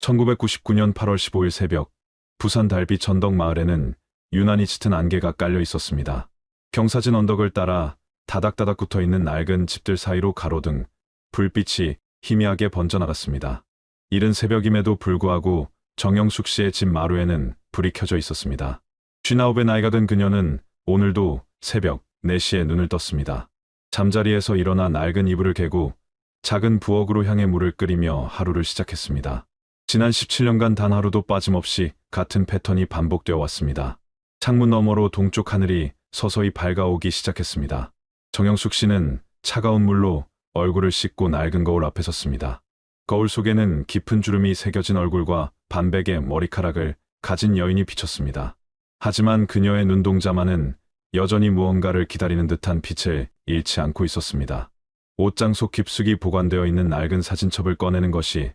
1999년 8월 15일 새벽, 부산 달비 전덕 마을에는 유난히 짙은 안개가 깔려 있었습니다. 경사진 언덕을 따라 다닥다닥 붙어 있는 낡은 집들 사이로 가로등, 불빛이 희미하게 번져나갔습니다. 이른 새벽임에도 불구하고 정영숙 씨의 집 마루에는 불이 켜져 있었습니다. 59의 나이가 든 그녀는 오늘도 새벽 4시에 눈을 떴습니다. 잠자리에서 일어나 낡은 이불을 개고 작은 부엌으로 향해 물을 끓이며 하루를 시작했습니다. 지난 17년간 단 하루도 빠짐없이 같은 패턴이 반복되어 왔습니다. 창문 너머로 동쪽 하늘이 서서히 밝아오기 시작했습니다. 정영숙 씨는 차가운 물로 얼굴을 씻고 낡은 거울 앞에 섰습니다. 거울 속에는 깊은 주름이 새겨진 얼굴과 반백의 머리카락을 가진 여인이 비쳤습니다. 하지만 그녀의 눈동자만은 여전히 무언가를 기다리는 듯한 빛을 잃지 않고 있었습니다. 옷장 속 깊숙이 보관되어 있는 낡은 사진첩을 꺼내는 것이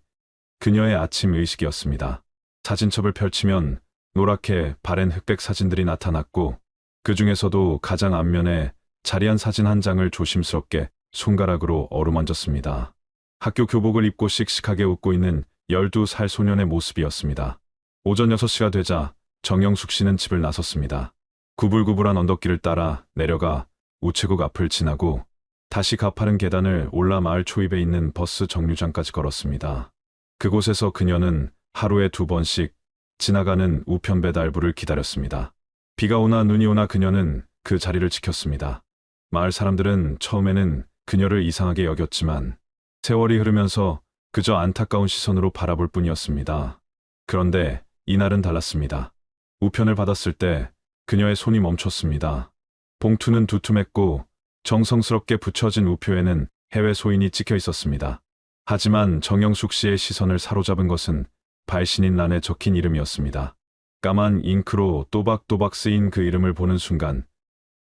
그녀의 아침 의식이었습니다. 사진첩을 펼치면 노랗게 바랜 흑백 사진들이 나타났고 그 중에서도 가장 앞면에 자리한 사진 한 장을 조심스럽게 손가락으로 어루만졌습니다. 학교 교복을 입고 씩씩하게 웃고 있는 12살 소년의 모습이었습니다. 오전 6시가 되자 정영숙 씨는 집을 나섰습니다. 구불구불한 언덕길을 따라 내려가 우체국 앞을 지나고 다시 가파른 계단을 올라 마을 초입에 있는 버스 정류장까지 걸었습니다. 그곳에서 그녀는 하루에 2번씩 지나가는 우편 배달부를 기다렸습니다. 비가 오나 눈이 오나 그녀는 그 자리를 지켰습니다. 마을 사람들은 처음에는 그녀를 이상하게 여겼지만 세월이 흐르면서 그저 안타까운 시선으로 바라볼 뿐이었습니다. 그런데 이날은 달랐습니다. 우편을 받았을 때 그녀의 손이 멈췄습니다. 봉투는 두툼했고 정성스럽게 붙여진 우표에는 해외 소인이 찍혀 있었습니다. 하지만 정영숙 씨의 시선을 사로잡은 것은 발신인 란에 적힌 이름이었습니다. 까만 잉크로 또박또박 쓰인 그 이름을 보는 순간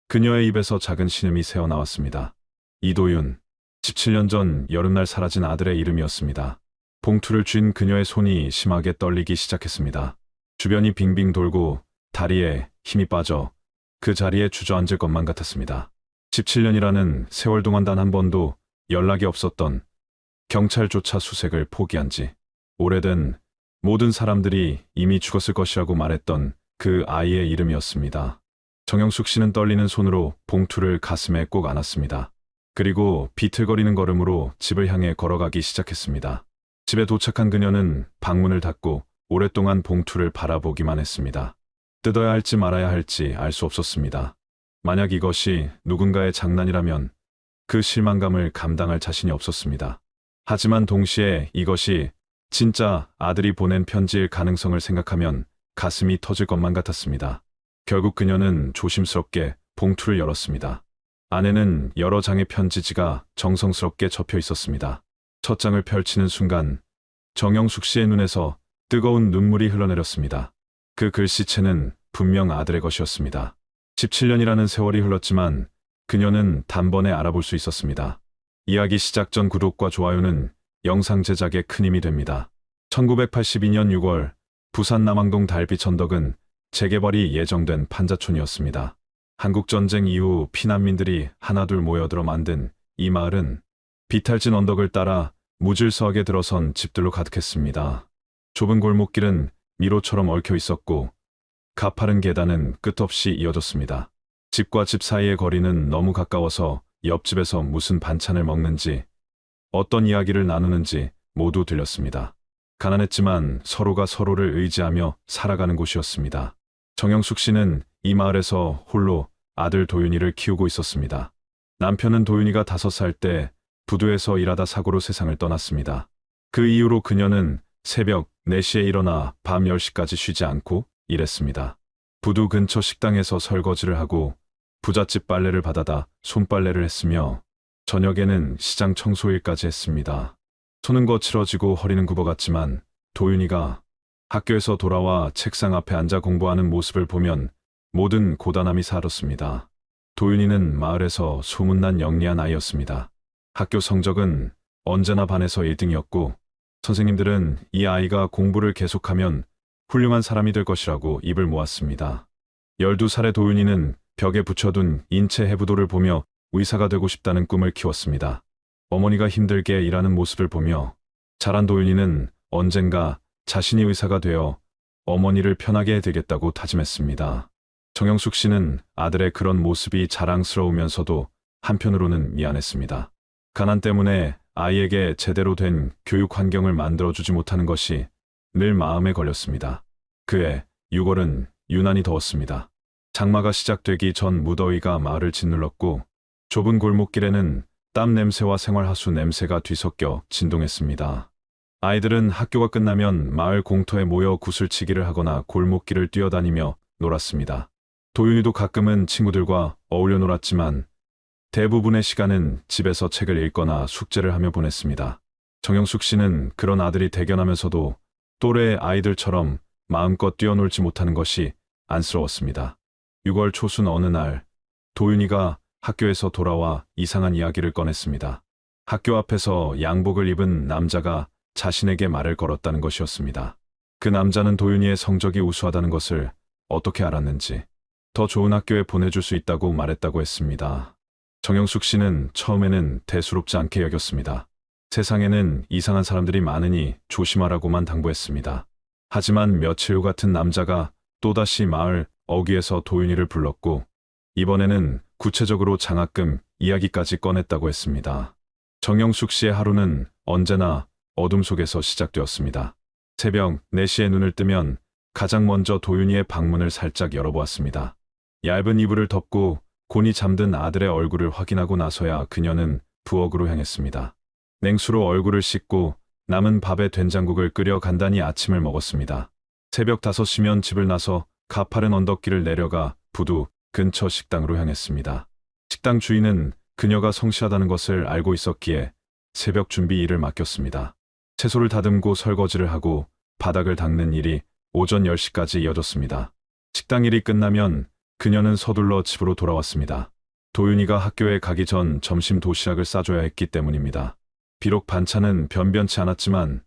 그녀의 입에서 작은 신음이 새어나왔습니다. 이도윤, 17년 전 여름날 사라진 아들의 이름이었습니다. 봉투를 쥔 그녀의 손이 심하게 떨리기 시작했습니다. 주변이 빙빙 돌고 다리에 힘이 빠져 그 자리에 주저앉을 것만 같았습니다. 17년이라는 세월 동안 단 한 번도 연락이 없었던 경찰조차 수색을 포기한 지 오래된 모든 사람들이 이미 죽었을 것이라고 말했던 그 아이의 이름이었습니다. 정영숙 씨는 떨리는 손으로 봉투를 가슴에 꼭 안았습니다. 그리고 비틀거리는 걸음으로 집을 향해 걸어가기 시작했습니다. 집에 도착한 그녀는 방문을 닫고 오랫동안 봉투를 바라보기만 했습니다. 뜯어야 할지 말아야 할지 알 수 없었습니다. 만약 이것이 누군가의 장난이라면 그 실망감을 감당할 자신이 없었습니다. 하지만 동시에 이것이 진짜 아들이 보낸 편지일 가능성을 생각하면 가슴이 터질 것만 같았습니다. 결국 그녀는 조심스럽게 봉투를 열었습니다. 안에는 여러 장의 편지지가 정성스럽게 접혀 있었습니다. 첫 장을 펼치는 순간 정영숙 씨의 눈에서 뜨거운 눈물이 흘러내렸습니다. 그 글씨체는 분명 아들의 것이었습니다. 17년이라는 세월이 흘렀지만 그녀는 단번에 알아볼 수 있었습니다. 이야기 시작 전 구독과 좋아요는 영상 제작에 큰 힘이 됩니다. 1982년 6월 부산 남항동 달비 전덕은 재개발이 예정된 판자촌이었습니다. 한국전쟁 이후 피난민들이 하나둘 모여들어 만든 이 마을은 비탈진 언덕을 따라 무질서하게 들어선 집들로 가득했습니다. 좁은 골목길은 미로처럼 얽혀 있었고 가파른 계단은 끝없이 이어졌습니다. 집과 집 사이의 거리는 너무 가까워서 옆집에서 무슨 반찬을 먹는지 어떤 이야기를 나누는지 모두 들렸습니다. 가난했지만 서로가 서로를 의지하며 살아가는 곳이었습니다. 정영숙 씨는 이 마을에서 홀로 아들 도윤이를 키우고 있었습니다. 남편은 도윤이가 5살 때 부두에서 일하다 사고로 세상을 떠났습니다. 그 이후로 그녀는 새벽 4시에 일어나 밤 10시까지 쉬지 않고 일했습니다. 부두 근처 식당에서 설거지를 하고 부잣집 빨래를 받아다 손빨래를 했으며 저녁에는 시장 청소일까지 했습니다. 손은 거칠어지고 허리는 굽어갔지만 도윤이가 학교에서 돌아와 책상 앞에 앉아 공부하는 모습을 보면 모든 고단함이 사라졌습니다. 도윤이는 마을에서 소문난 영리한 아이였습니다. 학교 성적은 언제나 반에서 1등이었고 선생님들은 이 아이가 공부를 계속하면 훌륭한 사람이 될 것이라고 입을 모았습니다. 12살의 도윤이는 벽에 붙여둔 인체 해부도를 보며 의사가 되고 싶다는 꿈을 키웠습니다. 어머니가 힘들게 일하는 모습을 보며 자란 도윤이는 언젠가 자신이 의사가 되어 어머니를 편하게 해드리겠다고 다짐했습니다. 정영숙 씨는 아들의 그런 모습이 자랑스러우면서도 한편으로는 미안했습니다. 가난 때문에 아이에게 제대로 된 교육 환경을 만들어주지 못하는 것이 늘 마음에 걸렸습니다. 그해 6월은 유난히 더웠습니다. 장마가 시작되기 전 무더위가 마을을 짓눌렀고 좁은 골목길에는 땀 냄새와 생활하수 냄새가 뒤섞여 진동했습니다. 아이들은 학교가 끝나면 마을 공터에 모여 구슬치기를 하거나 골목길을 뛰어다니며 놀았습니다. 도윤이도 가끔은 친구들과 어울려 놀았지만 대부분의 시간은 집에서 책을 읽거나 숙제를 하며 보냈습니다. 정영숙 씨는 그런 아들이 대견하면서도 또래 아이들처럼 마음껏 뛰어놀지 못하는 것이 안쓰러웠습니다. 6월 초순 어느 날 도윤이가 학교에서 돌아와 이상한 이야기를 꺼냈습니다. 학교 앞에서 양복을 입은 남자가 자신에게 말을 걸었다는 것이었습니다. 그 남자는 도윤이의 성적이 우수하다는 것을 어떻게 알았는지 더 좋은 학교에 보내줄 수 있다고 말했다고 했습니다. 정영숙 씨는 처음에는 대수롭지 않게 여겼습니다. 세상에는 이상한 사람들이 많으니 조심하라고만 당부했습니다. 하지만 며칠 후 같은 남자가 또다시 마을 어귀에서 도윤이를 불렀고 이번에는 구체적으로 장학금 이야기까지 꺼냈다고 했습니다. 정영숙 씨의 하루는 언제나 어둠 속에서 시작되었습니다. 새벽 4시에 눈을 뜨면 가장 먼저 도윤이의 방문을 살짝 열어보았습니다. 얇은 이불을 덮고 곤히 잠든 아들의 얼굴을 확인하고 나서야 그녀는 부엌으로 향했습니다. 냉수로 얼굴을 씻고 남은 밥에 된장국을 끓여 간단히 아침을 먹었습니다. 새벽 5시면 집을 나서 가파른 언덕길을 내려가 부두 근처 식당으로 향했습니다. 식당 주인은 그녀가 성실하다는 것을 알고 있었기에 새벽 준비 일을 맡겼습니다. 채소를 다듬고 설거지를 하고 바닥을 닦는 일이 오전 10시까지 이어졌습니다. 식당 일이 끝나면 그녀는 서둘러 집으로 돌아왔습니다. 도윤이가 학교에 가기 전 점심 도시락을 싸줘야 했기 때문입니다. 비록 반찬은 변변치 않았지만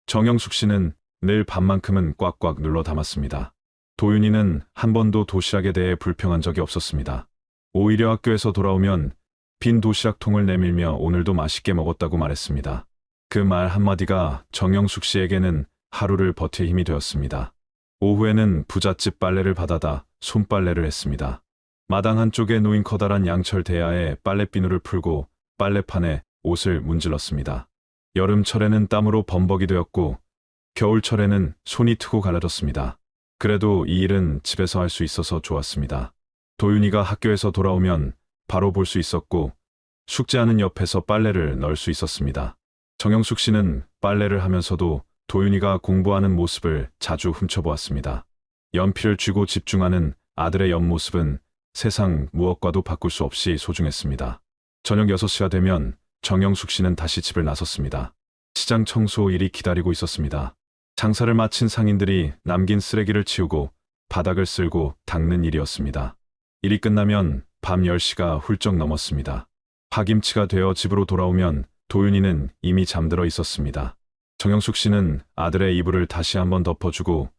정영숙 씨는 늘 밥만큼은 꽉꽉 눌러 담았습니다. 도윤이는 한 번도 도시락에 대해 불평한 적이 없었습니다. 오히려 학교에서 돌아오면 빈 도시락통을 내밀며 오늘도 맛있게 먹었다고 말했습니다. 그 말 한마디가 정영숙 씨에게는 하루를 버틸 힘이 되었습니다. 오후에는 부잣집 빨래를 받아다 손빨래를 했습니다. 마당 한쪽에 놓인 커다란 양철 대야에 빨래비누를 풀고 빨래판에 옷을 문질렀습니다. 여름철에는 땀으로 범벅이 되었고 겨울철에는 손이 트고 갈라졌습니다. 그래도 이 일은 집에서 할 수 있어서 좋았습니다. 도윤이가 학교에서 돌아오면 바로 볼 수 있었고 숙제하는 옆에서 빨래를 넣을 수 있었습니다. 정영숙 씨는 빨래를 하면서도 도윤이가 공부하는 모습을 자주 훔쳐보았습니다. 연필을 쥐고 집중하는 아들의 옆모습은 세상 무엇과도 바꿀 수 없이 소중했습니다. 저녁 6시가 되면 정영숙 씨는 다시 집을 나섰습니다. 시장 청소 일이 기다리고 있었습니다. 장사를 마친 상인들이 남긴 쓰레기를 치우고 바닥을 쓸고 닦는 일이었습니다. 일이 끝나면 밤 10시가 훌쩍 넘었습니다. 파김치가 되어 집으로 돌아오면 도윤이는 이미 잠들어 있었습니다. 정영숙 씨는 아들의 이불을 다시 한번 덮어주고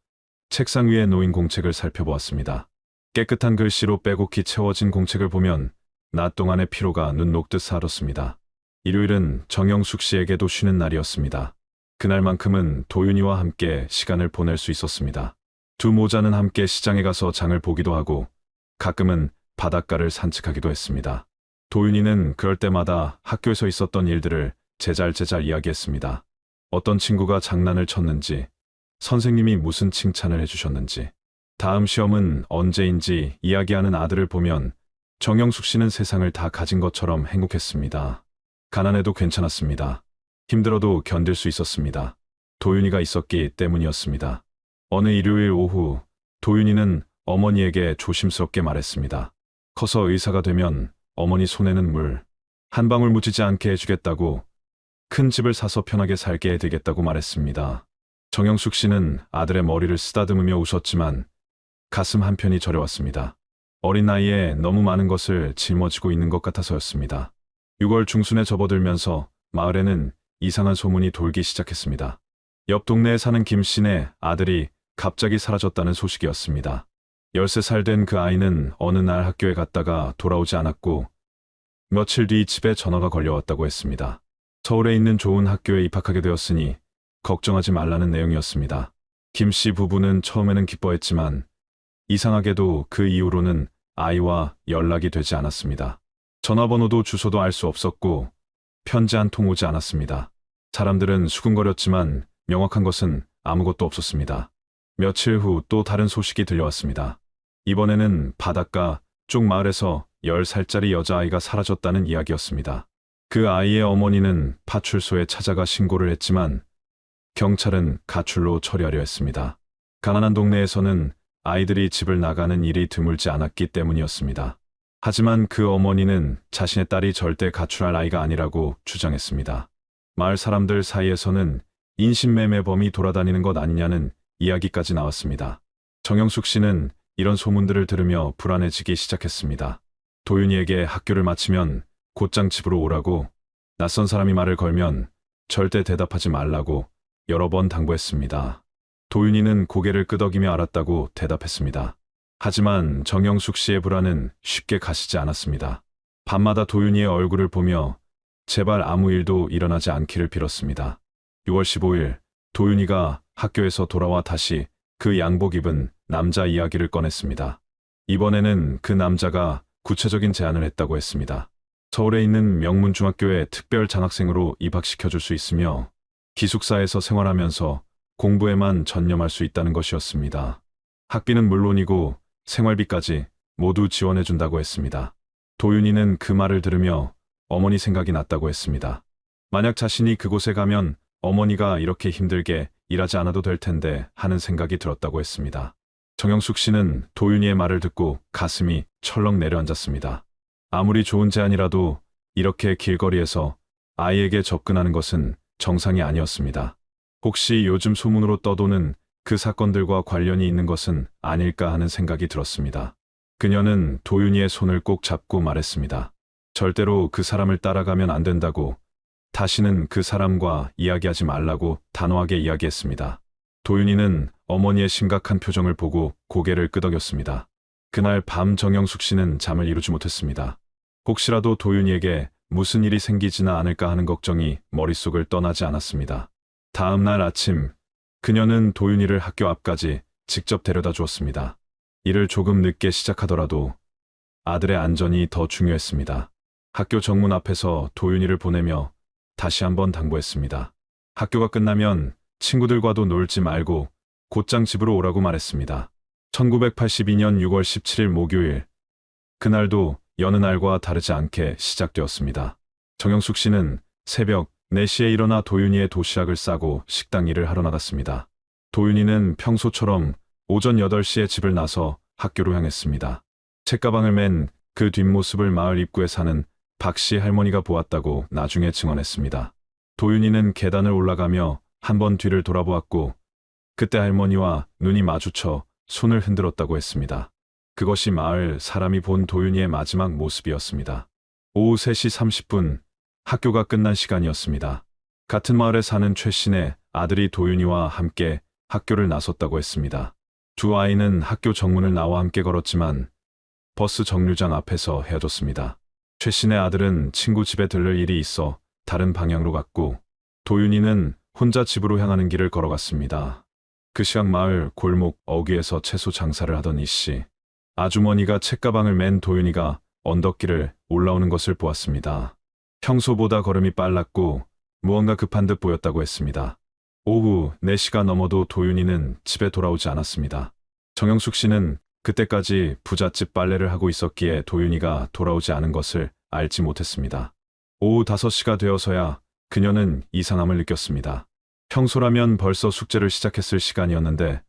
책상 위에 놓인 공책을 살펴보았습니다. 깨끗한 글씨로 빼곡히 채워진 공책을 보면 낮 동안의 피로가 눈 녹듯 사라졌습니다. 일요일은 정영숙 씨에게도 쉬는 날이었습니다. 그날만큼은 도윤이와 함께 시간을 보낼 수 있었습니다. 두 모자는 함께 시장에 가서 장을 보기도 하고 가끔은 바닷가를 산책하기도 했습니다. 도윤이는 그럴 때마다 학교에서 있었던 일들을 제잘제잘 이야기했습니다. 어떤 친구가 장난을 쳤는지, 선생님이 무슨 칭찬을 해주셨는지, 다음 시험은 언제인지 이야기하는 아들을 보면 정영숙 씨는 세상을 다 가진 것처럼 행복했습니다. 가난해도 괜찮았습니다. 힘들어도 견딜 수 있었습니다. 도윤이가 있었기 때문이었습니다. 어느 일요일 오후 도윤이는 어머니에게 조심스럽게 말했습니다. 커서 의사가 되면 어머니 손에는 물 한 방울 묻히지 않게 해주겠다고, 큰 집을 사서 편하게 살게 해드리겠다고 말했습니다. 정영숙 씨는 아들의 머리를 쓰다듬으며 웃었지만 가슴 한편이 저려왔습니다. 어린 나이에 너무 많은 것을 짊어지고 있는 것 같아서였습니다. 6월 중순에 접어들면서 마을에는 이상한 소문이 돌기 시작했습니다. 옆 동네에 사는 김 씨네 아들이 갑자기 사라졌다는 소식이었습니다. 13살 된 그 아이는 어느 날 학교에 갔다가 돌아오지 않았고 며칠 뒤 집에 전화가 걸려왔다고 했습니다. 서울에 있는 좋은 학교에 입학하게 되었으니 걱정하지 말라는 내용이었습니다. 김 씨 부부는 처음에는 기뻐했지만 이상하게도 그 이후로는 아이와 연락이 되지 않았습니다. 전화번호도 주소도 알 수 없었고 편지 한 통 오지 않았습니다. 사람들은 수군거렸지만 명확한 것은 아무것도 없었습니다. 며칠 후 또 다른 소식이 들려왔습니다. 이번에는 바닷가 쪽 마을에서 10살짜리 여자아이가 사라졌다는 이야기였습니다. 그 아이의 어머니는 파출소에 찾아가 신고를 했지만 경찰은 가출로 처리하려 했습니다. 가난한 동네에서는 아이들이 집을 나가는 일이 드물지 않았기 때문이었습니다. 하지만 그 어머니는 자신의 딸이 절대 가출할 아이가 아니라고 주장했습니다. 마을 사람들 사이에서는 인신매매범이 돌아다니는 것 아니냐는 이야기까지 나왔습니다. 정영숙 씨는 이런 소문들을 들으며 불안해지기 시작했습니다. 도윤이에게 학교를 마치면 곧장 집으로 오라고, 낯선 사람이 말을 걸면 절대 대답하지 말라고 여러 번 당부했습니다. 도윤이는 고개를 끄덕이며 알았다고 대답했습니다. 하지만 정영숙 씨의 불안은 쉽게 가시지 않았습니다. 밤마다 도윤이의 얼굴을 보며 제발 아무 일도 일어나지 않기를 빌었습니다. 6월 15일 도윤이가 학교에서 돌아와 다시 그 양복 입은 남자 이야기를 꺼냈습니다. 이번에는 그 남자가 구체적인 제안을 했다고 했습니다. 서울에 있는 명문중학교에 특별 장학생으로 입학시켜줄 수 있으며 기숙사에서 생활하면서 공부에만 전념할 수 있다는 것이었습니다. 학비는 물론이고 생활비까지 모두 지원해준다고 했습니다. 도윤이는 그 말을 들으며 어머니 생각이 났다고 했습니다. 만약 자신이 그곳에 가면 어머니가 이렇게 힘들게 일하지 않아도 될 텐데 하는 생각이 들었다고 했습니다. 정영숙 씨는 도윤이의 말을 듣고 가슴이 철렁 내려앉았습니다. 아무리 좋은 제안이라도 이렇게 길거리에서 아이에게 접근하는 것은 정상이 아니었습니다. 혹시 요즘 소문으로 떠도는 그 사건들과 관련이 있는 것은 아닐까 하는 생각이 들었습니다. 그녀는 도윤이의 손을 꼭 잡고 말했습니다. 절대로 그 사람을 따라가면 안 된다고, 다시는 그 사람과 이야기하지 말라고 단호하게 이야기했습니다. 도윤이는 어머니의 심각한 표정을 보고 고개를 끄덕였습니다. 그날 밤 정영숙 씨는 잠을 이루지 못했습니다. 혹시라도 도윤이에게 무슨 일이 생기지나 않을까 하는 걱정이 머릿속을 떠나지 않았습니다. 다음 날 아침, 그녀는 도윤이를 학교 앞까지 직접 데려다 주었습니다. 일을 조금 늦게 시작하더라도 아들의 안전이 더 중요했습니다. 학교 정문 앞에서 도윤이를 보내며 다시 한번 당부했습니다. 학교가 끝나면 친구들과도 놀지 말고 곧장 집으로 오라고 말했습니다. 1982년 6월 17일 목요일, 그날도 여느 날과 다르지 않게 시작되었습니다. 정영숙 씨는 새벽 4시에 일어나 도윤이의 도시락을 싸고 식당 일을 하러 나갔습니다. 도윤이는 평소처럼 오전 8시에 집을 나서 학교로 향했습니다. 책가방을 맨 그 뒷모습을 마을 입구에 사는 박 씨 할머니가 보았다고 나중에 증언했습니다. 도윤이는 계단을 올라가며 한 번 뒤를 돌아보았고 그때 할머니와 눈이 마주쳐 손을 흔들었다고 했습니다. 그것이 마을 사람이 본 도윤이의 마지막 모습이었습니다. 오후 3시 30분, 학교가 끝난 시간이었습니다. 같은 마을에 사는 최 씨네 아들이 도윤이와 함께 학교를 나섰다고 했습니다. 두 아이는 학교 정문을 나와 함께 걸었지만 버스 정류장 앞에서 헤어졌습니다. 최 씨네 아들은 친구 집에 들를 일이 있어 다른 방향으로 갔고 도윤이는 혼자 집으로 향하는 길을 걸어갔습니다. 그 시각 마을 골목 어귀에서 채소 장사를 하던 이 씨, 아주머니가 책가방을 맨 도윤이가 언덕길을 올라오는 것을 보았습니다. 평소보다 걸음이 빨랐고 무언가 급한 듯 보였다고 했습니다. 오후 4시가 넘어도 도윤이는 집에 돌아오지 않았습니다. 정영숙 씨는 그때까지 부잣집 빨래를 하고 있었기에 도윤이가 돌아오지 않은 것을 알지 못했습니다. 오후 5시가 되어서야 그녀는 이상함을 느꼈습니다. 평소라면 벌써 숙제를 시작했을 시간이었는데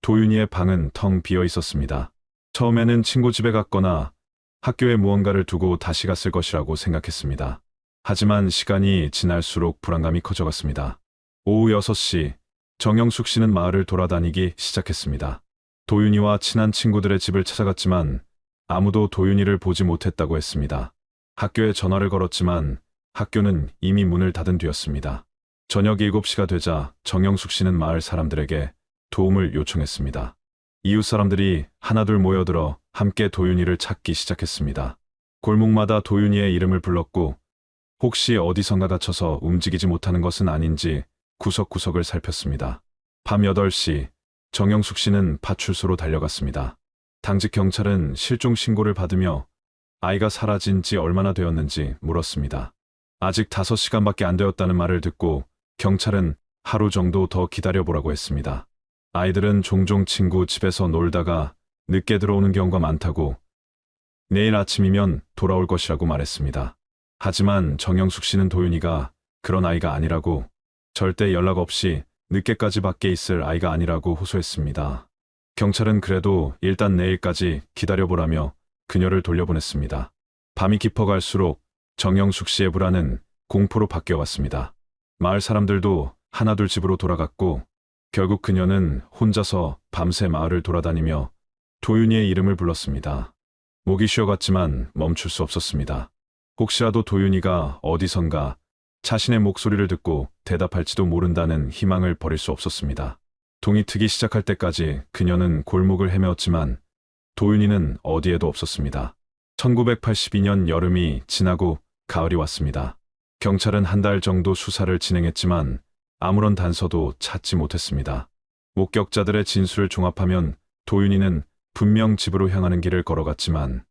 도윤이의 방은 텅 비어 있었습니다. 처음에는 친구 집에 갔거나 학교에 무언가를 두고 다시 갔을 것이라고 생각했습니다. 하지만 시간이 지날수록 불안감이 커져갔습니다. 오후 6시, 정영숙 씨는 마을을 돌아다니기 시작했습니다. 도윤이와 친한 친구들의 집을 찾아갔지만 아무도 도윤이를 보지 못했다고 했습니다. 학교에 전화를 걸었지만 학교는 이미 문을 닫은 뒤였습니다. 저녁 7시가 되자 정영숙 씨는 마을 사람들에게 도움을 요청했습니다. 이웃 사람들이 하나둘 모여들어 함께 도윤이를 찾기 시작했습니다. 골목마다 도윤이의 이름을 불렀고 혹시 어디선가 다쳐서 움직이지 못하는 것은 아닌지 구석구석을 살폈습니다. 밤 8시 정영숙 씨는 파출소로 달려갔습니다. 당직 경찰은 실종 신고를 받으며 아이가 사라진 지 얼마나 되었는지 물었습니다. 아직 5시간밖에 안 되었다는 말을 듣고 경찰은 하루 정도 더 기다려보라고 했습니다. 아이들은 종종 친구 집에서 놀다가 늦게 들어오는 경우가 많다고 내일 아침이면 돌아올 것이라고 말했습니다. 하지만 정영숙 씨는 도윤이가 그런 아이가 아니라고, 절대 연락 없이 늦게까지 밖에 있을 아이가 아니라고 호소했습니다. 경찰은 그래도 일단 내일까지 기다려보라며 그녀를 돌려보냈습니다. 밤이 깊어갈수록 정영숙 씨의 불안은 공포로 바뀌어갔습니다. 마을 사람들도 하나둘 집으로 돌아갔고 결국 그녀는 혼자서 밤새 마을을 돌아다니며 도윤이의 이름을 불렀습니다. 목이 쉬어갔지만 멈출 수 없었습니다. 혹시라도 도윤이가 어디선가 자신의 목소리를 듣고 대답할지도 모른다는 희망을 버릴 수 없었습니다. 동이 트기 시작할 때까지 그녀는 골목을 헤매었지만 도윤이는 어디에도 없었습니다. 1982년 여름이 지나고 가을이 왔습니다. 경찰은 한 달 정도 수사를 진행했지만 아무런 단서도 찾지 못했습니다. 목격자들의 진술을 종합하면 도윤이는 분명 집으로 향하는 길을 걸어갔지만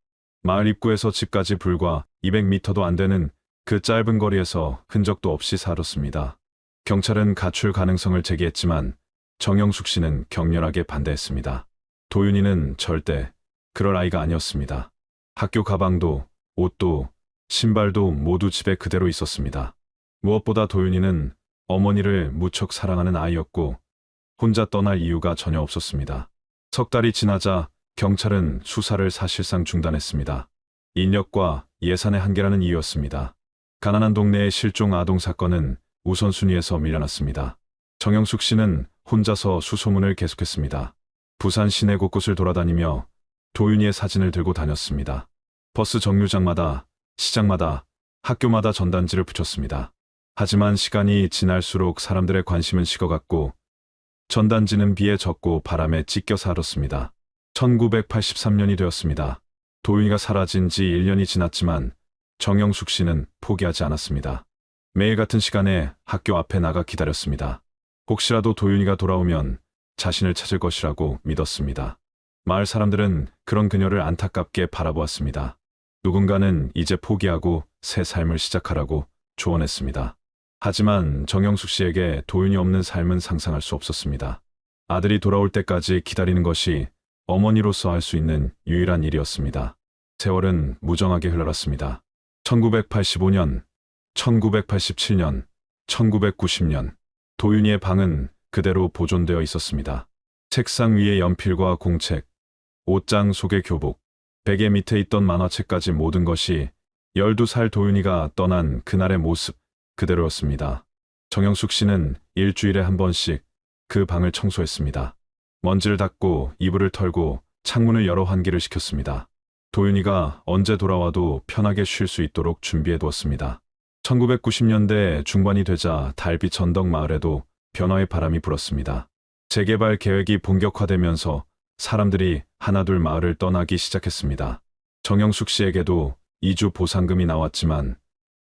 마을 입구에서 집까지 불과 200m도 안 되는 그 짧은 거리에서 흔적도 없이 사라졌습니다. 경찰은 가출 가능성을 제기했지만 정영숙 씨는 격렬하게 반대했습니다. 도윤이는 절대 그럴 아이가 아니었습니다. 학교 가방도, 옷도, 신발도 모두 집에 그대로 있었습니다. 무엇보다 도윤이는 어머니를 무척 사랑하는 아이였고 혼자 떠날 이유가 전혀 없었습니다. 석 달이 지나자 경찰은 수사를 사실상 중단했습니다. 인력과 예산의 한계라는 이유였습니다. 가난한 동네의 실종 아동 사건은 우선순위에서 밀려났습니다. 정영숙 씨는 혼자서 수소문을 계속했습니다. 부산 시내 곳곳을 돌아다니며 도윤이의 사진을 들고 다녔습니다. 버스 정류장마다, 시장마다, 학교마다 전단지를 붙였습니다. 하지만 시간이 지날수록 사람들의 관심은 식어갔고 전단지는 비에 젖고 바람에 찢겨 사라졌습니다. 1983년이 되었습니다. 도윤이가 사라진 지 1년이 지났지만 정영숙 씨는 포기하지 않았습니다. 매일 같은 시간에 학교 앞에 나가 기다렸습니다. 혹시라도 도윤이가 돌아오면 자신을 찾을 것이라고 믿었습니다. 마을 사람들은 그런 그녀를 안타깝게 바라보았습니다. 누군가는 이제 포기하고 새 삶을 시작하라고 조언했습니다. 하지만 정영숙 씨에게 도윤이 없는 삶은 상상할 수 없었습니다. 아들이 돌아올 때까지 기다리는 것이 어머니로서 할 수 있는 유일한 일이었습니다. 세월은 무정하게 흘러갔습니다. 1985년, 1987년, 1990년, 도윤이의 방은 그대로 보존되어 있었습니다. 책상 위에 연필과 공책, 옷장 속의 교복, 베개 밑에 있던 만화책까지 모든 것이 12살 도윤이가 떠난 그날의 모습 그대로였습니다. 정영숙 씨는 일주일에 한 번씩 그 방을 청소했습니다. 먼지를 닦고 이불을 털고 창문을 열어 환기를 시켰습니다. 도윤이가 언제 돌아와도 편하게 쉴 수 있도록 준비해 두었습니다. 1990년대 중반이 되자 달빛 전덕 마을에도 변화의 바람이 불었습니다. 재개발 계획이 본격화되면서 사람들이 하나둘 마을을 떠나기 시작했습니다. 정영숙 씨에게도 이주 보상금이 나왔지만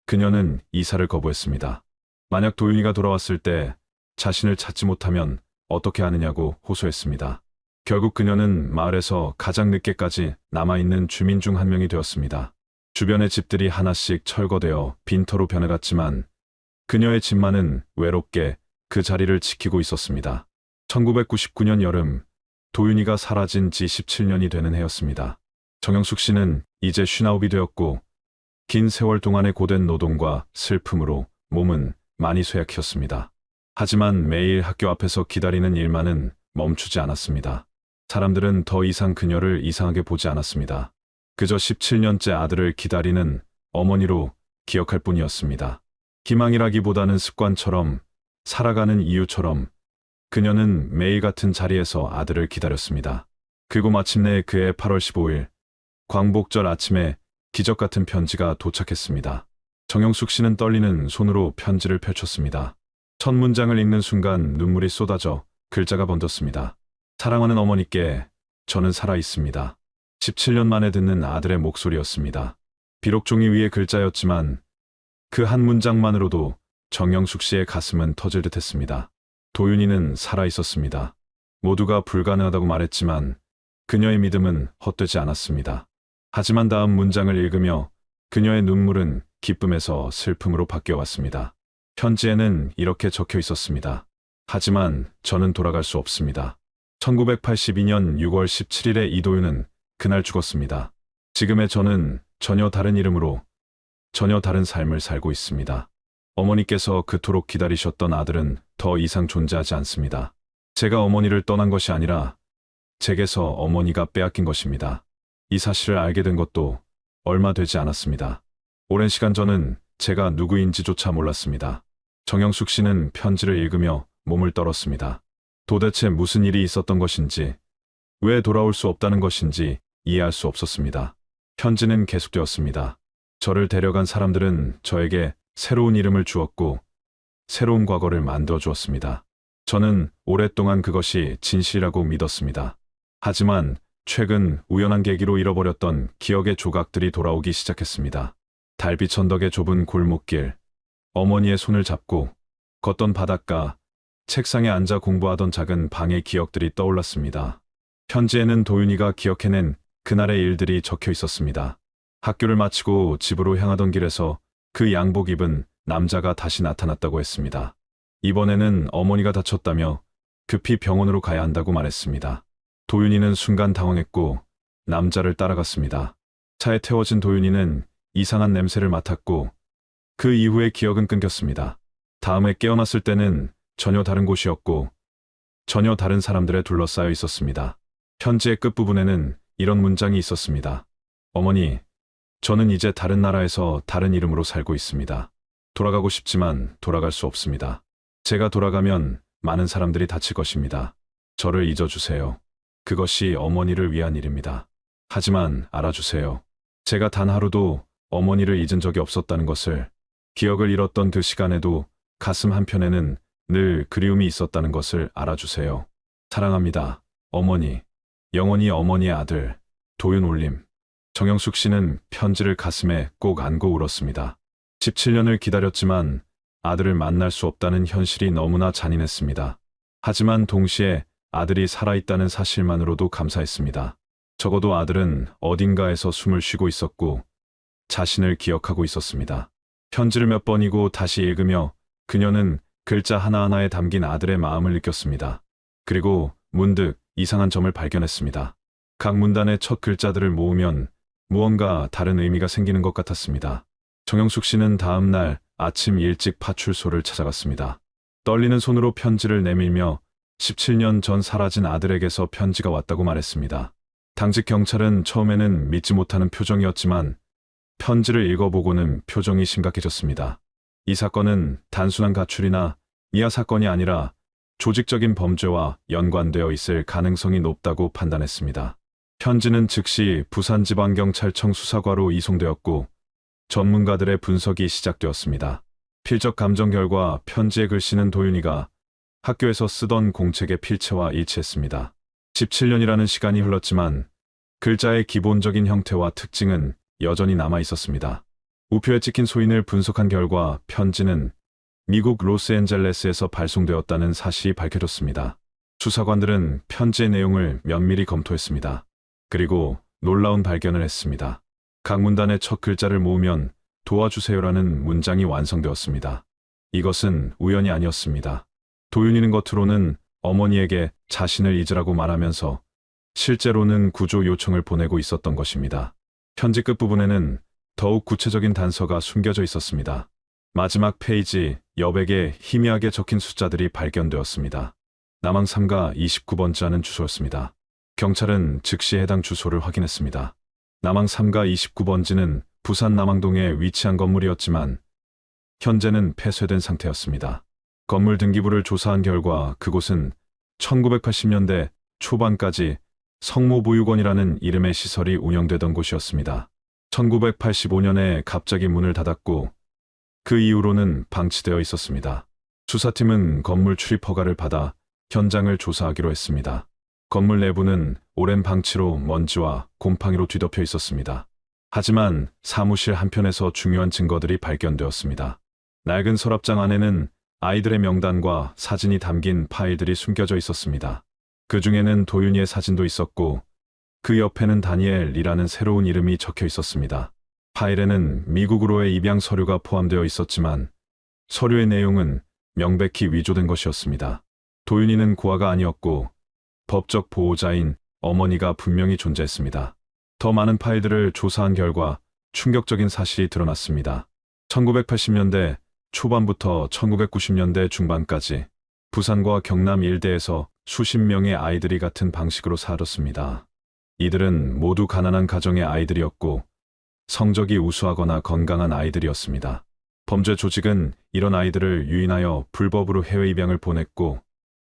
그녀는 이사를 거부했습니다. 만약 도윤이가 돌아왔을 때 자신을 찾지 못하면 어떻게 하느냐고 호소했습니다. 결국 그녀는 마을에서 가장 늦게까지 남아있는 주민 중 한 명이 되었습니다. 주변의 집들이 하나씩 철거되어 빈터로 변해갔지만 그녀의 집만은 외롭게 그 자리를 지키고 있었습니다. 1999년 여름, 도윤이가 사라진 지 17년이 되는 해였습니다. 정영숙 씨는 이제 59이 되었고 긴 세월 동안의 고된 노동과 슬픔으로 몸은 많이 쇠약해졌습니다. 하지만 매일 학교 앞에서 기다리는 일만은 멈추지 않았습니다. 사람들은 더 이상 그녀를 이상하게 보지 않았습니다. 그저 17년째 아들을 기다리는 어머니로 기억할 뿐이었습니다. 희망이라기보다는 습관처럼, 살아가는 이유처럼 그녀는 매일 같은 자리에서 아들을 기다렸습니다. 그리고 마침내 그해 8월 15일 광복절 아침에 기적 같은 편지가 도착했습니다. 정영숙 씨는 떨리는 손으로 편지를 펼쳤습니다. 첫 문장을 읽는 순간 눈물이 쏟아져 글자가 번졌습니다. 사랑하는 어머니께 저는 살아 있습니다. 17년 만에 듣는 아들의 목소리였습니다. 비록 종이 위의 글자였지만 그 한 문장만으로도 정영숙 씨의 가슴은 터질 듯했습니다. 도윤이는 살아 있었습니다. 모두가 불가능하다고 말했지만 그녀의 믿음은 헛되지 않았습니다. 하지만 다음 문장을 읽으며 그녀의 눈물은 기쁨에서 슬픔으로 바뀌어왔습니다. 편지에는 이렇게 적혀 있었습니다. 하지만 저는 돌아갈 수 없습니다. 1982년 6월 17일에 이도윤은 그날 죽었습니다. 지금의 저는 전혀 다른 이름으로 전혀 다른 삶을 살고 있습니다. 어머니께서 그토록 기다리셨던 아들은 더 이상 존재하지 않습니다. 제가 어머니를 떠난 것이 아니라 제게서 어머니가 빼앗긴 것입니다. 이 사실을 알게 된 것도 얼마 되지 않았습니다. 오랜 시간 저는 제가 누구인지조차 몰랐습니다. 정영숙 씨는 편지를 읽으며 몸을 떨었습니다. 도대체 무슨 일이 있었던 것인지, 왜 돌아올 수 없다는 것인지 이해할 수 없었습니다. 편지는 계속되었습니다. 저를 데려간 사람들은 저에게 새로운 이름을 주었고 새로운 과거를 만들어 주었습니다. 저는 오랫동안 그것이 진실이라고 믿었습니다. 하지만 최근 우연한 계기로 잃어버렸던 기억의 조각들이 돌아오기 시작했습니다. 달빛 언덕의 좁은 골목길, 어머니의 손을 잡고 걷던 바닷가, 책상에 앉아 공부하던 작은 방의 기억들이 떠올랐습니다. 편지에는 도윤이가 기억해낸 그날의 일들이 적혀 있었습니다. 학교를 마치고 집으로 향하던 길에서 그 양복 입은 남자가 다시 나타났다고 했습니다. 이번에는 어머니가 다쳤다며 급히 병원으로 가야 한다고 말했습니다. 도윤이는 순간 당황했고 남자를 따라갔습니다. 차에 태워진 도윤이는 이상한 냄새를 맡았고 그 이후의 기억은 끊겼습니다. 다음에 깨어났을 때는 전혀 다른 곳이었고 전혀 다른 사람들에 둘러싸여 있었습니다. 편지의 끝부분에는 이런 문장이 있었습니다. 어머니, 저는 이제 다른 나라에서 다른 이름으로 살고 있습니다. 돌아가고 싶지만 돌아갈 수 없습니다. 제가 돌아가면 많은 사람들이 다칠 것입니다. 저를 잊어주세요. 그것이 어머니를 위한 일입니다. 하지만 알아주세요. 제가 단 하루도 어머니를 잊은 적이 없었다는 것을, 기억을 잃었던 그 시간에도 가슴 한편에는 늘 그리움이 있었다는 것을 알아주세요. 사랑합니다. 어머니. 영원히 어머니의 아들, 도윤올림. 정영숙 씨는 편지를 가슴에 꼭 안고 울었습니다. 17년을 기다렸지만 아들을 만날 수 없다는 현실이 너무나 잔인했습니다. 하지만 동시에 아들이 살아있다는 사실만으로도 감사했습니다. 적어도 아들은 어딘가에서 숨을 쉬고 있었고 자신을 기억하고 있었습니다. 편지를 몇 번이고 다시 읽으며 그녀는 글자 하나하나에 담긴 아들의 마음을 느꼈습니다. 그리고 문득 이상한 점을 발견했습니다. 각 문단의 첫 글자들을 모으면 무언가 다른 의미가 생기는 것 같았습니다. 정영숙 씨는 다음 날 아침 일찍 파출소를 찾아갔습니다. 떨리는 손으로 편지를 내밀며 17년 전 사라진 아들에게서 편지가 왔다고 말했습니다. 당직 경찰은 처음에는 믿지 못하는 표정이었지만 편지를 읽어보고는 표정이 심각해졌습니다. 이 사건은 단순한 가출이나 미아 사건이 아니라 조직적인 범죄와 연관되어 있을 가능성이 높다고 판단했습니다. 편지는 즉시 부산지방경찰청 수사과로 이송되었고 전문가들의 분석이 시작되었습니다. 필적 감정 결과 편지의 글씨는 도윤이가 학교에서 쓰던 공책의 필체와 일치했습니다. 17년이라는 시간이 흘렀지만 글자의 기본적인 형태와 특징은 여전히 남아 있었습니다. 우표에 찍힌 소인을 분석한 결과 편지는 미국 로스앤젤레스에서 발송되었다는 사실이 밝혀졌습니다. 수사관들은 편지의 내용을 면밀히 검토했습니다. 그리고 놀라운 발견을 했습니다. 각 문단의 첫 글자를 모으면 도와주세요라는 문장이 완성되었습니다. 이것은 우연이 아니었습니다. 도윤이는 겉으로는 어머니에게 자신을 잊으라고 말하면서 실제로는 구조 요청을 보내고 있었던 것입니다. 편지 끝부분에는 더욱 구체적인 단서가 숨겨져 있었습니다. 마지막 페이지 여백에 희미하게 적힌 숫자들이 발견되었습니다. 남항 3가 29번지라는 주소였습니다. 경찰은 즉시 해당 주소를 확인했습니다. 남항 3가 29번지는 부산 남항동에 위치한 건물이었지만 현재는 폐쇄된 상태였습니다. 건물 등기부를 조사한 결과 그곳은 1980년대 초반까지 성모보육원이라는 이름의 시설이 운영되던 곳이었습니다. 1985년에 갑자기 문을 닫았고 그 이후로는 방치되어 있었습니다. 수사팀은 건물 출입 허가를 받아 현장을 조사하기로 했습니다. 건물 내부는 오랜 방치로 먼지와 곰팡이로 뒤덮여 있었습니다. 하지만 사무실 한편에서 중요한 증거들이 발견되었습니다. 낡은 서랍장 안에는 아이들의 명단과 사진이 담긴 파일들이 숨겨져 있었습니다. 그 중에는 도윤이의 사진도 있었고 그 옆에는 다니엘이라는 새로운 이름이 적혀 있었습니다. 파일에는 미국으로의 입양 서류가 포함되어 있었지만 서류의 내용은 명백히 위조된 것이었습니다. 도윤이는 고아가 아니었고 법적 보호자인 어머니가 분명히 존재했습니다. 더 많은 파일들을 조사한 결과 충격적인 사실이 드러났습니다. 1980년대 초반부터 1990년대 중반까지 부산과 경남 일대에서 수십 명의 아이들이 같은 방식으로 살았습니다. 이들은 모두 가난한 가정의 아이들이었고 성적이 우수하거나 건강한 아이들이었습니다. 범죄 조직은 이런 아이들을 유인하여 불법으로 해외 입양을 보냈고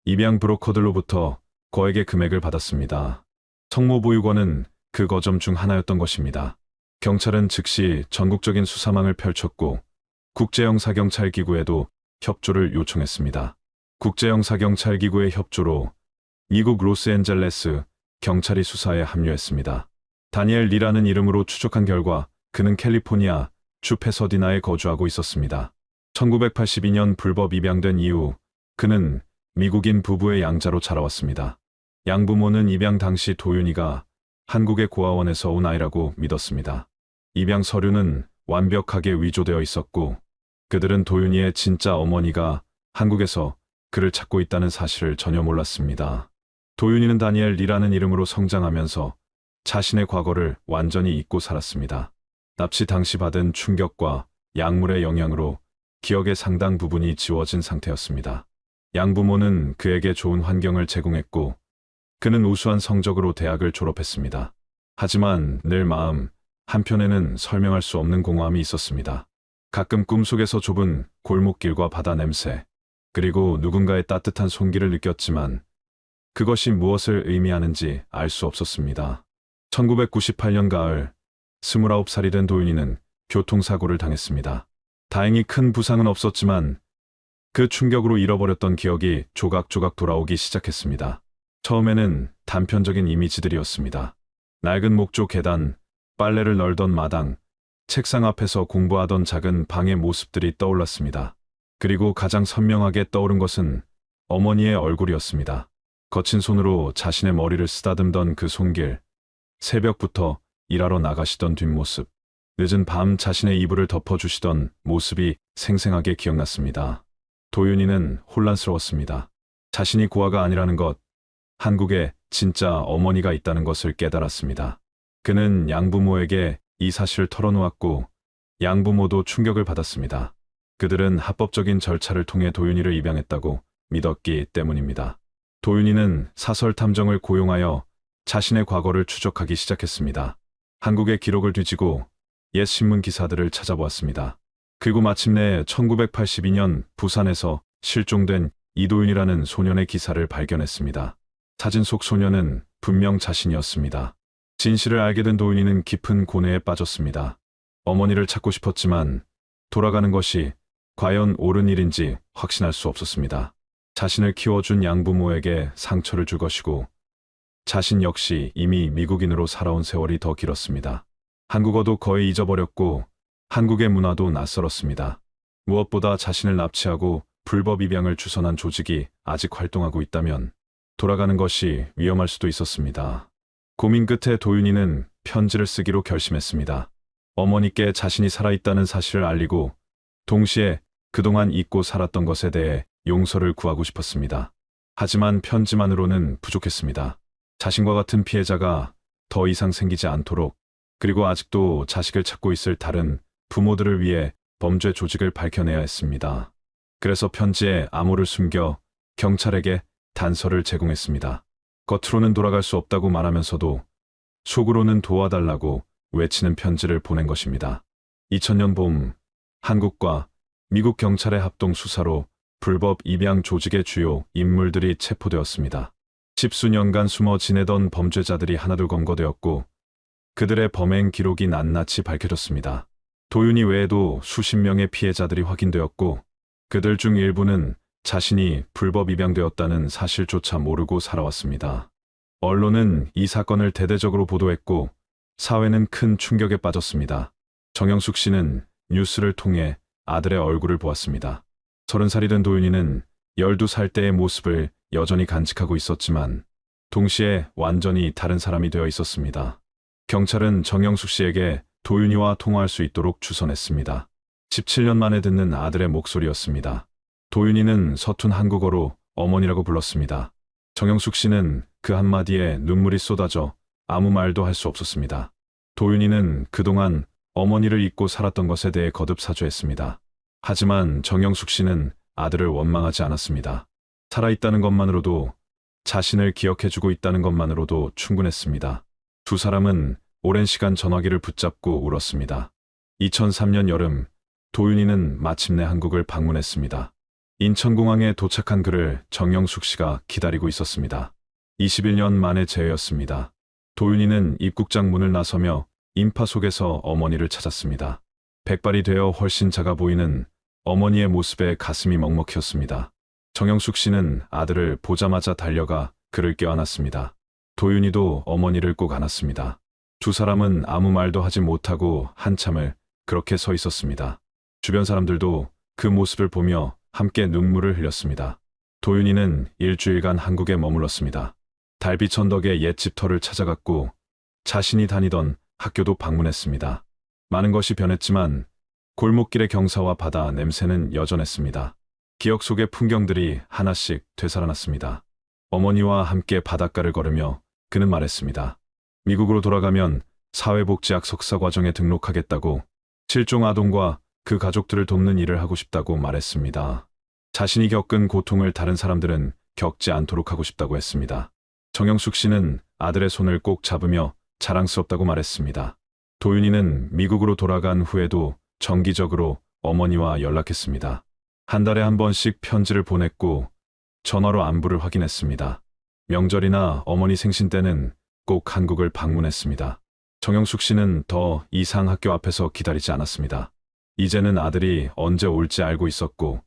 입양 브로커들로부터 거액의 금액을 받았습니다. 성모보육원은 그 거점 중 하나였던 것입니다. 경찰은 즉시 전국적인 수사망을 펼쳤고 국제형사경찰기구에도 협조를 요청했습니다. 국제형사경찰기구의 협조로 미국 로스앤젤레스 경찰이 수사에 합류했습니다. 다니엘 리라는 이름으로 추적한 결과 그는 캘리포니아 주 패서디나에 거주하고 있었습니다. 1982년 불법 입양된 이후 그는 미국인 부부의 양자로 자라왔습니다. 양부모는 입양 당시 도윤이가 한국의 고아원에서 온 아이라고 믿었습니다. 입양 서류는 완벽하게 위조되어 있었고 그들은 도윤이의 진짜 어머니가 한국에서 그를 찾고 있다는 사실을 전혀 몰랐습니다. 도윤이는 다니엘 리라는 이름으로 성장하면서 자신의 과거를 완전히 잊고 살았습니다. 납치 당시 받은 충격과 약물의 영향으로 기억의 상당 부분이 지워진 상태였습니다. 양부모는 그에게 좋은 환경을 제공했고 그는 우수한 성적으로 대학을 졸업했습니다. 하지만 늘 마음 한편에는 설명할 수 없는 공허함이 있었습니다. 가끔 꿈속에서 좁은 골목길과 바다 냄새, 그리고 누군가의 따뜻한 손길을 느꼈지만 그것이 무엇을 의미하는지 알 수 없었습니다. 1998년 가을 29살이 된 도윤이는 교통사고를 당했습니다. 다행히 큰 부상은 없었지만 그 충격으로 잃어버렸던 기억이 조각조각 돌아오기 시작했습니다. 처음에는 단편적인 이미지들이었습니다. 낡은 목조 계단, 빨래를 널던 마당, 책상 앞에서 공부하던 작은 방의 모습들이 떠올랐습니다. 그리고 가장 선명하게 떠오른 것은 어머니의 얼굴이었습니다. 거친 손으로 자신의 머리를 쓰다듬던 그 손길, 새벽부터 일하러 나가시던 뒷모습, 늦은 밤 자신의 이불을 덮어주시던 모습이 생생하게 기억났습니다. 도윤이는 혼란스러웠습니다. 자신이 고아가 아니라는 것, 한국에 진짜 어머니가 있다는 것을 깨달았습니다. 그는 양부모에게 이 사실을 털어놓았고 양부모도 충격을 받았습니다. 그들은 합법적인 절차를 통해 도윤이를 입양했다고 믿었기 때문입니다. 도윤이는 사설 탐정을 고용하여 자신의 과거를 추적하기 시작했습니다. 한국의 기록을 뒤지고 옛 신문 기사들을 찾아보았습니다. 그리고 마침내 1982년 부산에서 실종된 이도윤이라는 소년의 기사를 발견했습니다. 사진 속 소년은 분명 자신이었습니다. 진실을 알게 된 도윤이는 깊은 고뇌에 빠졌습니다. 어머니를 찾고 싶었지만 돌아가는 것이 과연 옳은 일인지 확신할 수 없었습니다. 자신을 키워준 양부모에게 상처를 줄 것이고 자신 역시 이미 미국인으로 살아온 세월이 더 길었습니다. 한국어도 거의 잊어버렸고 한국의 문화도 낯설었습니다. 무엇보다 자신을 납치하고 불법 입양을 주선한 조직이 아직 활동하고 있다면 돌아가는 것이 위험할 수도 있었습니다. 고민 끝에 도윤이는 편지를 쓰기로 결심했습니다. 어머니께 자신이 살아있다는 사실을 알리고 동시에 그동안 잊고 살았던 것에 대해 용서를 구하고 싶었습니다. 하지만 편지만으로는 부족했습니다. 자신과 같은 피해자가 더 이상 생기지 않도록, 그리고 아직도 자식을 찾고 있을 다른 부모들을 위해 범죄 조직을 밝혀내야 했습니다. 그래서 편지에 암호를 숨겨 경찰에게 단서를 제공했습니다. 겉으로는 돌아갈 수 없다고 말하면서도 속으로는 도와달라고 외치는 편지를 보낸 것입니다. 2000년 봄, 한국과 미국 경찰의 합동 수사로 불법 입양 조직의 주요 인물들이 체포되었습니다. 십수년간 숨어 지내던 범죄자들이 하나둘 검거되었고 그들의 범행 기록이 낱낱이 밝혀졌습니다. 도윤이 외에도 수십 명의 피해자들이 확인되었고 그들 중 일부는 자신이 불법 입양되었다는 사실조차 모르고 살아왔습니다. 언론은 이 사건을 대대적으로 보도했고 사회는 큰 충격에 빠졌습니다. 정영숙 씨는 뉴스를 통해 아들의 얼굴을 보았습니다. 30살이 된 도윤이는 12살 때의 모습을 여전히 간직하고 있었지만 동시에 완전히 다른 사람이 되어 있었습니다. 경찰은 정영숙 씨에게 도윤이와 통화할 수 있도록 주선했습니다. 17년 만에 듣는 아들의 목소리였습니다. 도윤이는 서툰 한국어로 어머니라고 불렀습니다. 정영숙 씨는 그 한마디에 눈물이 쏟아져 아무 말도 할 수 없었습니다. 도윤이는 그동안 어머니를 잊고 살았던 것에 대해 거듭 사죄했습니다. 하지만 정영숙 씨는 아들을 원망하지 않았습니다. 살아있다는 것만으로도, 자신을 기억해주고 있다는 것만으로도 충분했습니다. 두 사람은 오랜 시간 전화기를 붙잡고 울었습니다. 2003년 여름, 도윤이는 마침내 한국을 방문했습니다. 인천공항에 도착한 그를 정영숙 씨가 기다리고 있었습니다. 21년 만의 재회였습니다. 도윤이는 입국장 문을 나서며 인파 속에서 어머니를 찾았습니다. 백발이 되어 훨씬 작아 보이는 어머니의 모습에 가슴이 먹먹혔습니다. 정영숙 씨는 아들을 보자마자 달려가 그를 껴안았습니다. 도윤이도 어머니를 꼭 안았습니다. 두 사람은 아무 말도 하지 못하고 한참을 그렇게 서 있었습니다. 주변 사람들도 그 모습을 보며 함께 눈물을 흘렸습니다. 도윤이는 일주일간 한국에 머물렀습니다. 달빛 천덕의 옛 집터를 찾아갔고 자신이 다니던 학교도 방문했습니다. 많은 것이 변했지만 골목길의 경사와 바다 냄새는 여전했습니다. 기억 속의 풍경들이 하나씩 되살아났습니다. 어머니와 함께 바닷가를 걸으며 그는 말했습니다. 미국으로 돌아가면 사회복지학 석사과정에 등록하겠다고, 실종 아동과 그 가족들을 돕는 일을 하고 싶다고 말했습니다. 자신이 겪은 고통을 다른 사람들은 겪지 않도록 하고 싶다고 했습니다. 정영숙 씨는 아들의 손을 꼭 잡으며 자랑스럽다고 말했습니다. 도윤이는 미국으로 돌아간 후에도 정기적으로 어머니와 연락했습니다. 한 달에 한 번씩 편지를 보냈고 전화로 안부를 확인했습니다. 명절이나 어머니 생신 때는 꼭 한국을 방문했습니다. 정영숙 씨는 더 이상 학교 앞에서 기다리지 않았습니다. 이제는 아들이 언제 올지 알고 있었고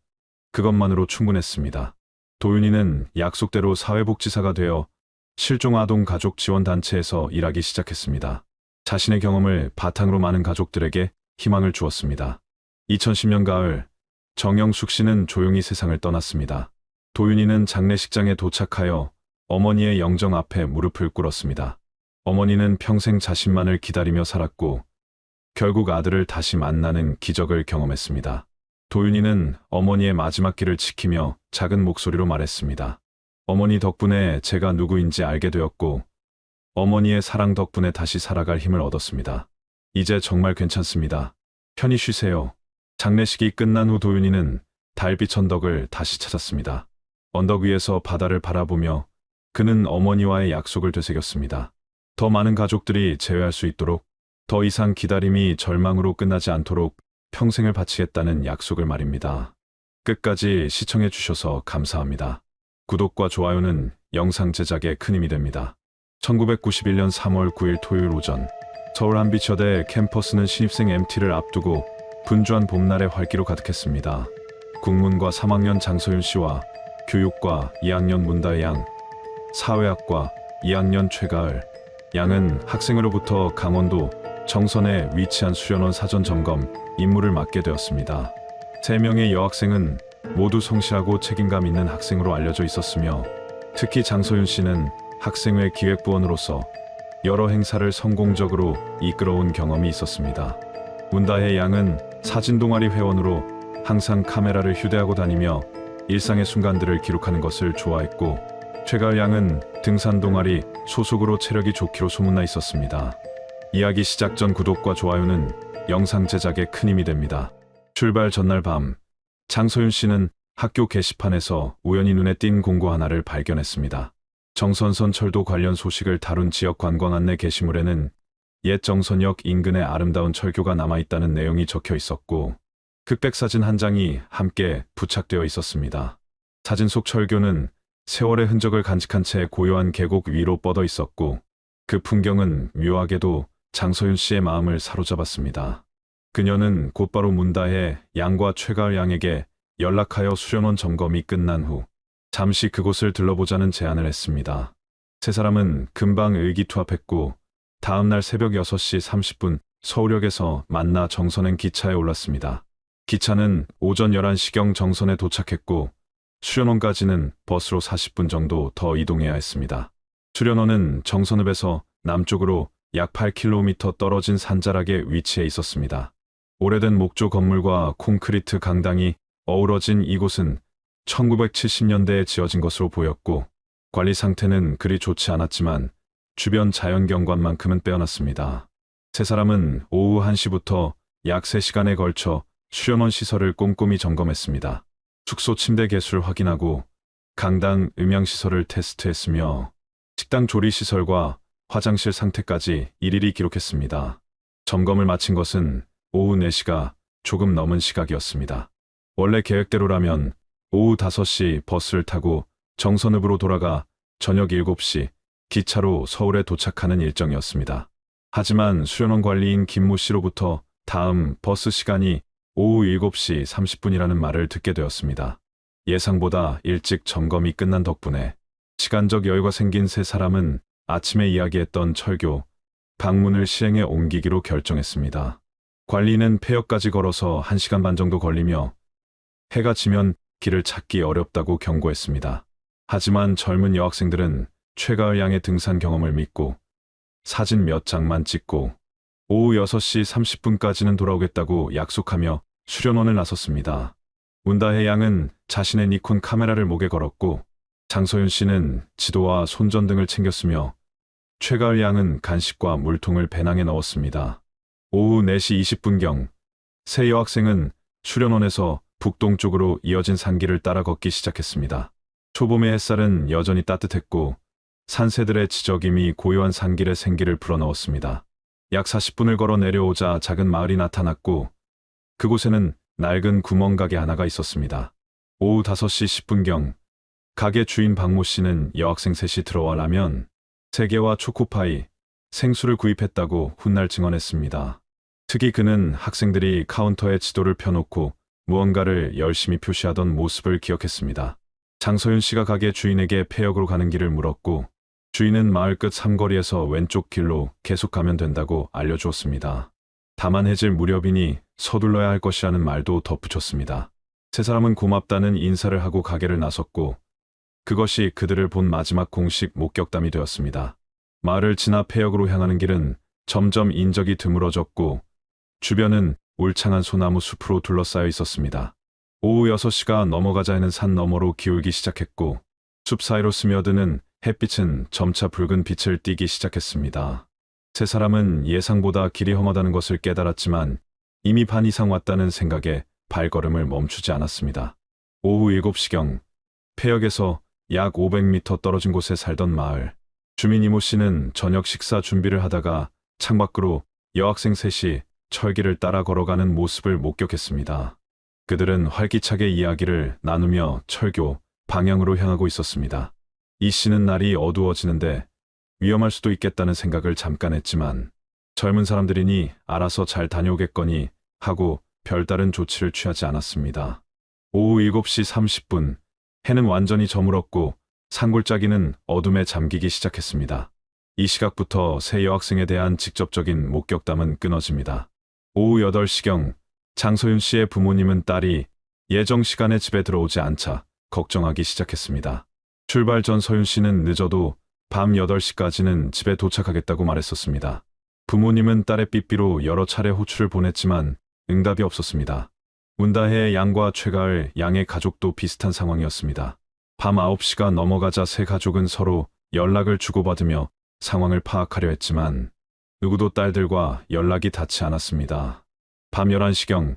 그것만으로 충분했습니다. 도윤이는 약속대로 사회복지사가 되어 실종아동 가족 지원단체에서 일하기 시작했습니다. 자신의 경험을 바탕으로 많은 가족들에게 희망을 주었습니다. 2010년 가을, 정영숙 씨는 조용히 세상을 떠났습니다. 도윤이는 장례식장에 도착하여 어머니의 영정 앞에 무릎을 꿇었습니다. 어머니는 평생 자신만을 기다리며 살았고 결국 아들을 다시 만나는 기적을 경험했습니다. 도윤이는 어머니의 마지막 길을 지키며 작은 목소리로 말했습니다. 어머니 덕분에 제가 누구인지 알게 되었고 어머니의 사랑 덕분에 다시 살아갈 힘을 얻었습니다. 이제 정말 괜찮습니다. 편히 쉬세요. 장례식이 끝난 후 도윤이는 달빛 천덕을 다시 찾았습니다. 언덕 위에서 바다를 바라보며 그는 어머니와의 약속을 되새겼습니다. 더 많은 가족들이 재회할 수 있도록, 더 이상 기다림이 절망으로 끝나지 않도록 평생을 바치겠다는 약속을 말입니다. 끝까지 시청해 주셔서 감사합니다. 구독과 좋아요는 영상 제작에 큰 힘이 됩니다. 1991년 3월 9일 토요일 오전, 서울 한빛여대 캠퍼스는 신입생 MT를 앞두고 분주한 봄날의 활기로 가득했습니다. 국문과 3학년 장서윤 씨와 교육과 2학년 문다혜 양, 사회학과 2학년 최가을 양은 학생으로부터 강원도 정선에 위치한 수련원 사전 점검 임무를 맡게 되었습니다. 3명의 여학생은 모두 성실하고 책임감 있는 학생으로 알려져 있었으며 특히 장서윤 씨는 학생회 기획부원으로서 여러 행사를 성공적으로 이끌어온 경험이 있었습니다. 문다혜 양은 사진 동아리 회원으로 항상 카메라를 휴대하고 다니며 일상의 순간들을 기록하는 것을 좋아했고 최가을 양은 등산 동아리 소속으로 체력이 좋기로 소문나 있었습니다. 이야기 시작 전 구독과 좋아요는 영상 제작에 큰 힘이 됩니다. 출발 전날 밤, 장서윤 씨는 학교 게시판에서 우연히 눈에 띈 공고 하나를 발견했습니다. 정선선 철도 관련 소식을 다룬 지역 관광 안내 게시물에는 옛 정선역 인근에 아름다운 철교가 남아있다는 내용이 적혀 있었고 흑백사진 한 장이 함께 부착되어 있었습니다. 사진 속 철교는 세월의 흔적을 간직한 채 고요한 계곡 위로 뻗어 있었고 그 풍경은 묘하게도 장서윤 씨의 마음을 사로잡았습니다. 그녀는 곧바로 문다혜 양과 최가을 양에게 연락하여 수련원 점검이 끝난 후 잠시 그곳을 들러보자는 제안을 했습니다. 세 사람은 금방 의기투합했고 다음 날 새벽 6시 30분 서울역에서 만나 정선행 기차에 올랐습니다. 기차는 오전 11시경 정선에 도착했고 수련원까지는 버스로 40분 정도 더 이동해야 했습니다. 수련원은 정선읍에서 남쪽으로 약 8km 떨어진 산자락에 위치해 있었습니다. 오래된 목조 건물과 콘크리트 강당이 어우러진 이곳은 1970년대에 지어진 것으로 보였고 관리 상태는 그리 좋지 않았지만 주변 자연경관만큼은 빼어났습니다. 세 사람은 오후 1시부터 약 3시간에 걸쳐 수련원 시설을 꼼꼼히 점검했습니다. 숙소 침대 개수를 확인하고 강당 음향시설을 테스트했으며 식당 조리시설과 화장실 상태까지 일일이 기록했습니다. 점검을 마친 것은 오후 4시가 조금 넘은 시각이었습니다. 원래 계획대로라면 오후 5시 버스를 타고 정선읍으로 돌아가 저녁 7시 기차로 서울에 도착하는 일정이었습니다. 하지만 수련원 관리인 김모 씨로부터 다음 버스 시간이 오후 7시 30분이라는 말을 듣게 되었습니다. 예상보다 일찍 점검이 끝난 덕분에 시간적 여유가 생긴 세 사람은 아침에 이야기했던 철교 방문을 시행에 옮기기로 결정했습니다. 관리는 폐역까지 걸어서 1시간 반 정도 걸리며 해가 지면 길을 찾기 어렵다고 경고했습니다. 하지만 젊은 여학생들은 최가을 양의 등산 경험을 믿고 사진 몇 장만 찍고 오후 6시 30분까지는 돌아오겠다고 약속하며 수련원을 나섰습니다. 문다혜 양은 자신의 니콘 카메라를 목에 걸었고 장서윤 씨는 지도와 손전등을 챙겼으며 최가을 양은 간식과 물통을 배낭에 넣었습니다. 오후 4시 20분경 세 여학생은 수련원에서 북동쪽으로 이어진 산길을 따라 걷기 시작했습니다. 초봄의 햇살은 여전히 따뜻했고 산새들의 지저김이 고요한 산길에 생기를 불어넣었습니다. 약 40분을 걸어 내려오자 작은 마을이 나타났고 그곳에는 낡은 구멍가게 하나가 있었습니다. 오후 5시 10분경 가게 주인 박모 씨는 여학생 셋이 들어와 라면 3개와 초코파이, 생수를 구입했다고 훗날 증언했습니다. 특히 그는 학생들이 카운터에 지도를 펴놓고 무언가를 열심히 표시하던 모습을 기억했습니다. 장서윤 씨가 가게 주인에게 폐역으로 가는 길을 물었고 주인은 마을 끝 삼거리에서 왼쪽 길로 계속 가면 된다고 알려주었습니다. 다만 해질 무렵이니 서둘러야 할 것이라는 말도 덧붙였습니다. 세 사람은 고맙다는 인사를 하고 가게를 나섰고 그것이 그들을 본 마지막 공식 목격담이 되었습니다. 마을을 지나 폐역으로 향하는 길은 점점 인적이 드물어졌고 주변은 울창한 소나무 숲으로 둘러싸여 있었습니다. 오후 6시가 넘어가자 해는 산 너머로 기울기 시작했고 숲 사이로 스며드는 햇빛은 점차 붉은 빛을 띠기 시작했습니다. 세 사람은 예상보다 길이 험하다는 것을 깨달았지만 이미 반 이상 왔다는 생각에 발걸음을 멈추지 않았습니다. 오후 7시경 폐역에서 약 500m 떨어진 곳에 살던 마을 주민 이모 씨는 저녁 식사 준비를 하다가 창밖으로 여학생 셋이 철길을 따라 걸어가는 모습을 목격했습니다. 그들은 활기차게 이야기를 나누며 철교 방향으로 향하고 있었습니다. 이 씨는 날이 어두워지는데 위험할 수도 있겠다는 생각을 잠깐 했지만 젊은 사람들이니 알아서 잘 다녀오겠거니 하고 별다른 조치를 취하지 않았습니다. 오후 7시 30분 해는 완전히 저물었고 산골짜기는 어둠에 잠기기 시작했습니다. 이 시각부터 세 여학생에 대한 직접적인 목격담은 끊어집니다. 오후 8시경 장서윤 씨의 부모님은 딸이 예정 시간에 집에 들어오지 않자 걱정하기 시작했습니다. 출발 전 서윤 씨는 늦어도 밤 8시까지는 집에 도착하겠다고 말했었습니다. 부모님은 딸의 삐삐로 여러 차례 호출을 보냈지만 응답이 없었습니다. 문다혜 양과 최가을 양의 가족도 비슷한 상황이었습니다. 밤 9시가 넘어가자 세 가족은 서로 연락을 주고받으며 상황을 파악하려 했지만 누구도 딸들과 연락이 닿지 않았습니다. 밤 11시경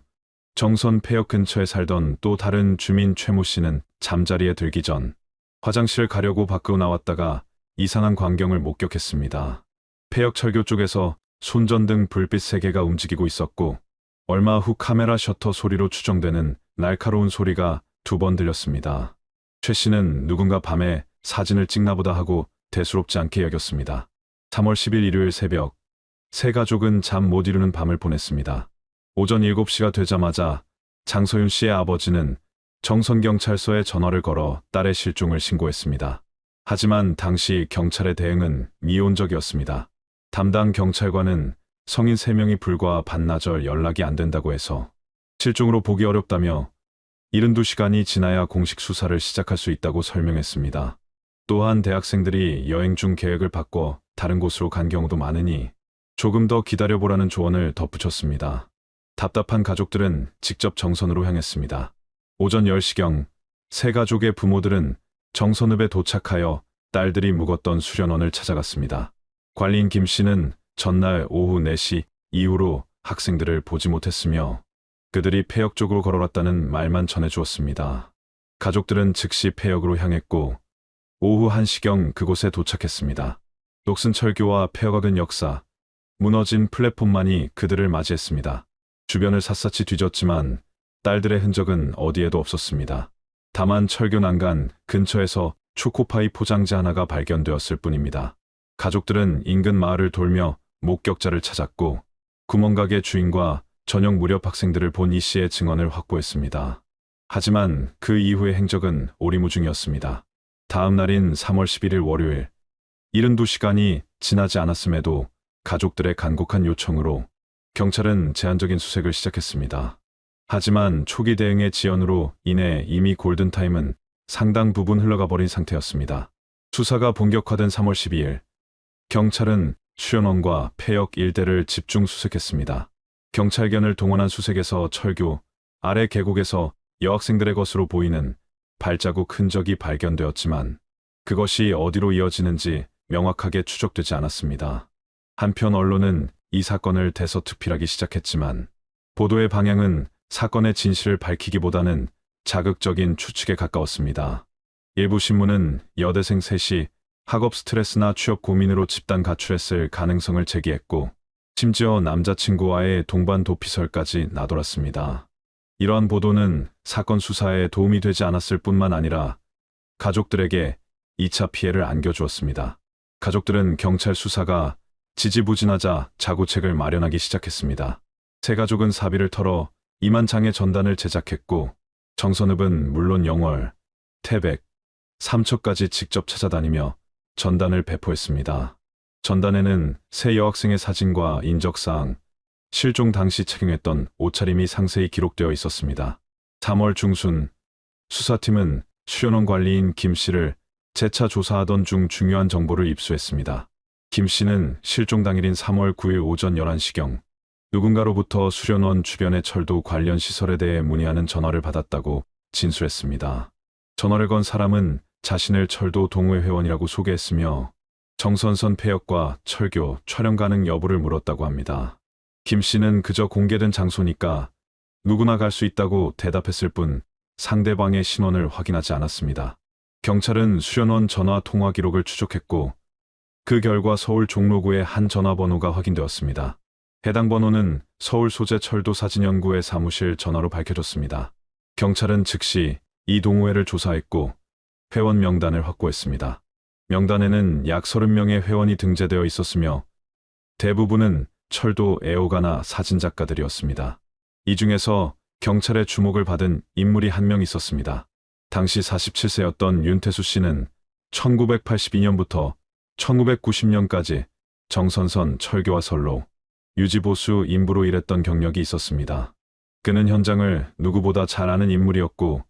정선 폐역 근처에 살던 또 다른 주민 최모 씨는 잠자리에 들기 전 화장실을 가려고 밖으로 나왔다가 이상한 광경을 목격했습니다. 폐역 철교 쪽에서 손전등 불빛 3개가 움직이고 있었고 얼마 후 카메라 셔터 소리로 추정되는 날카로운 소리가 2번 들렸습니다. 최 씨는 누군가 밤에 사진을 찍나보다 하고 대수롭지 않게 여겼습니다. 3월 10일 일요일 새벽 세 가족은 잠 못 이루는 밤을 보냈습니다. 오전 7시가 되자마자 장서윤 씨의 아버지는 정선경찰서에 전화를 걸어 딸의 실종을 신고했습니다. 하지만 당시 경찰의 대응은 미온적이었습니다. 담당 경찰관은 성인 3명이 불과 반나절 연락이 안 된다고 해서 실종으로 보기 어렵다며 72시간이 지나야 공식 수사를 시작할 수 있다고 설명했습니다. 또한 대학생들이 여행 중 계획을 바꿔 다른 곳으로 간 경우도 많으니 조금 더 기다려보라는 조언을 덧붙였습니다. 답답한 가족들은 직접 정선으로 향했습니다. 오전 10시경 세 가족의 부모들은 정선읍에 도착하여 딸들이 묵었던 수련원을 찾아갔습니다. 관리인 김 씨는 전날 오후 4시 이후로 학생들을 보지 못했으며 그들이 폐역 쪽으로 걸어갔다는 말만 전해주었습니다. 가족들은 즉시 폐역으로 향했고 오후 1시경 그곳에 도착했습니다. 녹슨 철교와 폐역은 역사, 무너진 플랫폼만이 그들을 맞이했습니다. 주변을 샅샅이 뒤졌지만 딸들의 흔적은 어디에도 없었습니다. 다만 철교 난간 근처에서 초코파이 포장지 하나가 발견되었을 뿐입니다. 가족들은 인근 마을을 돌며 목격자를 찾았고 구멍가게 주인과 저녁 무렵 학생들을 본 이 씨의 증언을 확보했습니다. 하지만 그 이후의 행적은 오리무중이었습니다. 다음 날인 3월 11일 월요일 72시간이 지나지 않았음에도 가족들의 간곡한 요청으로 경찰은 제한적인 수색을 시작했습니다. 하지만 초기 대응의 지연으로 인해 이미 골든타임은 상당 부분 흘러가 버린 상태였습니다. 수사가 본격화된 3월 12일 경찰은 수련원과 폐역 일대를 집중 수색했습니다. 경찰견을 동원한 수색에서 철교 아래 계곡에서 여학생들의 것으로 보이는 발자국 흔적이 발견되었지만 그것이 어디로 이어지는지 명확하게 추적되지 않았습니다. 한편 언론은 이 사건을 대서특필하기 시작했지만 보도의 방향은 사건의 진실을 밝히기보다는 자극적인 추측에 가까웠습니다. 일부 신문은 여대생 셋이 학업 스트레스나 취업 고민으로 집단 가출했을 가능성을 제기했고 심지어 남자친구와의 동반 도피설까지 나돌았습니다. 이러한 보도는 사건 수사에 도움이 되지 않았을 뿐만 아니라 가족들에게 2차 피해를 안겨주었습니다. 가족들은 경찰 수사가 지지부진하자 자구책을 마련하기 시작했습니다. 세 가족은 사비를 털어 2만 장의 전단을 제작했고 정선읍은 물론 영월, 태백, 삼척까지 직접 찾아다니며 전단을 배포했습니다. 전단에는 세 여학생의 사진과 인적사항, 실종 당시 착용했던 옷차림이 상세히 기록되어 있었습니다. 3월 중순 수사팀은 수련원 관리인 김 씨를 재차 조사하던 중 중요한 정보를 입수했습니다. 김 씨는 실종 당일인 3월 9일 오전 11시경 누군가로부터 수련원 주변의 철도 관련 시설에 대해 문의하는 전화를 받았다고 진술했습니다. 전화를 건 사람은 자신을 철도 동호회 회원이라고 소개했으며 정선선 폐역과 철교 촬영 가능 여부를 물었다고 합니다. 김 씨는 그저 공개된 장소니까 누구나 갈 수 있다고 대답했을 뿐 상대방의 신원을 확인하지 않았습니다. 경찰은 수련원 전화 통화 기록을 추적했고 그 결과 서울 종로구의 한 전화번호가 확인되었습니다. 해당 번호는 서울 소재 철도 사진연구회 사무실 전화로 밝혀졌습니다. 경찰은 즉시 이 동호회를 조사했고 회원 명단을 확보했습니다. 명단에는 약 30명의 회원이 등재되어 있었으며 대부분은 철도 애호가나 사진작가들이었습니다. 이 중에서 경찰의 주목을 받은 인물이 한 명 있었습니다. 당시 47세였던 윤태수 씨는 1982년부터 1990년까지 정선선 철교와 선로, 유지보수 인부로 일했던 경력이 있었습니다. 그는 현장을 누구보다 잘 아는 인물이었고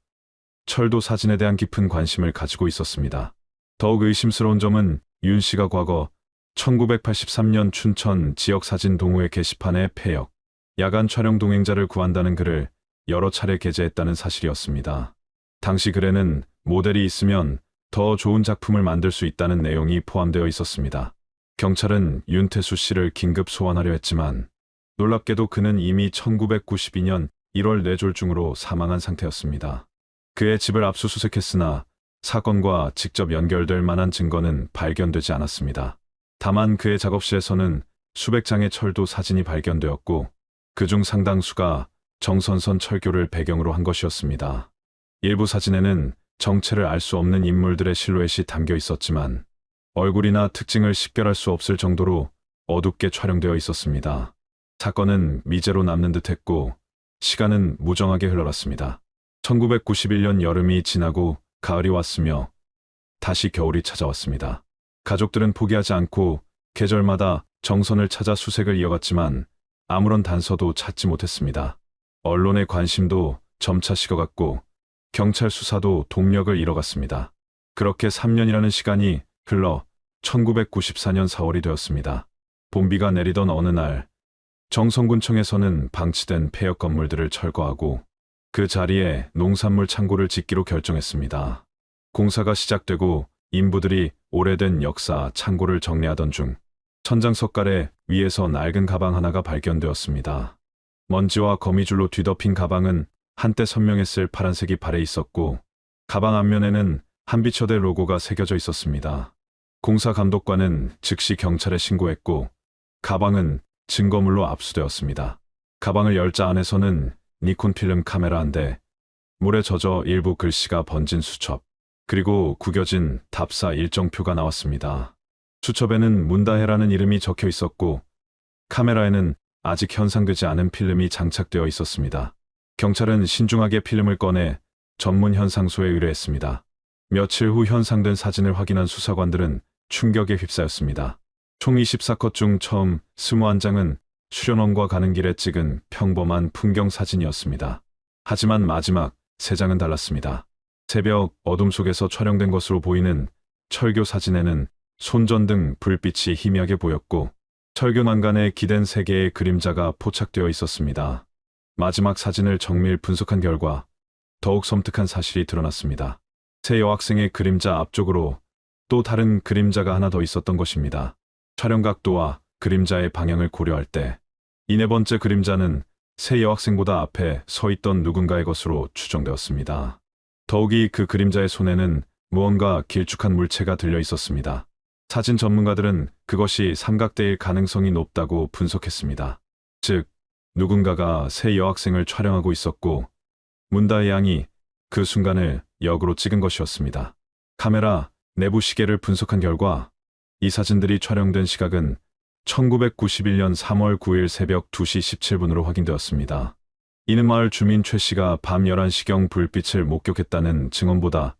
철도 사진에 대한 깊은 관심을 가지고 있었습니다. 더욱 의심스러운 점은 윤 씨가 과거 1983년 춘천 지역사진 동호회 게시판에 폐역, 야간 촬영 동행자를 구한다는 글을 여러 차례 게재했다는 사실이었습니다. 당시 글에는 모델이 있으면 더 좋은 작품을 만들 수 있다는 내용이 포함되어 있었습니다. 경찰은 윤태수 씨를 긴급 소환하려 했지만 놀랍게도 그는 이미 1992년 1월 뇌졸중으로 사망한 상태였습니다. 그의 집을 압수수색했으나 사건과 직접 연결될 만한 증거는 발견되지 않았습니다. 다만 그의 작업실에서는 수백 장의 철도 사진이 발견되었고 그중 상당수가 정선선 철교를 배경으로 한 것이었습니다. 일부 사진에는 정체를 알 수 없는 인물들의 실루엣이 담겨 있었지만 얼굴이나 특징을 식별할 수 없을 정도로 어둡게 촬영되어 있었습니다. 사건은 미제로 남는 듯했고 시간은 무정하게 흘러갔습니다. 1991년 여름이 지나고 가을이 왔으며 다시 겨울이 찾아왔습니다. 가족들은 포기하지 않고 계절마다 정선을 찾아 수색을 이어갔지만 아무런 단서도 찾지 못했습니다. 언론의 관심도 점차 식어갔고 경찰 수사도 동력을 잃어갔습니다. 그렇게 3년이라는 시간이 흘러 1994년 4월이 되었습니다. 봄비가 내리던 어느 날 정선군청에서는 방치된 폐역 건물들을 철거하고 그 자리에 농산물 창고를 짓기로 결정했습니다. 공사가 시작되고 인부들이 오래된 역사 창고를 정리하던 중 천장 석갈에 위에서 낡은 가방 하나가 발견되었습니다. 먼지와 거미줄로 뒤덮인 가방은 한때 선명했을 파란색이 발에 있었고 가방 앞면에는 한비처대 로고가 새겨져 있었습니다. 공사 감독관은 즉시 경찰에 신고했고 가방은 증거물로 압수되었습니다. 가방을 열자 안에서는 니콘 필름 카메라 한 대, 물에 젖어 일부 글씨가 번진 수첩, 그리고 구겨진 답사 일정표가 나왔습니다. 수첩에는 문다혜라는 이름이 적혀 있었고 카메라에는 아직 현상되지 않은 필름이 장착되어 있었습니다. 경찰은 신중하게 필름을 꺼내 전문 현상소에 의뢰했습니다. 며칠 후 현상된 사진을 확인한 수사관들은 충격에 휩싸였습니다. 총 24컷 중 처음 21장은 수련원과 가는 길에 찍은 평범한 풍경 사진이었습니다. 하지만 마지막 3장은 달랐습니다. 새벽 어둠 속에서 촬영된 것으로 보이는 철교 사진에는 손전등 불빛이 희미하게 보였고 철교 난간에 기댄 3개의 그림자가 포착되어 있었습니다. 마지막 사진을 정밀 분석한 결과 더욱 섬뜩한 사실이 드러났습니다. 새 여학생의 그림자 앞쪽으로 또 다른 그림자가 하나 더 있었던 것입니다. 촬영 각도와 그림자의 방향을 고려할 때 이 4번째 그림자는 새 여학생보다 앞에 서 있던 누군가의 것으로 추정되었습니다. 더욱이 그 그림자의 손에는 무언가 길쭉한 물체가 들려 있었습니다. 사진 전문가들은 그것이 삼각대일 가능성이 높다고 분석했습니다. 즉, 누군가가 새 여학생을 촬영하고 있었고 문다혜 양이 그 순간을 역으로 찍은 것이었습니다. 카메라 내부 시계를 분석한 결과 이 사진들이 촬영된 시각은 1991년 3월 9일 새벽 2시 17분으로 확인되었습니다. 이는 마을 주민 최 씨가 밤 11시경 불빛을 목격했다는 증언보다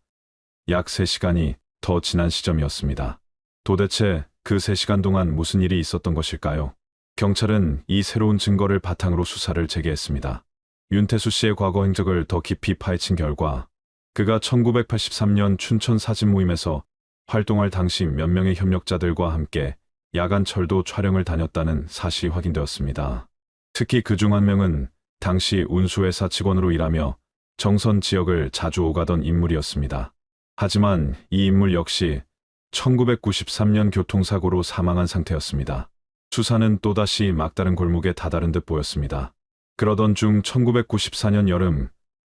약 3시간이 더 지난 시점이었습니다. 도대체 그 3시간 동안 무슨 일이 있었던 것일까요? 경찰은 이 새로운 증거를 바탕으로 수사를 재개했습니다. 윤태수 씨의 과거 행적을 더 깊이 파헤친 결과 그가 1983년 춘천 사진 모임에서 활동할 당시 몇 명의 협력자들과 함께 야간 철도 촬영을 다녔다는 사실이 확인되었습니다. 특히 그중 한 명은 당시 운수회사 직원으로 일하며 정선 지역을 자주 오가던 인물이었습니다. 하지만 이 인물 역시 1993년 교통사고로 사망한 상태였습니다. 수사는 또다시 막다른 골목에 다다른 듯 보였습니다. 그러던 중 1994년 여름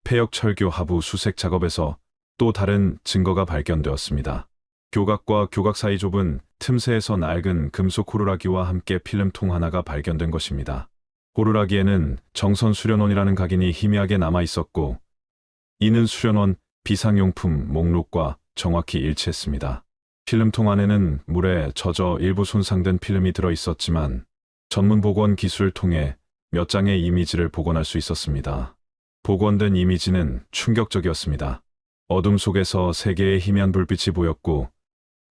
폐역 철교 하부 수색 작업에서 또 다른 증거가 발견되었습니다. 교각과 교각 사이 좁은 틈새에서 낡은 금속 호루라기와 함께 필름통 하나가 발견된 것입니다. 호루라기에는 정선 수련원이라는 각인이 희미하게 남아 있었고 이는 수련원 비상용품 목록과 정확히 일치했습니다. 필름통 안에는 물에 젖어 일부 손상된 필름이 들어 있었지만 전문 복원 기술을 통해 몇 장의 이미지를 복원할 수 있었습니다. 복원된 이미지는 충격적이었습니다. 어둠 속에서 3개의 희미한 불빛이 보였고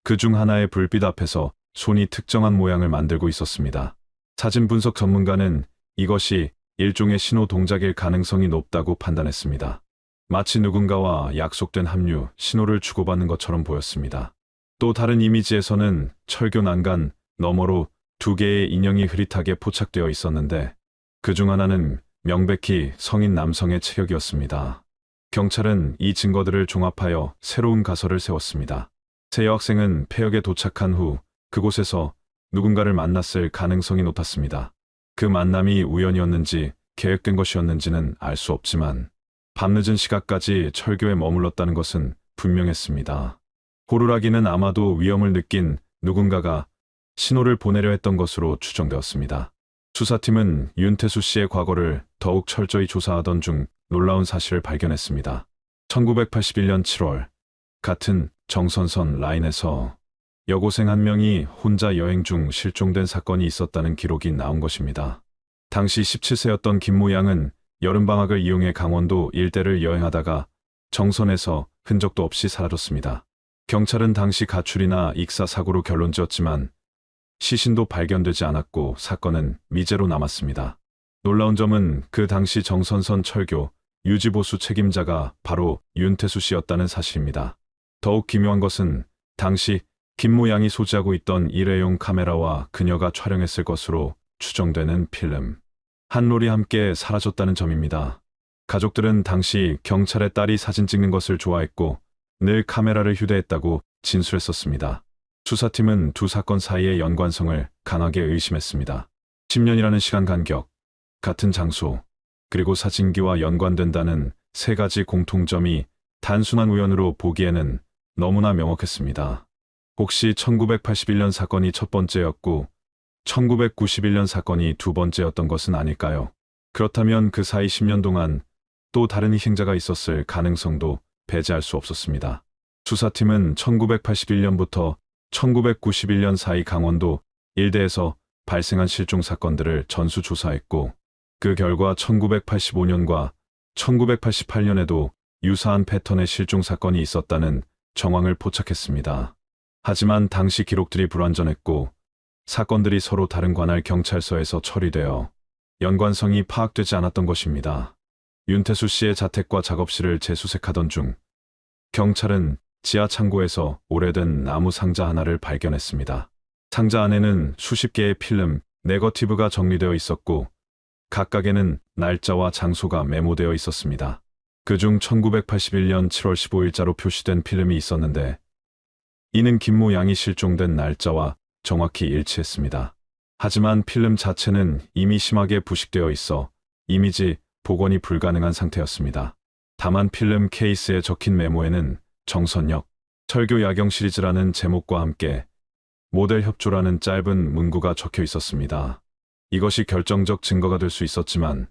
그중 하나의 불빛 앞에서 손이 특정한 모양을 만들고 있었습니다. 사진 분석 전문가는 이것이 일종의 신호 동작일 가능성이 높다고 판단했습니다. 마치 누군가와 약속된 합류, 신호를 주고받는 것처럼 보였습니다. 또 다른 이미지에서는 철교 난간 너머로 2개의 인형이 흐릿하게 포착되어 있었는데 그중 하나는 명백히 성인 남성의 체격이었습니다. 경찰은 이 증거들을 종합하여 새로운 가설을 세웠습니다. 새 여학생은 폐역에 도착한 후 그곳에서 누군가를 만났을 가능성이 높았습니다. 그 만남이 우연이었는지 계획된 것이었는지는 알 수 없지만 밤늦은 시각까지 철교에 머물렀다는 것은 분명했습니다. 호루라기는 아마도 위험을 느낀 누군가가 신호를 보내려 했던 것으로 추정되었습니다. 수사팀은 윤태수 씨의 과거를 더욱 철저히 조사하던 중 놀라운 사실을 발견했습니다. 1981년 7월 같은 정선선 라인에서 여고생 한 명이 혼자 여행 중 실종된 사건이 있었다는 기록이 나온 것입니다. 당시 17세였던 김모 양은 여름방학을 이용해 강원도 일대를 여행하다가 정선에서 흔적도 없이 사라졌습니다. 경찰은 당시 가출이나 익사 사고로 결론지었지만 시신도 발견되지 않았고 사건은 미제로 남았습니다. 놀라운 점은 그 당시 정선선 철교 유지보수 책임자가 바로 윤태수 씨였다는 사실입니다. 더욱 기묘한 것은 당시 김모 양이 소지하고 있던 일회용 카메라와 그녀가 촬영했을 것으로 추정되는 필름 한 롤이 함께 사라졌다는 점입니다. 가족들은 당시 경찰의 딸이 사진 찍는 것을 좋아했고 늘 카메라를 휴대했다고 진술했었습니다. 수사팀은 두 사건 사이의 연관성을 강하게 의심했습니다. 10년이라는 시간 간격, 같은 장소, 그리고 사진기와 연관된다는 세 가지 공통점이 단순한 우연으로 보기에는 너무나 명확했습니다. 혹시 1981년 사건이 첫 번째였고 1991년 사건이 두 번째였던 것은 아닐까요? 그렇다면 그 사이 10년 동안 또 다른 희생자가 있었을 가능성도 배제할 수 없었습니다. 수사팀은 1981년부터 1991년 사이 강원도 일대에서 발생한 실종 사건들을 전수조사했고 그 결과 1985년과 1988년에도 유사한 패턴의 실종 사건이 있었다는 정황을 포착했습니다. 하지만 당시 기록들이 불완전했고 사건들이 서로 다른 관할 경찰서에서 처리되어 연관성이 파악되지 않았던 것입니다. 윤태수 씨의 자택과 작업실을 재수색하던 중 경찰은 지하 창고에서 오래된 나무 상자 하나를 발견했습니다. 상자 안에는 수십 개의 필름, 네거티브가 정리되어 있었고 각각에는 날짜와 장소가 메모되어 있었습니다. 그중 1981년 7월 15일자로 표시된 필름이 있었는데 이는 김모 양이 실종된 날짜와 정확히 일치했습니다. 하지만 필름 자체는 이미 심하게 부식되어 있어 이미지 복원이 불가능한 상태였습니다. 다만 필름 케이스에 적힌 메모에는 정선역, 철교 야경 시리즈라는 제목과 함께 모델 협조라는 짧은 문구가 적혀 있었습니다. 이것이 결정적 증거가 될 수 있었지만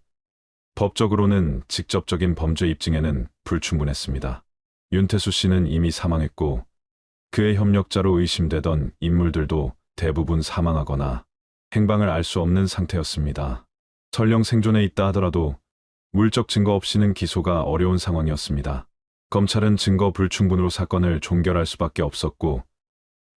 법적으로는 직접적인 범죄 입증에는 불충분했습니다. 윤태수 씨는 이미 사망했고 그의 협력자로 의심되던 인물들도 대부분 사망하거나 행방을 알 수 없는 상태였습니다. 설령 생존해 있다 하더라도 물적 증거 없이는 기소가 어려운 상황이었습니다. 검찰은 증거 불충분으로 사건을 종결할 수밖에 없었고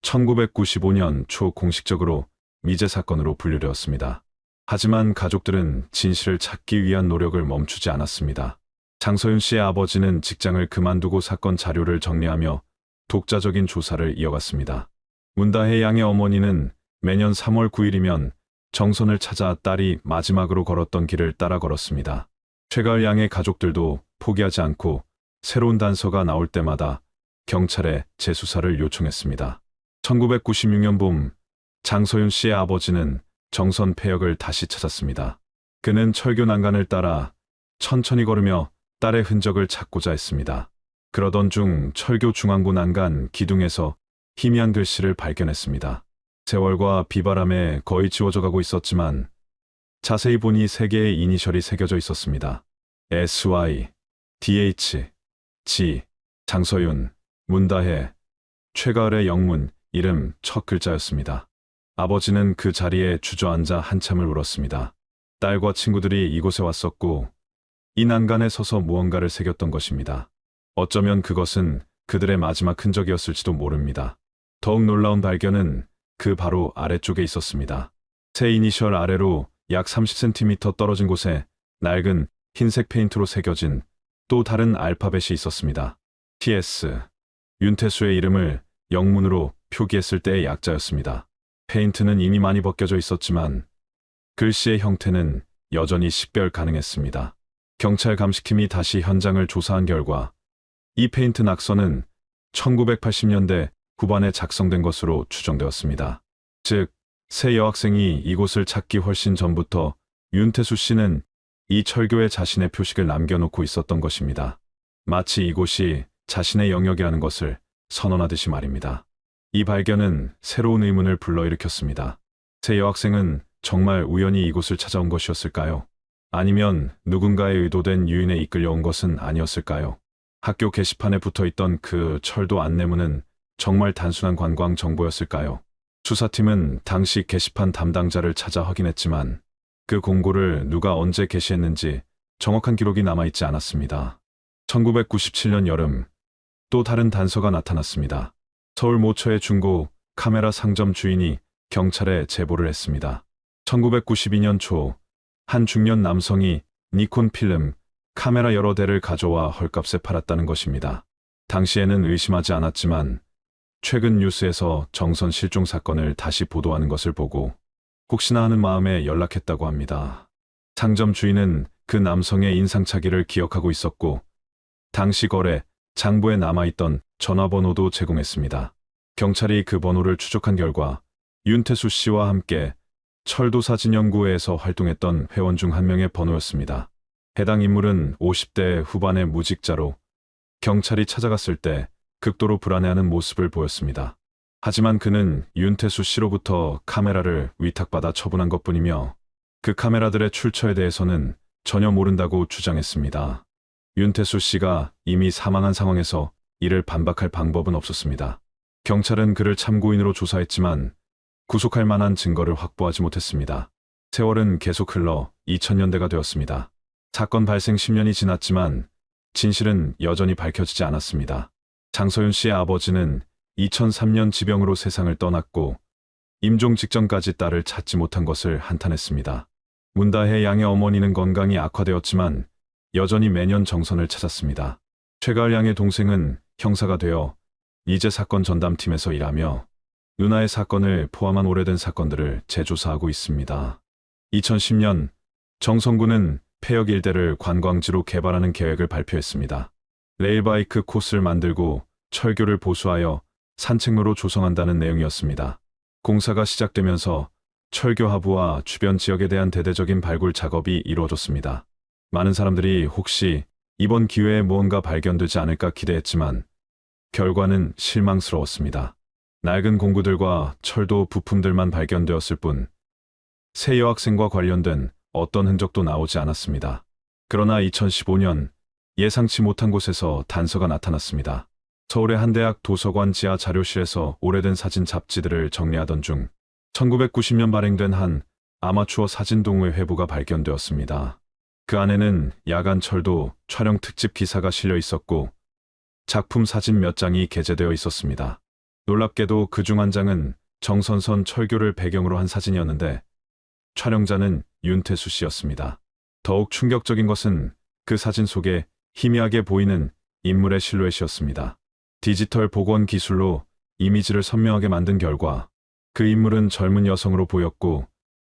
1995년 초 공식적으로 미제 사건으로 분류되었습니다. 하지만 가족들은 진실을 찾기 위한 노력을 멈추지 않았습니다. 장서윤 씨의 아버지는 직장을 그만두고 사건 자료를 정리하며 독자적인 조사를 이어갔습니다. 문다혜 양의 어머니는 매년 3월 9일이면 정선을 찾아 딸이 마지막으로 걸었던 길을 따라 걸었습니다. 최가을 양의 가족들도 포기하지 않고 새로운 단서가 나올 때마다 경찰에 재수사를 요청했습니다. 1996년 봄 장서윤 씨의 아버지는 정선 폐역을 다시 찾았습니다. 그는 철교 난간을 따라 천천히 걸으며 딸의 흔적을 찾고자 했습니다. 그러던 중 철교 중앙부 난간 기둥에서 희미한 글씨를 발견했습니다. 세월과 비바람에 거의 지워져 가고 있었지만 자세히 보니 세 개의 이니셜이 새겨져 있었습니다. SY, DH, G, 장서윤, 문다혜, 최가을의 영문, 이름 첫 글자였습니다. 아버지는 그 자리에 주저앉아 한참을 울었습니다. 딸과 친구들이 이곳에 왔었고 이 난간에 서서 무언가를 새겼던 것입니다. 어쩌면 그것은 그들의 마지막 흔적이었을지도 모릅니다. 더욱 놀라운 발견은 그 바로 아래쪽에 있었습니다. 새 이니셜 아래로 약 30cm 떨어진 곳에 낡은 흰색 페인트로 새겨진 또 다른 알파벳이 있었습니다. TS. 윤태수의 이름을 영문으로 표기했을 때의 약자였습니다. 페인트는 이미 많이 벗겨져 있었지만 글씨의 형태는 여전히 식별 가능했습니다. 경찰 감식팀이 다시 현장을 조사한 결과 이 페인트 낙서는 1980년대 후반에 작성된 것으로 추정되었습니다. 즉, 새 여학생이 이곳을 찾기 훨씬 전부터 윤태수 씨는 이 철교에 자신의 표식을 남겨놓고 있었던 것입니다. 마치 이곳이 자신의 영역이라는 것을 선언하듯이 말입니다. 이 발견은 새로운 의문을 불러일으켰습니다. 새 여학생은 정말 우연히 이곳을 찾아온 것이었을까요? 아니면 누군가의 의도된 유인에 이끌려온 것은 아니었을까요? 학교 게시판에 붙어있던 그 철도 안내문은 정말 단순한 관광 정보였을까요? 수사팀은 당시 게시판 담당자를 찾아 확인했지만 그 공고를 누가 언제 게시했는지 정확한 기록이 남아있지 않았습니다. 1997년 여름, 또 다른 단서가 나타났습니다. 서울 모처의 중고 카메라 상점 주인이 경찰에 제보를 했습니다. 1992년 초 한 중년 남성이 니콘 필름 카메라 여러 대를 가져와 헐값에 팔았다는 것입니다. 당시에는 의심하지 않았지만 최근 뉴스에서 정선 실종 사건을 다시 보도하는 것을 보고 혹시나 하는 마음에 연락했다고 합니다. 상점 주인은 그 남성의 인상착의를 기억하고 있었고 당시 거래 장부에 남아있던 전화번호도 제공했습니다. 경찰이 그 번호를 추적한 결과 윤태수 씨와 함께 철도사진연구회에서 활동했던 회원 중 한 명의 번호였습니다. 해당 인물은 50대 후반의 무직자로 경찰이 찾아갔을 때 극도로 불안해하는 모습을 보였습니다. 하지만 그는 윤태수 씨로부터 카메라를 위탁받아 처분한 것뿐이며 그 카메라들의 출처에 대해서는 전혀 모른다고 주장했습니다. 윤태수 씨가 이미 사망한 상황에서 이를 반박할 방법은 없었습니다. 경찰은 그를 참고인으로 조사했지만 구속할 만한 증거를 확보하지 못했습니다. 세월은 계속 흘러 2000년대가 되었습니다. 사건 발생 10년이 지났지만 진실은 여전히 밝혀지지 않았습니다. 장서윤 씨의 아버지는 2003년 지병으로 세상을 떠났고 임종 직전까지 딸을 찾지 못한 것을 한탄했습니다. 문다혜 양의 어머니는 건강이 악화되었지만 여전히 매년 정선을 찾았습니다. 최가을 양의 동생은 형사가 되어 이제 사건 전담팀에서 일하며 누나의 사건을 포함한 오래된 사건들을 재조사하고 있습니다. 2010년 정선군은 폐역 일대를 관광지로 개발하는 계획을 발표했습니다. 레일바이크 코스를 만들고 철교를 보수하여 산책로로 조성한다는 내용이었습니다. 공사가 시작되면서 철교 하부와 주변 지역에 대한 대대적인 발굴 작업이 이루어졌습니다. 많은 사람들이 혹시 이번 기회에 무언가 발견되지 않을까 기대했지만 결과는 실망스러웠습니다. 낡은 공구들과 철도 부품들만 발견되었을 뿐 새 여학생과 관련된 어떤 흔적도 나오지 않았습니다. 그러나 2015년 예상치 못한 곳에서 단서가 나타났습니다. 서울의 한 대학 도서관 지하 자료실에서 오래된 사진 잡지들을 정리하던 중 1990년 발행된 한 아마추어 사진 동호회 회부가 발견되었습니다. 그 안에는 야간 철도 촬영 특집 기사가 실려 있었고 작품 사진 몇 장이 게재되어 있었습니다. 놀랍게도 그중 한 장은 정선선 철교를 배경으로 한 사진이었는데 촬영자는 윤태수 씨였습니다. 더욱 충격적인 것은 그 사진 속에 희미하게 보이는 인물의 실루엣이었습니다. 디지털 복원 기술로 이미지를 선명하게 만든 결과 그 인물은 젊은 여성으로 보였고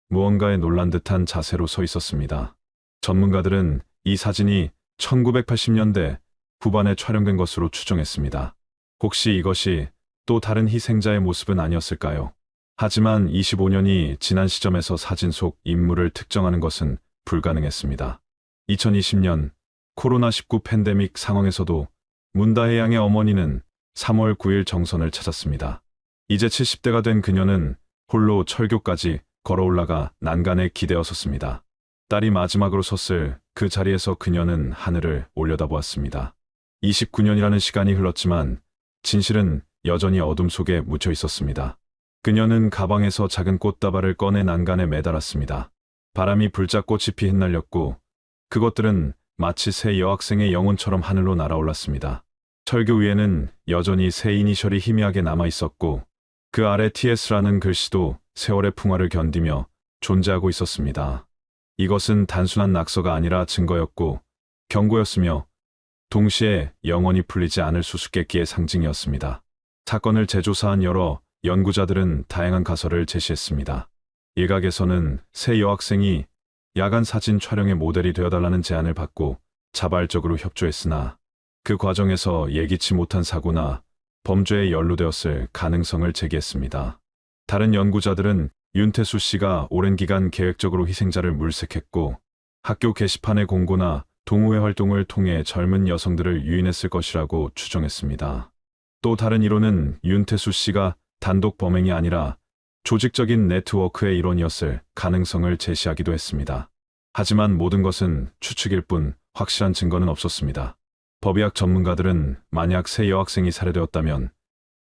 무언가에 놀란 듯한 자세로 서 있었습니다. 전문가들은 이 사진이 1980년대 후반에 촬영된 것으로 추정했습니다. 혹시 이것이 또 다른 희생자의 모습은 아니었을까요? 하지만 25년이 지난 시점에서 사진 속 인물을 특정하는 것은 불가능했습니다. 2020년 코로나19 팬데믹 상황에서도 문다혜 양의 어머니는 3월 9일 정선을 찾았습니다. 이제 70대가 된 그녀는 홀로 철교까지 걸어 올라가 난간에 기대어 섰습니다. 딸이 마지막으로 섰을 그 자리에서 그녀는 하늘을 올려다보았습니다. 29년이라는 시간이 흘렀지만 진실은 여전히 어둠 속에 묻혀 있었습니다. 그녀는 가방에서 작은 꽃다발을 꺼내 난간에 매달았습니다. 바람이 불자 꽃이 피 흩날렸고 그것들은 마치 새 여학생의 영혼처럼 하늘로 날아올랐습니다. 철교 위에는 여전히 새 이니셜이 희미하게 남아 있었고 그 아래 TS라는 글씨도 세월의 풍화를 견디며 존재하고 있었습니다. 이것은 단순한 낙서가 아니라 증거였고 경고였으며 동시에 영원히 풀리지 않을 수수께끼의 상징이었습니다. 사건을 재조사한 여러 연구자들은 다양한 가설을 제시했습니다. 일각에서는 새 여학생이 야간 사진 촬영의 모델이 되어달라는 제안을 받고 자발적으로 협조했으나 그 과정에서 예기치 못한 사고나 범죄에 연루되었을 가능성을 제기했습니다. 다른 연구자들은 윤태수 씨가 오랜 기간 계획적으로 희생자를 물색했고 학교 게시판의 공고나 동호회 활동을 통해 젊은 여성들을 유인했을 것이라고 추정했습니다. 또 다른 이론은 윤태수 씨가 단독 범행이 아니라 조직적인 네트워크의 일원이었을 가능성을 제시하기도 했습니다. 하지만 모든 것은 추측일 뿐 확실한 증거는 없었습니다. 법의학 전문가들은 만약 새 여학생이 살해되었다면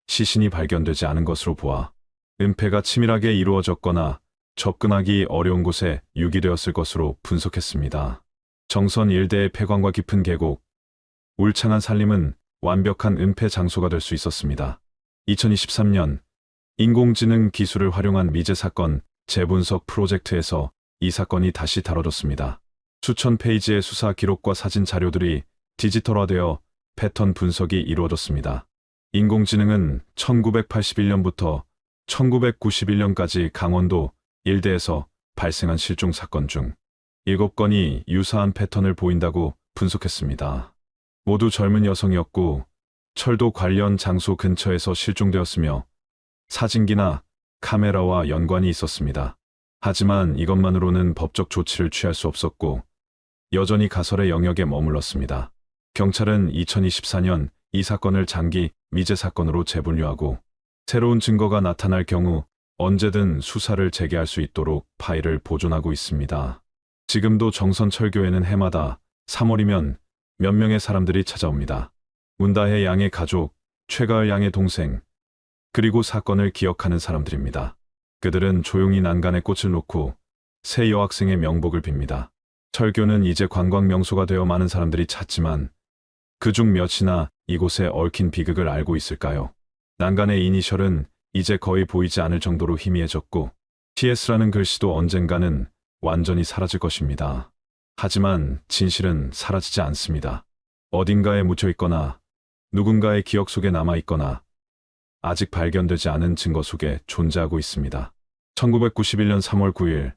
시신이 발견되지 않은 것으로 보아 은폐가 치밀하게 이루어졌거나 접근하기 어려운 곳에 유기되었을 것으로 분석했습니다. 정선 일대의 폐광과 깊은 계곡, 울창한 산림은 완벽한 은폐 장소가 될 수 있었습니다. 2023년 인공지능 기술을 활용한 미제 사건 재분석 프로젝트에서 이 사건이 다시 다뤄졌습니다. 수천 페이지의 수사 기록과 사진 자료들이 디지털화되어 패턴 분석이 이루어졌습니다. 인공지능은 1981년부터 1991년까지 강원도 일대에서 발생한 실종 사건 중 7건이 유사한 패턴을 보인다고 분석했습니다. 모두 젊은 여성이었고 철도 관련 장소 근처에서 실종되었으며 사진기나 카메라와 연관이 있었습니다. 하지만 이것만으로는 법적 조치를 취할 수 없었고 여전히 가설의 영역에 머물렀습니다. 경찰은 2024년 이 사건을 장기 미제 사건으로 재분류하고 새로운 증거가 나타날 경우 언제든 수사를 재개할 수 있도록 파일을 보존하고 있습니다. 지금도 정선철교에는 해마다 3월이면 몇 명의 사람들이 찾아옵니다. 문다혜 양의 가족, 최가을 양의 동생, 그리고 사건을 기억하는 사람들입니다. 그들은 조용히 난간에 꽃을 놓고 새 여학생의 명복을 빕니다. 철교는 이제 관광 명소가 되어 많은 사람들이 찾지만 그중 몇이나 이곳에 얽힌 비극을 알고 있을까요? 난간의 이니셜은 이제 거의 보이지 않을 정도로 희미해졌고 TS라는 글씨도 언젠가는 완전히 사라질 것입니다. 하지만 진실은 사라지지 않습니다. 어딘가에 묻혀 있거나 누군가의 기억 속에 남아 있거나 아직 발견되지 않은 증거 속에 존재하고 있습니다. 1991년 3월 9일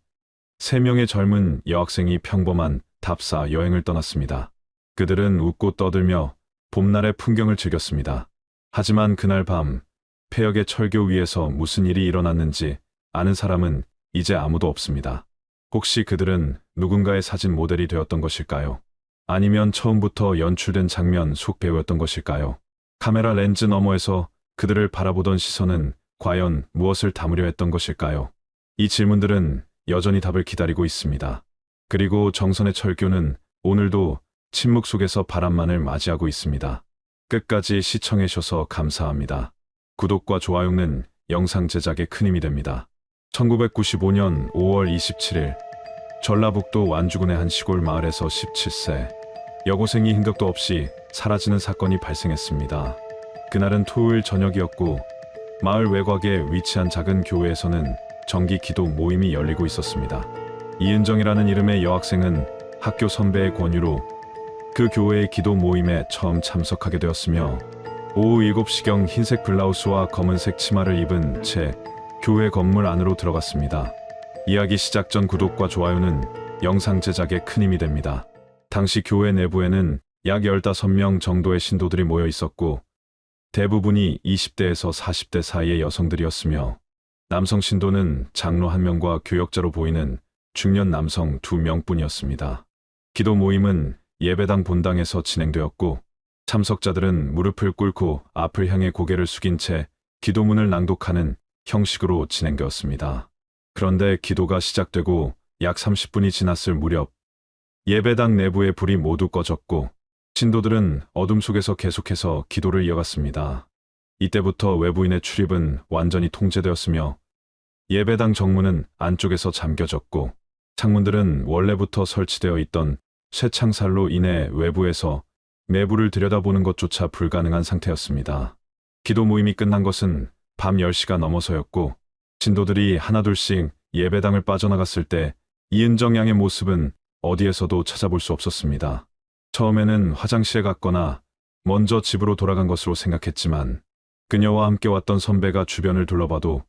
3명의 젊은 여학생이 평범한 답사 여행을 떠났습니다. 그들은 웃고 떠들며 봄날의 풍경을 즐겼습니다. 하지만 그날 밤 폐역의 철교 위에서 무슨 일이 일어났는지 아는 사람은 이제 아무도 없습니다. 혹시 그들은 누군가의 사진 모델이 되었던 것일까요? 아니면 처음부터 연출된 장면 속 배우였던 것일까요? 카메라 렌즈 너머에서 그들을 바라보던 시선은 과연 무엇을 담으려 했던 것일까요? 이 질문들은 여전히 답을 기다리고 있습니다. 그리고 정선의 철교는 오늘도 침묵 속에서 바람만을 맞이하고 있습니다. 끝까지 시청해 주셔서 감사합니다. 구독과 좋아요는 영상 제작에 큰 힘이 됩니다. 1995년 5월 27일 전라북도 완주군의 한 시골 마을에서 17세 여고생이 흔적도 없이 사라지는 사건이 발생했습니다. 그날은 토요일 저녁이었고 마을 외곽에 위치한 작은 교회에서는 정기 기도 모임이 열리고 있었습니다. 이은정이라는 이름의 여학생은 학교 선배의 권유로 그 교회의 기도 모임에 처음 참석하게 되었으며 오후 7시경 흰색 블라우스와 검은색 치마를 입은 채 교회 건물 안으로 들어갔습니다. 이야기 시작 전 구독과 좋아요는 영상 제작에 큰 힘이 됩니다. 당시 교회 내부에는 약 15명 정도의 신도들이 모여 있었고 대부분이 20대에서 40대 사이의 여성들이었으며 남성 신도는 장로 1명과 교역자로 보이는 중년 남성 2명뿐이었습니다. 기도 모임은 예배당 본당에서 진행되었고 참석자들은 무릎을 꿇고 앞을 향해 고개를 숙인 채 기도문을 낭독하는 형식으로 진행되었습니다. 그런데 기도가 시작되고 약 30분이 지났을 무렵 예배당 내부의 불이 모두 꺼졌고 신도들은 어둠 속에서 계속해서 기도를 이어갔습니다. 이때부터 외부인의 출입은 완전히 통제되었으며 예배당 정문은 안쪽에서 잠겨졌고 창문들은 원래부터 설치되어 있던 쇠창살로 인해 외부에서 내부를 들여다보는 것조차 불가능한 상태였습니다. 기도 모임이 끝난 것은 밤 10시가 넘어서였고 신도들이 하나둘씩 예배당을 빠져나갔을 때 이은정 양의 모습은 어디에서도 찾아볼 수 없었습니다. 처음에는 화장실에 갔거나 먼저 집으로 돌아간 것으로 생각했지만 그녀와 함께 왔던 선배가 주변을 둘러봐도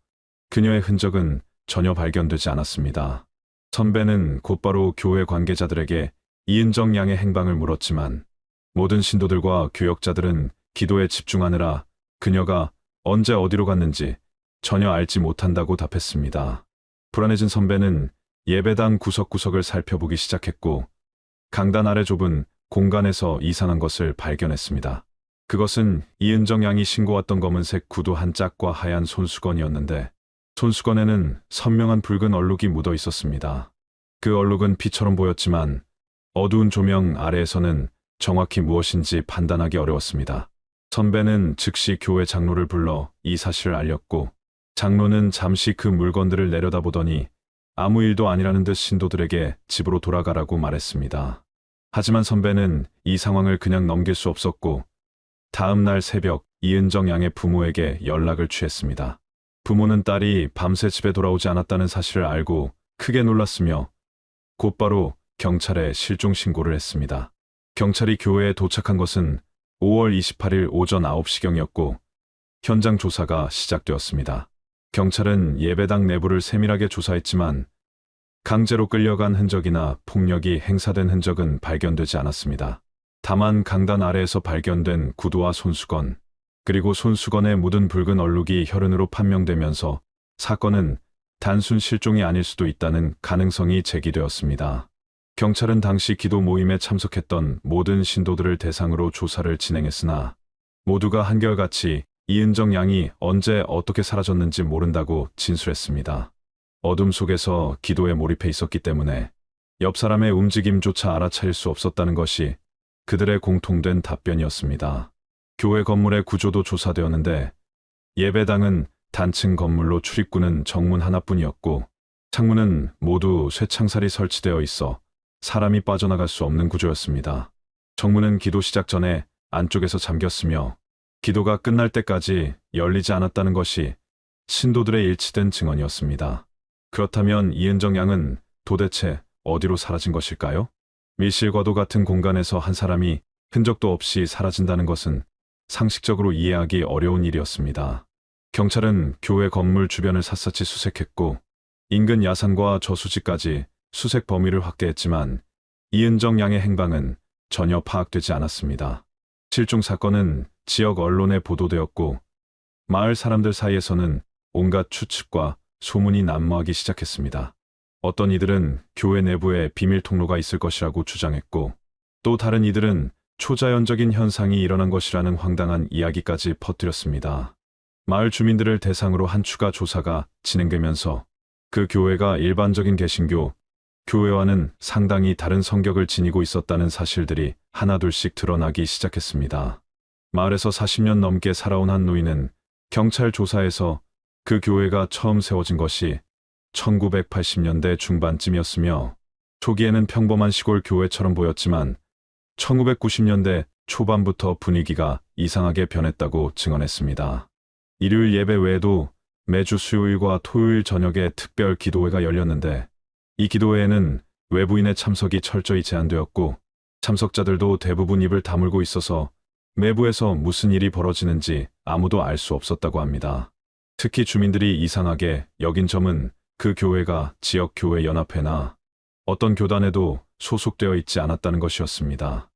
그녀의 흔적은 전혀 발견되지 않았습니다. 선배는 곧바로 교회 관계자들에게 이은정 양의 행방을 물었지만 모든 신도들과 교역자들은 기도에 집중하느라 그녀가 언제 어디로 갔는지 전혀 알지 못한다고 답했습니다. 불안해진 선배는 예배당 구석구석을 살펴보기 시작했고 강단 아래 좁은 공간에서 이상한 것을 발견했습니다. 그것은 이은정 양이 신고왔던 검은색 구두 한 짝과 하얀 손수건이었는데 손수건에는 선명한 붉은 얼룩이 묻어 있었습니다. 그 얼룩은 피처럼 보였지만 어두운 조명 아래에서는 정확히 무엇인지 판단하기 어려웠습니다. 선배는 즉시 교회 장로를 불러 이 사실을 알렸고 장로는 잠시 그 물건들을 내려다보더니 아무 일도 아니라는 듯 신도들에게 집으로 돌아가라고 말했습니다. 하지만 선배는 이 상황을 그냥 넘길 수 없었고 다음 날 새벽 이은정 양의 부모에게 연락을 취했습니다. 부모는 딸이 밤새 집에 돌아오지 않았다는 사실을 알고 크게 놀랐으며 곧바로 경찰에 실종 신고를 했습니다. 경찰이 교회에 도착한 것은 5월 28일 오전 9시경이었고 현장 조사가 시작되었습니다. 경찰은 예배당 내부를 세밀하게 조사했지만 강제로 끌려간 흔적이나 폭력이 행사된 흔적은 발견되지 않았습니다. 다만 강단 아래에서 발견된 구두와 손수건, 그리고 손수건에 묻은 붉은 얼룩이 혈흔으로 판명되면서 사건은 단순 실종이 아닐 수도 있다는 가능성이 제기되었습니다. 경찰은 당시 기도 모임에 참석했던 모든 신도들을 대상으로 조사를 진행했으나 모두가 한결같이 이은정 양이 언제 어떻게 사라졌는지 모른다고 진술했습니다. 어둠 속에서 기도에 몰입해 있었기 때문에 옆 사람의 움직임조차 알아차릴 수 없었다는 것이 그들의 공통된 답변이었습니다. 교회 건물의 구조도 조사되었는데 예배당은 단층 건물로 출입구는 정문 하나뿐이었고 창문은 모두 쇠창살이 설치되어 있어 사람이 빠져나갈 수 없는 구조였습니다. 정문은 기도 시작 전에 안쪽에서 잠겼으며 기도가 끝날 때까지 열리지 않았다는 것이 신도들의 일치된 증언이었습니다. 그렇다면 이은정 양은 도대체 어디로 사라진 것일까요? 밀실과도 같은 공간에서 한 사람이 흔적도 없이 사라진다는 것은 상식적으로 이해하기 어려운 일이었습니다. 경찰은 교회 건물 주변을 샅샅이 수색했고 인근 야산과 저수지까지 수색 범위를 확대했지만 이은정 양의 행방은 전혀 파악되지 않았습니다. 실종 사건은 지역 언론에 보도되었고 마을 사람들 사이에서는 온갖 추측과 소문이 난무하기 시작했습니다. 어떤 이들은 교회 내부에 비밀 통로가 있을 것이라고 주장했고 또 다른 이들은 초자연적인 현상이 일어난 것이라는 황당한 이야기까지 퍼뜨렸습니다. 마을 주민들을 대상으로 한 추가 조사가 진행되면서 그 교회가 일반적인 개신교 교회와는 상당히 다른 성격을 지니고 있었다는 사실들이 하나둘씩 드러나기 시작했습니다. 마을에서 40년 넘게 살아온 한 노인은 경찰 조사에서 그 교회가 처음 세워진 것이 1980년대 중반쯤이었으며 초기에는 평범한 시골 교회처럼 보였지만 1990년대 초반부터 분위기가 이상하게 변했다고 증언했습니다. 일요일 예배 외에도 매주 수요일과 토요일 저녁에 특별 기도회가 열렸는데 이 기도회에는 외부인의 참석이 철저히 제한되었고 참석자들도 대부분 입을 다물고 있어서 내부에서 무슨 일이 벌어지는지 아무도 알 수 없었다고 합니다. 특히 주민들이 이상하게 여긴 점은 그 교회가 지역교회 연합회나 어떤 교단에도 소속되어 있지 않았다는 것이었습니다.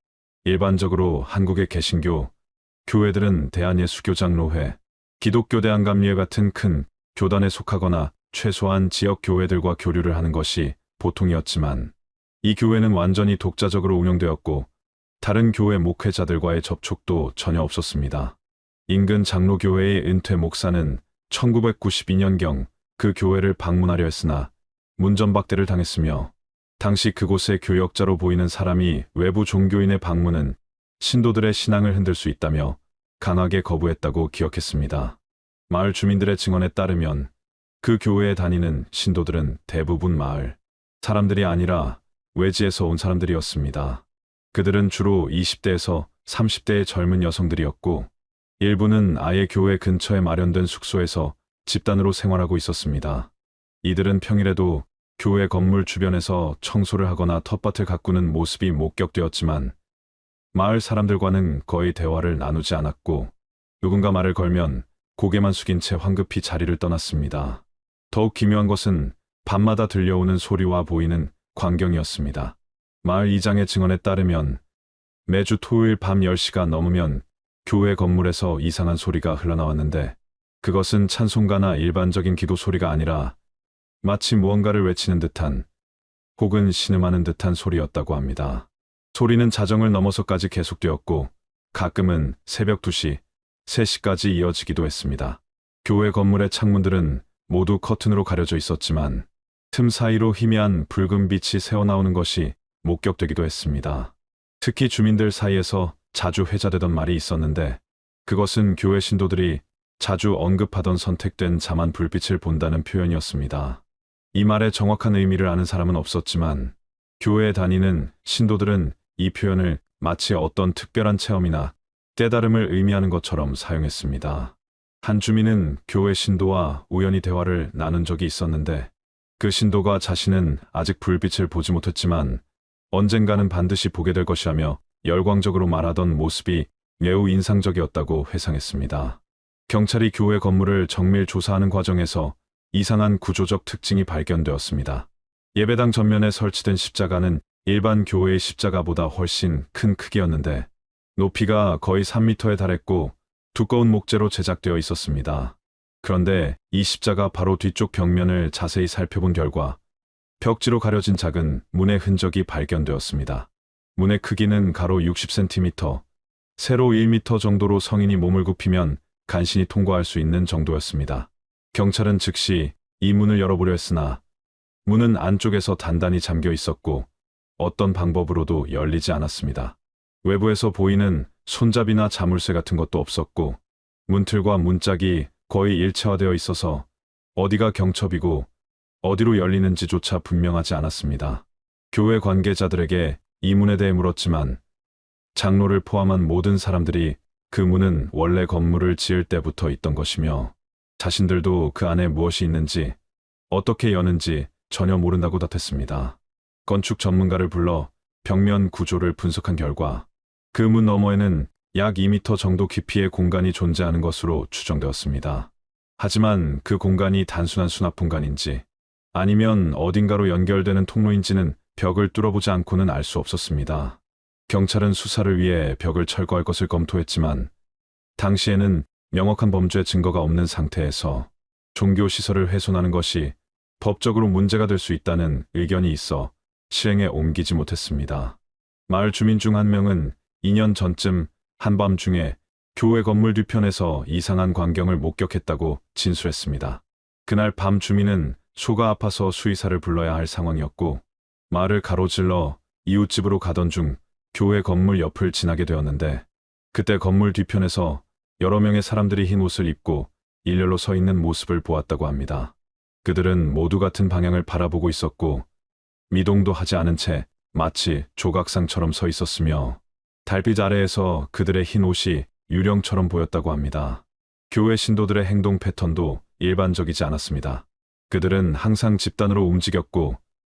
일반적으로 한국의 개신교 교회들은 대한예수교장로회, 기독교 대한감리회 같은 큰 교단에 속하거나 최소한 지역 교회들과 교류를 하는 것이 보통이었지만 이 교회는 완전히 독자적으로 운영되었고 다른 교회 목회자들과의 접촉도 전혀 없었습니다. 인근 장로교회의 은퇴 목사는 1992년경 그 교회를 방문하려 했으나 문전박대를 당했으며 당시 그곳의 교역자로 보이는 사람이 외부 종교인의 방문은 신도들의 신앙을 흔들 수 있다며 강하게 거부했다고 기억했습니다. 마을 주민들의 증언에 따르면 그 교회에 다니는 신도들은 대부분 마을 사람들이 아니라 외지에서 온 사람들이었습니다. 그들은 주로 20대에서 30대의 젊은 여성들이었고 일부는 아예 교회 근처에 마련된 숙소에서 집단으로 생활하고 있었습니다. 이들은 평일에도 교회 건물 주변에서 청소를 하거나 텃밭을 가꾸는 모습이 목격되었지만 마을 사람들과는 거의 대화를 나누지 않았고 누군가 말을 걸면 고개만 숙인 채 황급히 자리를 떠났습니다. 더욱 기묘한 것은 밤마다 들려오는 소리와 보이는 광경이었습니다. 마을 이장의 증언에 따르면 매주 토요일 밤 10시가 넘으면 교회 건물에서 이상한 소리가 흘러나왔는데 그것은 찬송가나 일반적인 기도 소리가 아니라 마치 무언가를 외치는 듯한 혹은 신음하는 듯한 소리였다고 합니다. 소리는 자정을 넘어서까지 계속되었고 가끔은 새벽 2시, 3시까지 이어지기도 했습니다. 교회 건물의 창문들은 모두 커튼으로 가려져 있었지만 틈 사이로 희미한 붉은 빛이 새어나오는 것이 목격되기도 했습니다. 특히 주민들 사이에서 자주 회자되던 말이 있었는데 그것은 교회 신도들이 자주 언급하던 선택된 자만 불빛을 본다는 표현이었습니다. 이 말의 정확한 의미를 아는 사람은 없었지만 교회에 다니는 신도들은 이 표현을 마치 어떤 특별한 체험이나 깨달음을 의미하는 것처럼 사용했습니다. 한 주민은 교회 신도와 우연히 대화를 나눈 적이 있었는데 그 신도가 자신은 아직 불빛을 보지 못했지만 언젠가는 반드시 보게 될 것이라며 열광적으로 말하던 모습이 매우 인상적이었다고 회상했습니다. 경찰이 교회 건물을 정밀 조사하는 과정에서 이상한 구조적 특징이 발견되었습니다. 예배당 전면에 설치된 십자가는 일반 교회의 십자가보다 훨씬 큰 크기였는데 높이가 거의 3m에 달했고 두꺼운 목재로 제작되어 있었습니다. 그런데 이 십자가 바로 뒤쪽 벽면을 자세히 살펴본 결과 벽지로 가려진 작은 문의 흔적이 발견되었습니다. 문의 크기는 가로 60cm, 세로 1m 정도로 성인이 몸을 굽히면 간신히 통과할 수 있는 정도였습니다. 경찰은 즉시 이 문을 열어보려 했으나 문은 안쪽에서 단단히 잠겨 있었고 어떤 방법으로도 열리지 않았습니다. 외부에서 보이는 손잡이나 자물쇠 같은 것도 없었고 문틀과 문짝이 거의 일체화되어 있어서 어디가 경첩이고 어디로 열리는지조차 분명하지 않았습니다. 교회 관계자들에게 이 문에 대해 물었지만 장로를 포함한 모든 사람들이 그 문은 원래 건물을 지을 때부터 있던 것이며 자신들도 그 안에 무엇이 있는지 어떻게 여는지 전혀 모른다고 답했습니다. 건축 전문가를 불러 벽면 구조를 분석한 결과 그 문 너머에는 약 2m 정도 깊이의 공간이 존재하는 것으로 추정되었습니다. 하지만 그 공간이 단순한 수납 공간인지 아니면 어딘가로 연결되는 통로인지는 벽을 뚫어보지 않고는 알 수 없었습니다. 경찰은 수사를 위해 벽을 철거할 것을 검토했지만 당시에는 명확한 범죄 증거가 없는 상태에서 종교시설을 훼손하는 것이 법적으로 문제가 될 수 있다는 의견이 있어 실행에 옮기지 못했습니다. 마을 주민 중 한 명은 2년 전쯤 한밤중에 교회 건물 뒤편에서 이상한 광경을 목격했다고 진술했습니다. 그날 밤 주민은 소가 아파서 수의사를 불러야 할 상황이었고 마을을 가로질러 이웃집으로 가던 중 교회 건물 옆을 지나게 되었는데 그때 건물 뒤편에서 여러 명의 사람들이 흰 옷을 입고 일렬로 서 있는 모습을 보았다고 합니다. 그들은 모두 같은 방향을 바라보고 있었고 미동도 하지 않은 채 마치 조각상처럼 서 있었으며 달빛 아래에서 그들의 흰 옷이 유령처럼 보였다고 합니다. 교회 신도들의 행동 패턴도 일반적이지 않았습니다. 그들은 항상 집단으로 움직였고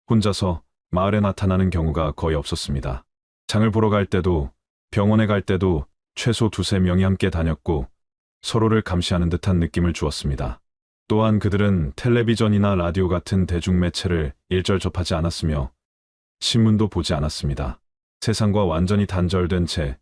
혼자서 마을에 나타나는 경우가 거의 없었습니다. 장을 보러 갈 때도 병원에 갈 때도 최소 2~3명이 함께 다녔고 서로를 감시하는 듯한 느낌을 주었습니다. 또한 그들은 텔레비전이나 라디오 같은 대중매체를 일절 접하지 않았으며 신문도 보지 않았습니다. 세상과 완전히 단절된 채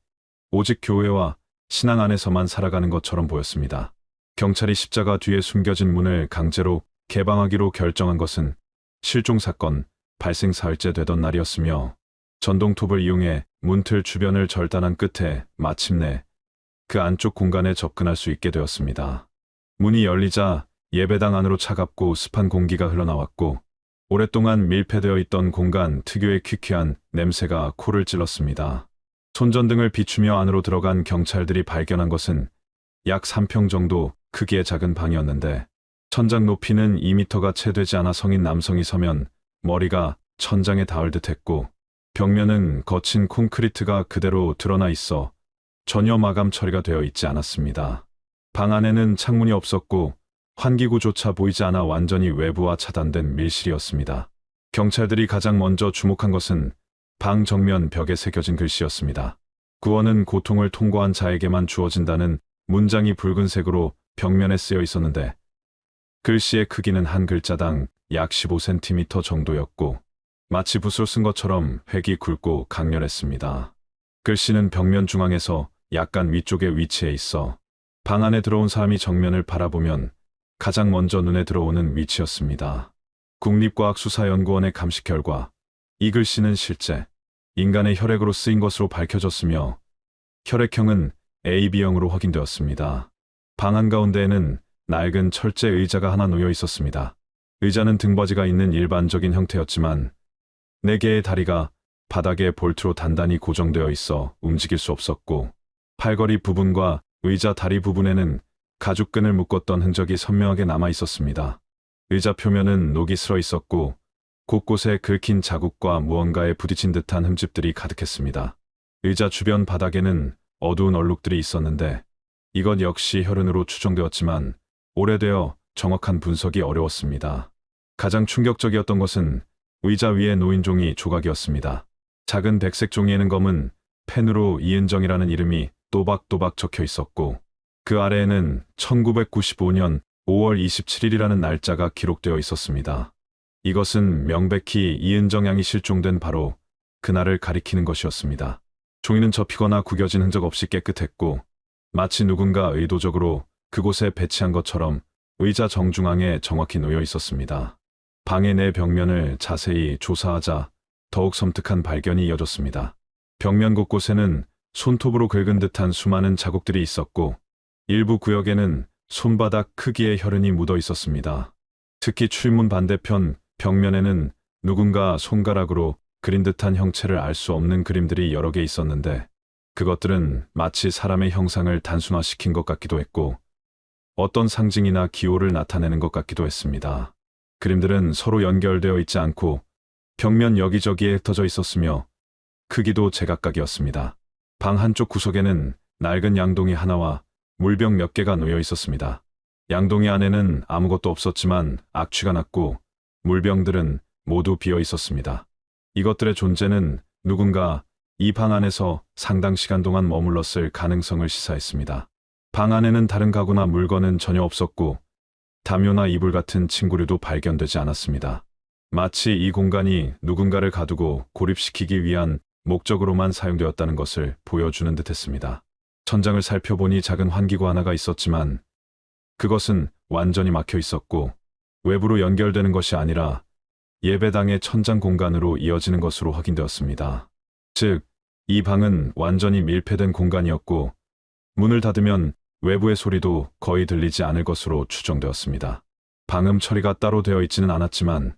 오직 교회와 신앙 안에서만 살아가는 것처럼 보였습니다. 경찰이 십자가 뒤에 숨겨진 문을 강제로 개방하기로 결정한 것은 실종사건 발생 사흘째 되던 날이었으며 전동톱을 이용해 문틀 주변을 절단한 끝에 마침내 그 안쪽 공간에 접근할 수 있게 되었습니다. 문이 열리자 예배당 안으로 차갑고 습한 공기가 흘러나왔고 오랫동안 밀폐되어 있던 공간 특유의 퀴퀴한 냄새가 코를 찔렀습니다. 손전등을 비추며 안으로 들어간 경찰들이 발견한 것은 약 3평 정도 크기의 작은 방이었는데 천장 높이는 2m가 채 되지 않아 성인 남성이 서면 머리가 천장에 닿을 듯했고 벽면은 거친 콘크리트가 그대로 드러나 있어 전혀 마감 처리가 되어 있지 않았습니다. 방 안에는 창문이 없었고 환기구조차 보이지 않아 완전히 외부와 차단된 밀실이었습니다. 경찰들이 가장 먼저 주목한 것은 방 정면 벽에 새겨진 글씨였습니다. 구원은 고통을 통과한 자에게만 주어진다는 문장이 붉은색으로 벽면에 쓰여 있었는데 글씨의 크기는 한 글자당 약 15cm 정도였고 마치 붓으로 쓴 것처럼 획이 굵고 강렬했습니다. 글씨는 벽면 중앙에서 약간 위쪽에 위치해 있어 방 안에 들어온 사람이 정면을 바라보면 가장 먼저 눈에 들어오는 위치였습니다. 국립과학수사연구원의 감식 결과 이 글씨는 실제 인간의 혈액으로 쓰인 것으로 밝혀졌으며 혈액형은 AB형으로 확인되었습니다. 방 한가운데에는 낡은 철제 의자가 하나 놓여 있었습니다. 의자는 등받이가 있는 일반적인 형태였지만 4개의 다리가 바닥에 볼트로 단단히 고정되어 있어 움직일 수 없었고 팔걸이 부분과 의자 다리 부분에는 가죽끈을 묶었던 흔적이 선명하게 남아 있었습니다. 의자 표면은 녹이 슬어 있었고 곳곳에 긁힌 자국과 무언가에 부딪힌 듯한 흠집들이 가득했습니다. 의자 주변 바닥에는 어두운 얼룩들이 있었는데 이것 역시 혈흔으로 추정되었지만 오래되어 정확한 분석이 어려웠습니다. 가장 충격적이었던 것은 의자 위에 놓인 종이 조각이었습니다. 작은 백색 종이에는 검은 펜으로 이은정이라는 이름이 또박또박 적혀 있었고 그 아래에는 1995년 5월 27일이라는 날짜가 기록되어 있었습니다. 이것은 명백히 이은정 양이 실종된 바로 그날을 가리키는 것이었습니다. 종이는 접히거나 구겨진 흔적 없이 깨끗했고 마치 누군가 의도적으로 그곳에 배치한 것처럼 의자 정중앙에 정확히 놓여 있었습니다. 방의 내 벽면을 자세히 조사하자 더욱 섬뜩한 발견이 이어졌습니다. 벽면 곳곳에는 손톱으로 긁은 듯한 수많은 자국들이 있었고 일부 구역에는 손바닥 크기의 혈흔이 묻어 있었습니다. 특히 출문 반대편 벽면에는 누군가 손가락으로 그린 듯한 형체를 알 수 없는 그림들이 여러 개 있었는데 그것들은 마치 사람의 형상을 단순화시킨 것 같기도 했고 어떤 상징이나 기호를 나타내는 것 같기도 했습니다. 그림들은 서로 연결되어 있지 않고 벽면 여기저기에 흩어져 있었으며 크기도 제각각이었습니다. 방 한쪽 구석에는 낡은 양동이 하나와 물병 몇 개가 놓여 있었습니다. 양동이 안에는 아무것도 없었지만 악취가 났고 물병들은 모두 비어 있었습니다. 이것들의 존재는 누군가 이 방 안에서 상당 시간 동안 머물렀을 가능성을 시사했습니다. 방 안에는 다른 가구나 물건은 전혀 없었고 담요나 이불 같은 침구류도 발견되지 않았습니다. 마치 이 공간이 누군가를 가두고 고립시키기 위한 목적으로만 사용되었다는 것을 보여주는 듯했습니다. 천장을 살펴보니 작은 환기구 하나가 있었지만 그것은 완전히 막혀 있었고 외부로 연결되는 것이 아니라 예배당의 천장 공간으로 이어지는 것으로 확인되었습니다. 즉, 이 방은 완전히 밀폐된 공간이었고 문을 닫으면 외부의 소리도 거의 들리지 않을 것으로 추정되었습니다. 방음 처리가 따로 되어 있지는 않았지만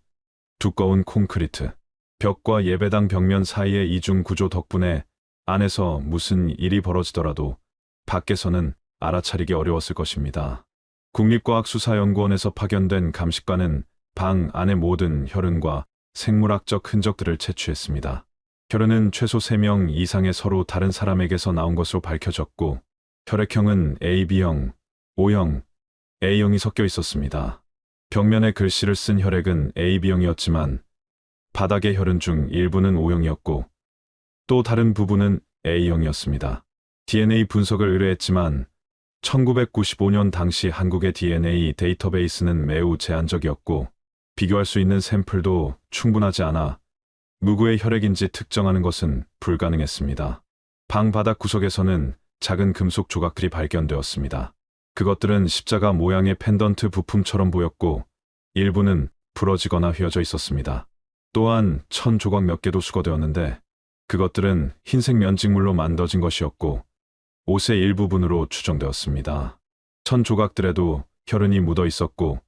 두꺼운 콘크리트, 벽과 예배당 벽면 사이의 이중 구조 덕분에 안에서 무슨 일이 벌어지더라도 밖에서는 알아차리기 어려웠을 것입니다. 국립과학수사연구원에서 파견된 감식관은 방 안의 모든 혈흔과 생물학적 흔적들을 채취했습니다. 혈흔은 최소 3명 이상의 서로 다른 사람에게서 나온 것으로 밝혀졌고 혈액형은 AB형, O형, A형이 섞여 있었습니다. 벽면에 글씨를 쓴 혈액은 AB형이었지만 바닥의 혈흔 중 일부는 O형이었고 또 다른 부분은 A형이었습니다. DNA 분석을 의뢰했지만 1995년 당시 한국의 DNA 데이터베이스는 매우 제한적이었고 비교할 수 있는 샘플도 충분하지 않아 누구의 혈액인지 특정하는 것은 불가능했습니다. 방 바닥 구석에서는 작은 금속 조각들이 발견되었습니다. 그것들은 십자가 모양의 펜던트 부품처럼 보였고 일부는 부러지거나 휘어져 있었습니다. 또한 천 조각 몇 개도 수거되었는데 그것들은 흰색 면직물로 만들어진 것이었고 옷의 일부분으로 추정되었습니다. 천 조각들에도 혈흔이 묻어 있었고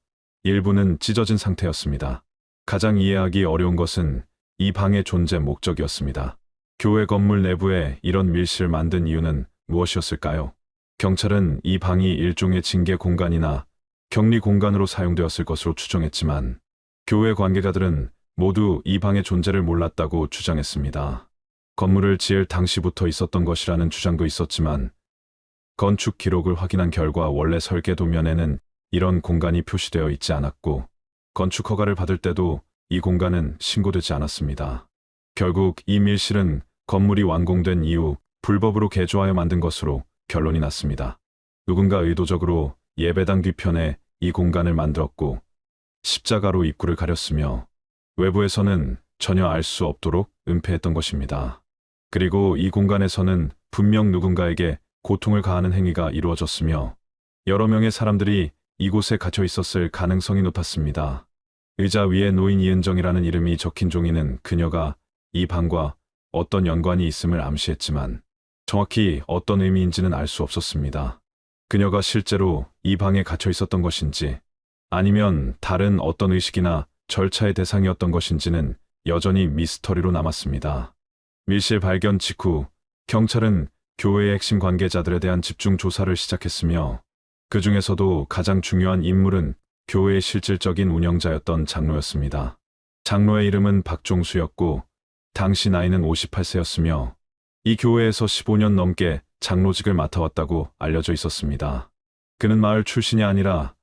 일부는 찢어진 상태였습니다. 가장 이해하기 어려운 것은 이 방의 존재 목적이었습니다. 교회 건물 내부에 이런 밀실을 만든 이유는 무엇이었을까요? 경찰은 이 방이 일종의 징계 공간이나 격리 공간으로 사용되었을 것으로 추정했지만 교회 관계자들은 모두 이 방의 존재를 몰랐다고 주장했습니다. 건물을 지을 당시부터 있었던 것이라는 주장도 있었지만 건축 기록을 확인한 결과 원래 설계 도면에는 이런 공간이 표시되어 있지 않았고 건축 허가를 받을 때도 이 공간은 신고되지 않았습니다. 결국 이 밀실은 건물이 완공된 이후 불법으로 개조하여 만든 것으로 결론이 났습니다. 누군가 의도적으로 예배당 뒤편에 이 공간을 만들었고 십자가로 입구를 가렸으며 외부에서는 전혀 알 수 없도록 은폐했던 것입니다. 그리고 이 공간에서는 분명 누군가에게 고통을 가하는 행위가 이루어졌으며 여러 명의 사람들이 이곳에 갇혀 있었을 가능성이 높았습니다. 의자 위에 놓인 이은정이라는 이름이 적힌 종이는 그녀가 이 방과 어떤 연관이 있음을 암시했지만 정확히 어떤 의미인지는 알 수 없었습니다. 그녀가 실제로 이 방에 갇혀 있었던 것인지 아니면 다른 어떤 의식이나 절차의 대상이었던 것인지는 여전히 미스터리로 남았습니다. 밀실 발견 직후 경찰은 교회의 핵심 관계자들에 대한 집중 조사를 시작했으며 그 중에서도 가장 중요한 인물은 교회의 실질적인 운영자였던 장로였습니다. 장로의 이름은 박종수였고 당시 나이는 58세였으며 이 교회에서 15년 넘게 장로직을 맡아왔다고 알려져 있었습니다. 그는 마을 출신이 아니라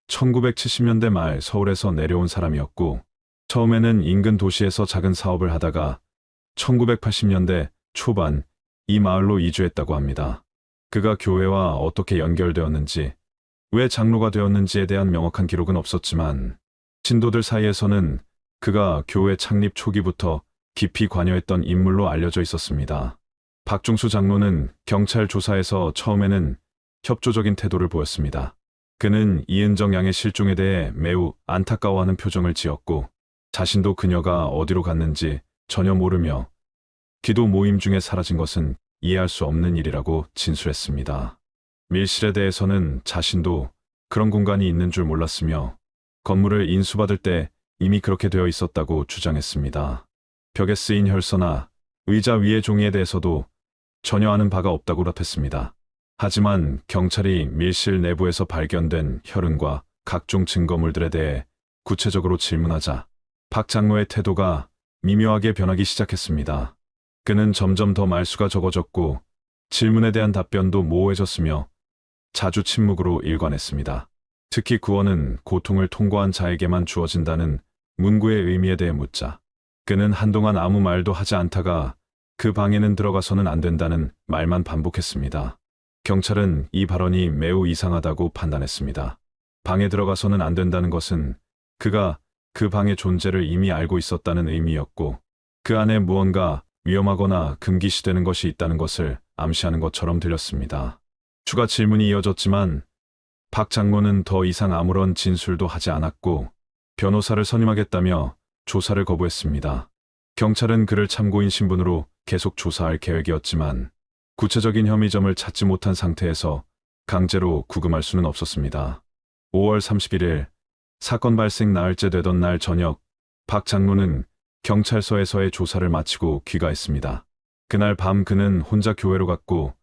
1970년대 말 서울에서 내려온 사람이었고, 처음에는 인근 도시에서 작은 사업을 하다가 1980년대 초반 이 마을로 이주했다고 합니다. 그가 교회와 어떻게 연결되었는지, 왜 장로가 되었는지에 대한 명확한 기록은 없었지만, 신도들 사이에서는 그가 교회 창립 초기부터 깊이 관여했던 인물로 알려져 있었습니다. 박중수 장로는 경찰 조사에서 처음에는 협조적인 태도를 보였습니다. 그는 이은정 양의 실종에 대해 매우 안타까워하는 표정을 지었고, 자신도 그녀가 어디로 갔는지 전혀 모르며 기도 모임 중에 사라진 것은 이해할 수 없는 일이라고 진술했습니다. 밀실에 대해서는 자신도 그런 공간이 있는 줄 몰랐으며 건물을 인수받을 때 이미 그렇게 되어 있었다고 주장했습니다. 벽에 쓰인 혈서나 의자 위의 종이에 대해서도 전혀 아는 바가 없다고 답했습니다. 하지만 경찰이 밀실 내부에서 발견된 혈흔과 각종 증거물들에 대해 구체적으로 질문하자 박 장로의 태도가 미묘하게 변하기 시작했습니다. 그는 점점 더 말수가 적어졌고 질문에 대한 답변도 모호해졌으며 자주 침묵으로 일관했습니다. 특히 구원은 고통을 통과한 자에게만 주어진다는 문구의 의미에 대해 묻자 그는 한동안 아무 말도 하지 않다가 그 방에는 들어가서는 안 된다는 말만 반복했습니다. 경찰은 이 발언이 매우 이상하다고 판단했습니다. 방에 들어가서는 안 된다는 것은 그가 그 방의 존재를 이미 알고 있었다는 의미였고 그 안에 무언가 위험하거나 금기시되는 것이 있다는 것을 암시하는 것처럼 들렸습니다. 추가 질문이 이어졌지만 박 장로는 더 이상 아무런 진술도 하지 않았고 변호사를 선임하겠다며 조사를 거부했습니다. 경찰은 그를 참고인 신분으로 계속 조사할 계획이었지만 구체적인 혐의점을 찾지 못한 상태에서 강제로 구금할 수는 없었습니다. 5월 31일 사건 발생 나흘째 되던 날 저녁 박 장로는 경찰서에서의 조사를 마치고 귀가했습니다. 그날 밤 그는 혼자 교회로 갔고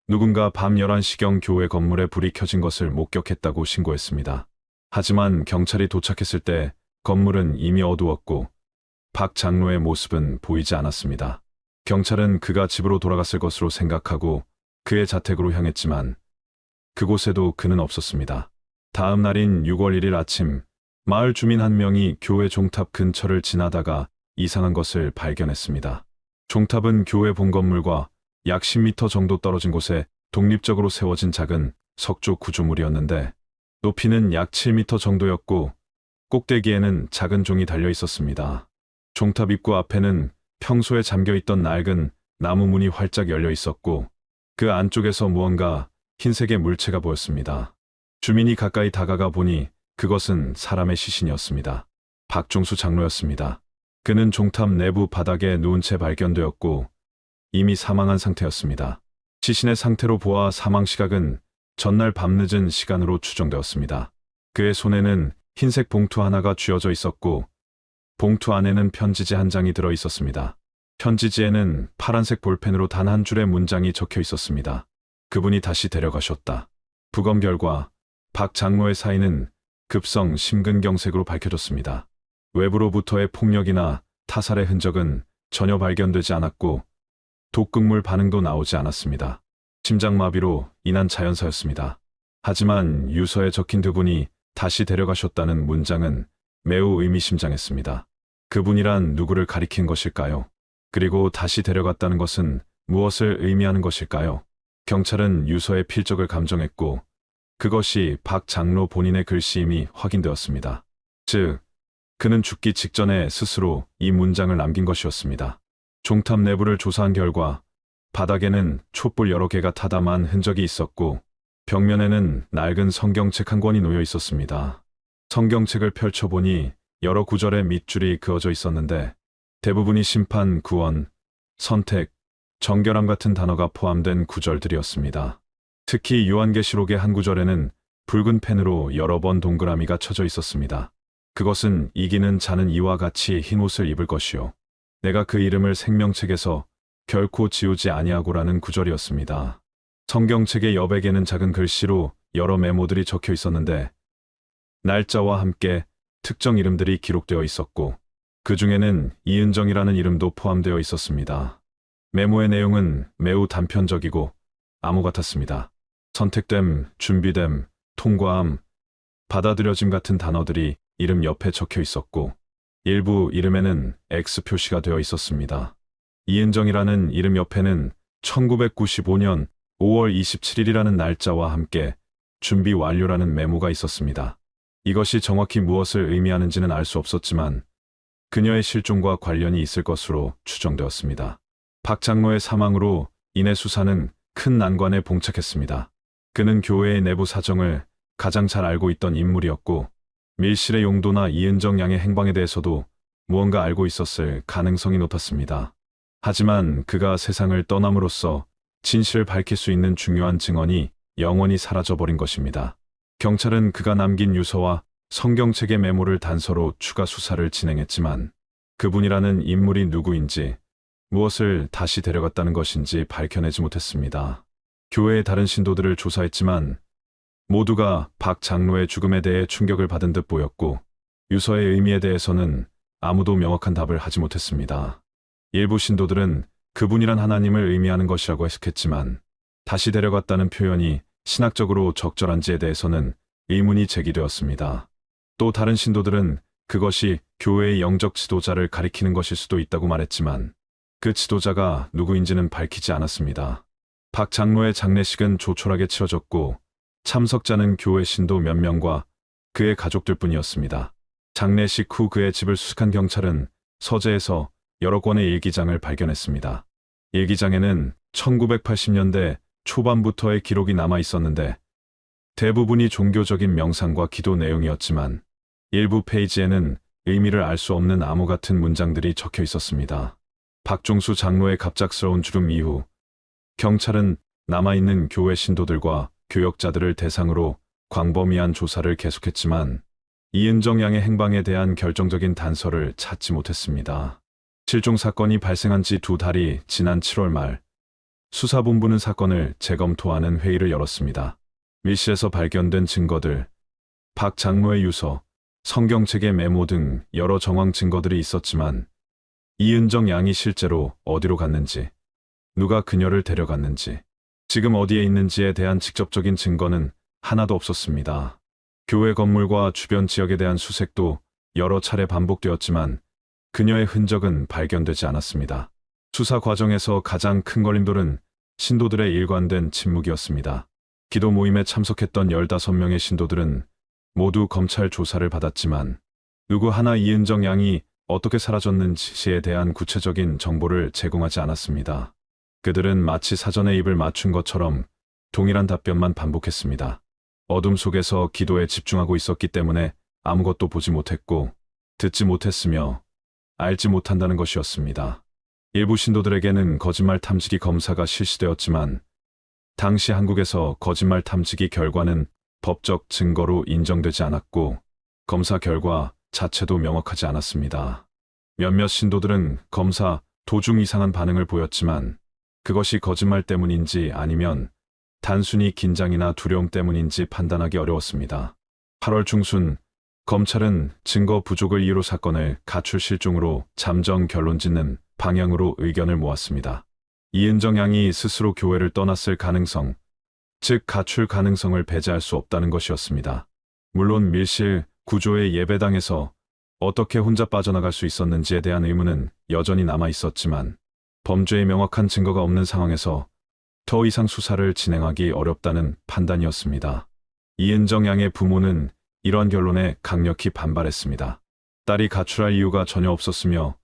누군가 밤 11시경 교회 건물에 불이 켜진 것을 목격했다고 신고했습니다. 하지만 경찰이 도착했을 때 건물은 이미 어두웠고 박 장로의 모습은 보이지 않았습니다. 경찰은 그가 집으로 돌아갔을 것으로 생각하고 그의 자택으로 향했지만 그곳에도 그는 없었습니다. 다음 날인 6월 1일 아침 마을 주민 한 명이 교회 종탑 근처를 지나다가 이상한 것을 발견했습니다. 종탑은 교회 본건물과 약 10m 정도 떨어진 곳에 독립적으로 세워진 작은 석조 구조물이었는데 높이는 약 7m 정도였고 꼭대기에는 작은 종이 달려 있었습니다. 종탑 입구 앞에는 평소에 잠겨있던 낡은 나무 문이 활짝 열려 있었고 그 안쪽에서 무언가 흰색의 물체가 보였습니다. 주민이 가까이 다가가 보니 그것은 사람의 시신이었습니다. 박중수 장로였습니다. 그는 종탑 내부 바닥에 누운 채 발견되었고 이미 사망한 상태였습니다. 시신의 상태로 보아 사망 시각은 전날 밤늦은 시간으로 추정되었습니다. 그의 손에는 흰색 봉투 하나가 쥐어져 있었고 봉투 안에는 편지지 한 장이 들어 있었습니다. 편지지에는 파란색 볼펜으로 단 한 줄의 문장이 적혀 있었습니다. 그분이 다시 데려가셨다. 부검 결과 박 장로의 사인은 급성 심근경색으로 밝혀졌습니다. 외부로부터의 폭력이나 타살의 흔적은 전혀 발견되지 않았고 독극물 반응도 나오지 않았습니다. 심장마비로 인한 자연사였습니다. 하지만 유서에 적힌 두 분이 다시 데려가셨다는 문장은 매우 의미심장했습니다. 그분이란 누구를 가리킨 것일까요? 그리고 다시 데려갔다는 것은 무엇을 의미하는 것일까요? 경찰은 유서의 필적을 감정했고 그것이 박 장로 본인의 글씨임이 확인되었습니다. 즉, 그는 죽기 직전에 스스로 이 문장을 남긴 것이었습니다. 종탑 내부를 조사한 결과 바닥에는 촛불 여러 개가 타담한 흔적이 있었고 벽면에는 낡은 성경책 한 권이 놓여 있었습니다. 성경책을 펼쳐보니 여러 구절의 밑줄이 그어져 있었는데 대부분이 심판, 구원, 선택, 정결함 같은 단어가 포함된 구절들이었습니다. 특히 요한계시록의 한 구절에는 붉은 펜으로 여러 번 동그라미가 쳐져 있었습니다. 그것은 이기는 자는 이와 같이 흰 옷을 입을 것이요 내가 그 이름을 생명책에서 결코 지우지 아니하고라는 구절이었습니다. 성경책의 여백에는 작은 글씨로 여러 메모들이 적혀 있었는데 날짜와 함께 특정 이름들이 기록되어 있었고 그 중에는 이은정이라는 이름도 포함되어 있었습니다. 메모의 내용은 매우 단편적이고 암호 같았습니다. 선택됨, 준비됨, 통과함, 받아들여짐 같은 단어들이 이름 옆에 적혀 있었고 일부 이름에는 X 표시가 되어 있었습니다. 이은정이라는 이름 옆에는 1995년 5월 27일이라는 날짜와 함께 준비 완료라는 메모가 있었습니다. 이것이 정확히 무엇을 의미하는지는 알 수 없었지만 그녀의 실종과 관련이 있을 것으로 추정되었습니다. 박 장로의 사망으로 인해 수사는 큰 난관에 봉착했습니다. 그는 교회의 내부 사정을 가장 잘 알고 있던 인물이었고 밀실의 용도나 이은정 양의 행방에 대해서도 무언가 알고 있었을 가능성이 높았습니다. 하지만 그가 세상을 떠남으로써 진실을 밝힐 수 있는 중요한 증언이 영원히 사라져버린 것입니다. 경찰은 그가 남긴 유서와 성경책의 메모를 단서로 추가 수사를 진행했지만 그분이라는 인물이 누구인지 무엇을 다시 데려갔다는 것인지 밝혀내지 못했습니다. 교회의 다른 신도들을 조사했지만 모두가 박 장로의 죽음에 대해 충격을 받은 듯 보였고 유서의 의미에 대해서는 아무도 명확한 답을 하지 못했습니다. 일부 신도들은 그분이란 하나님을 의미하는 것이라고 해석했지만 다시 데려갔다는 표현이 신학적으로 적절한지에 대해서는 의문이 제기되었습니다. 또 다른 신도들은 그것이 교회의 영적 지도자를 가리키는 것일 수도 있다고 말했지만 그 지도자가 누구인지는 밝히지 않았습니다. 박 장로의 장례식은 조촐하게 치러졌고 참석자는 교회 신도 몇 명과 그의 가족들뿐이었습니다. 장례식 후 그의 집을 수색한 경찰은 서재에서 여러 권의 일기장을 발견했습니다. 일기장에는 1980년대 초반부터의 기록이 남아 있었는데 대부분이 종교적인 명상과 기도 내용이었지만 일부 페이지에는 의미를 알 수 없는 암호 같은 문장들이 적혀 있었습니다. 박종수 장로의 갑작스러운 죽음 이후 경찰은 남아있는 교회 신도들과 교역자들을 대상으로 광범위한 조사를 계속했지만 이은정 양의 행방에 대한 결정적인 단서를 찾지 못했습니다. 실종 사건이 발생한 지 2달이 지난 7월 말 수사본부는 사건을 재검토하는 회의를 열었습니다. 밀실에서 발견된 증거들, 박 장로의 유서, 성경책의 메모 등 여러 정황 증거들이 있었지만 이은정 양이 실제로 어디로 갔는지, 누가 그녀를 데려갔는지, 지금 어디에 있는지에 대한 직접적인 증거는 하나도 없었습니다. 교회 건물과 주변 지역에 대한 수색도 여러 차례 반복되었지만 그녀의 흔적은 발견되지 않았습니다. 수사 과정에서 가장 큰 걸림돌은 신도들의 일관된 침묵이었습니다. 기도 모임에 참석했던 15명의 신도들은 모두 검찰 조사를 받았지만 누구 하나 이은정 양이 어떻게 사라졌는지에 대한 구체적인 정보를 제공하지 않았습니다. 그들은 마치 사전에 입을 맞춘 것처럼 동일한 답변만 반복했습니다. 어둠 속에서 기도에 집중하고 있었기 때문에 아무것도 보지 못했고 듣지 못했으며 알지 못한다는 것이었습니다. 일부 신도들에게는 거짓말 탐지기 검사가 실시되었지만 당시 한국에서 거짓말 탐지기 결과는 법적 증거로 인정되지 않았고 검사 결과 자체도 명확하지 않았습니다. 몇몇 신도들은 검사 도중 이상한 반응을 보였지만 그것이 거짓말 때문인지 아니면 단순히 긴장이나 두려움 때문인지 판단하기 어려웠습니다. 8월 중순 검찰은 증거 부족을 이유로 사건을 가출 실종으로 잠정 결론 짓는 방향으로 의견을 모았습니다. 이은정 양이 스스로 교회를 떠났을 가능성, 즉 가출 가능성을 배제할 수 없다는 것이었습니다. 물론 밀실 구조의 예배당에서 어떻게 혼자 빠져나갈 수 있었는지에 대한 의문은 여전히 남아 있었지만 범죄의 명확한 증거가 없는 상황에서 더 이상 수사를 진행하기 어렵다는 판단이었습니다. 이은정 양의 부모는 이러한 결론에 강력히 반발했습니다. 딸이 가출할 이유가 전혀 없었으며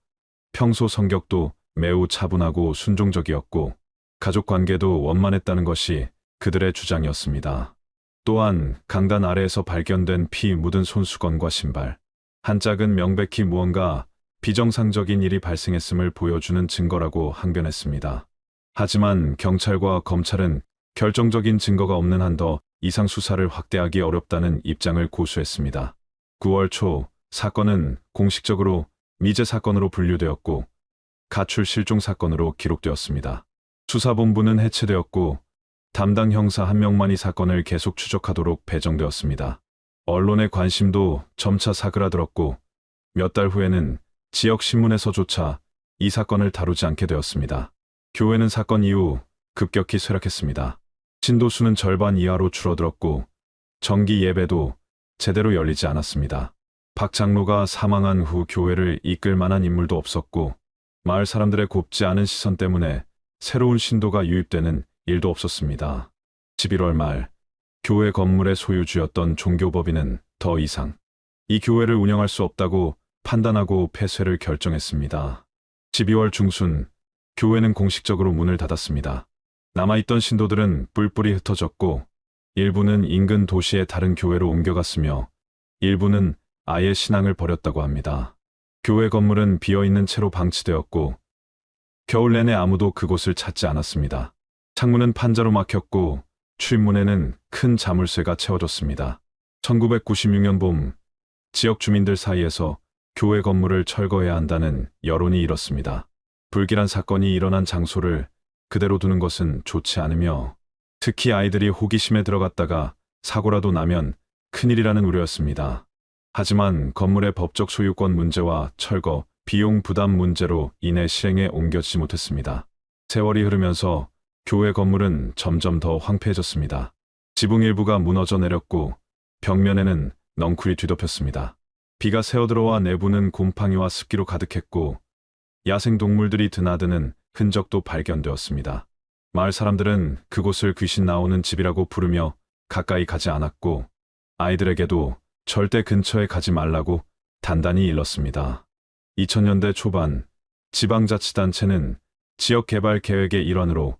평소 성격도 매우 차분하고 순종적이었고 가족 관계도 원만했다는 것이 그들의 주장이었습니다. 또한 강단 아래에서 발견된 피 묻은 손수건과 신발, 한 짝은 명백히 무언가 비정상적인 일이 발생했음을 보여주는 증거라고 항변했습니다. 하지만 경찰과 검찰은 결정적인 증거가 없는 한 더 이상 수사를 확대하기 어렵다는 입장을 고수했습니다. 9월 초 사건은 공식적으로 미제 사건으로 분류되었고 가출 실종 사건으로 기록되었습니다. 수사본부는 해체되었고 담당 형사 한 명만 이 사건을 계속 추적하도록 배정되었습니다. 언론의 관심도 점차 사그라들었고 몇 달 후에는 지역 신문에서조차 이 사건을 다루지 않게 되었습니다. 교회는 사건 이후 급격히 쇠락했습니다. 신도 수는 절반 이하로 줄어들었고 정기 예배도 제대로 열리지 않았습니다. 박 장로가 사망한 후 교회를 이끌 만한 인물도 없었고 마을 사람들의 곱지 않은 시선 때문에 새로운 신도가 유입되는 일도 없었습니다. 11월 말 교회 건물의 소유주였던 종교법인은 더 이상 이 교회를 운영할 수 없다고 판단하고 폐쇄를 결정했습니다. 12월 중순 교회는 공식적으로 문을 닫았습니다. 남아있던 신도들은 뿔뿔이 흩어졌고 일부는 인근 도시의 다른 교회로 옮겨갔으며 일부는 아예 신앙을 버렸다고 합니다. 교회 건물은 비어있는 채로 방치되었고 겨울 내내 아무도 그곳을 찾지 않았습니다. 창문은 판자로 막혔고 출입문에는 큰 자물쇠가 채워졌습니다. 1996년 봄 지역 주민들 사이에서 교회 건물을 철거해야 한다는 여론이 일었습니다. 불길한 사건이 일어난 장소를 그대로 두는 것은 좋지 않으며 특히 아이들이 호기심에 들어갔다가 사고라도 나면 큰일이라는 우려였습니다. 하지만 건물의 법적 소유권 문제와 철거, 비용 부담 문제로 인해 실행에 옮겨지지 못했습니다. 세월이 흐르면서 교회 건물은 점점 더 황폐해졌습니다. 지붕 일부가 무너져 내렸고 벽면에는 넝쿨이 뒤덮였습니다. 비가 새어들어와 내부는 곰팡이와 습기로 가득했고 야생동물들이 드나드는 흔적도 발견되었습니다. 마을 사람들은 그곳을 귀신 나오는 집이라고 부르며 가까이 가지 않았고 아이들에게도 절대 근처에 가지 말라고 단단히 일렀습니다. 2000년대 초반 지방자치단체는 지역개발 계획의 일환으로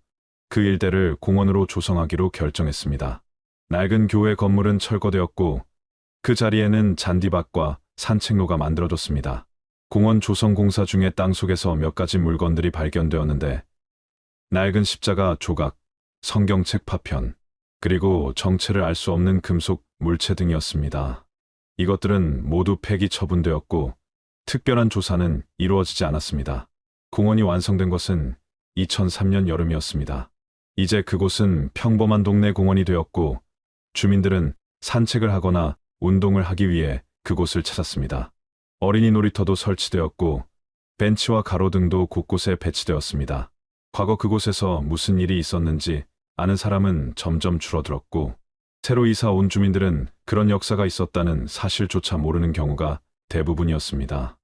그 일대를 공원으로 조성하기로 결정했습니다. 낡은 교회 건물은 철거되었고 그 자리에는 잔디밭과 산책로가 만들어졌습니다. 공원 조성 공사 중에 땅속에서 몇 가지 물건들이 발견되었는데 낡은 십자가 조각, 성경책 파편, 그리고 정체를 알 수 없는 금속 물체 등이었습니다. 이것들은 모두 폐기 처분되었고 특별한 조사는 이루어지지 않았습니다. 공원이 완성된 것은 2003년 여름이었습니다. 이제 그곳은 평범한 동네 공원이 되었고 주민들은 산책을 하거나 운동을 하기 위해 그곳을 찾았습니다. 어린이 놀이터도 설치되었고 벤치와 가로등도 곳곳에 배치되었습니다. 과거 그곳에서 무슨 일이 있었는지 아는 사람은 점점 줄어들었고 새로 이사 온 주민들은 그런 역사가 있었다는 사실조차 모르는 경우가 대부분이었습니다.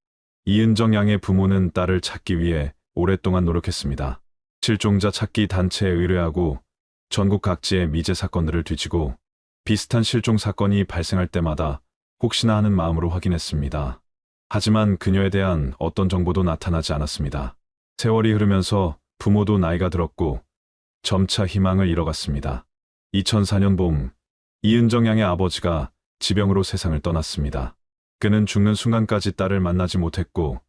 이은정 양의 부모는 딸을 찾기 위해 오랫동안 노력했습니다. 실종자 찾기 단체에 의뢰하고 전국 각지의 미제 사건들을 뒤지고 비슷한 실종 사건이 발생할 때마다 혹시나 하는 마음으로 확인했습니다. 하지만 그녀에 대한 어떤 정보도 나타나지 않았습니다. 세월이 흐르면서 부모도 나이가 들었고 점차 희망을 잃어갔습니다. 2004년 봄 이은정 양의 아버지가 지병으로 세상을 떠났습니다. 그는 죽는 순간까지 딸을 만나지 못했고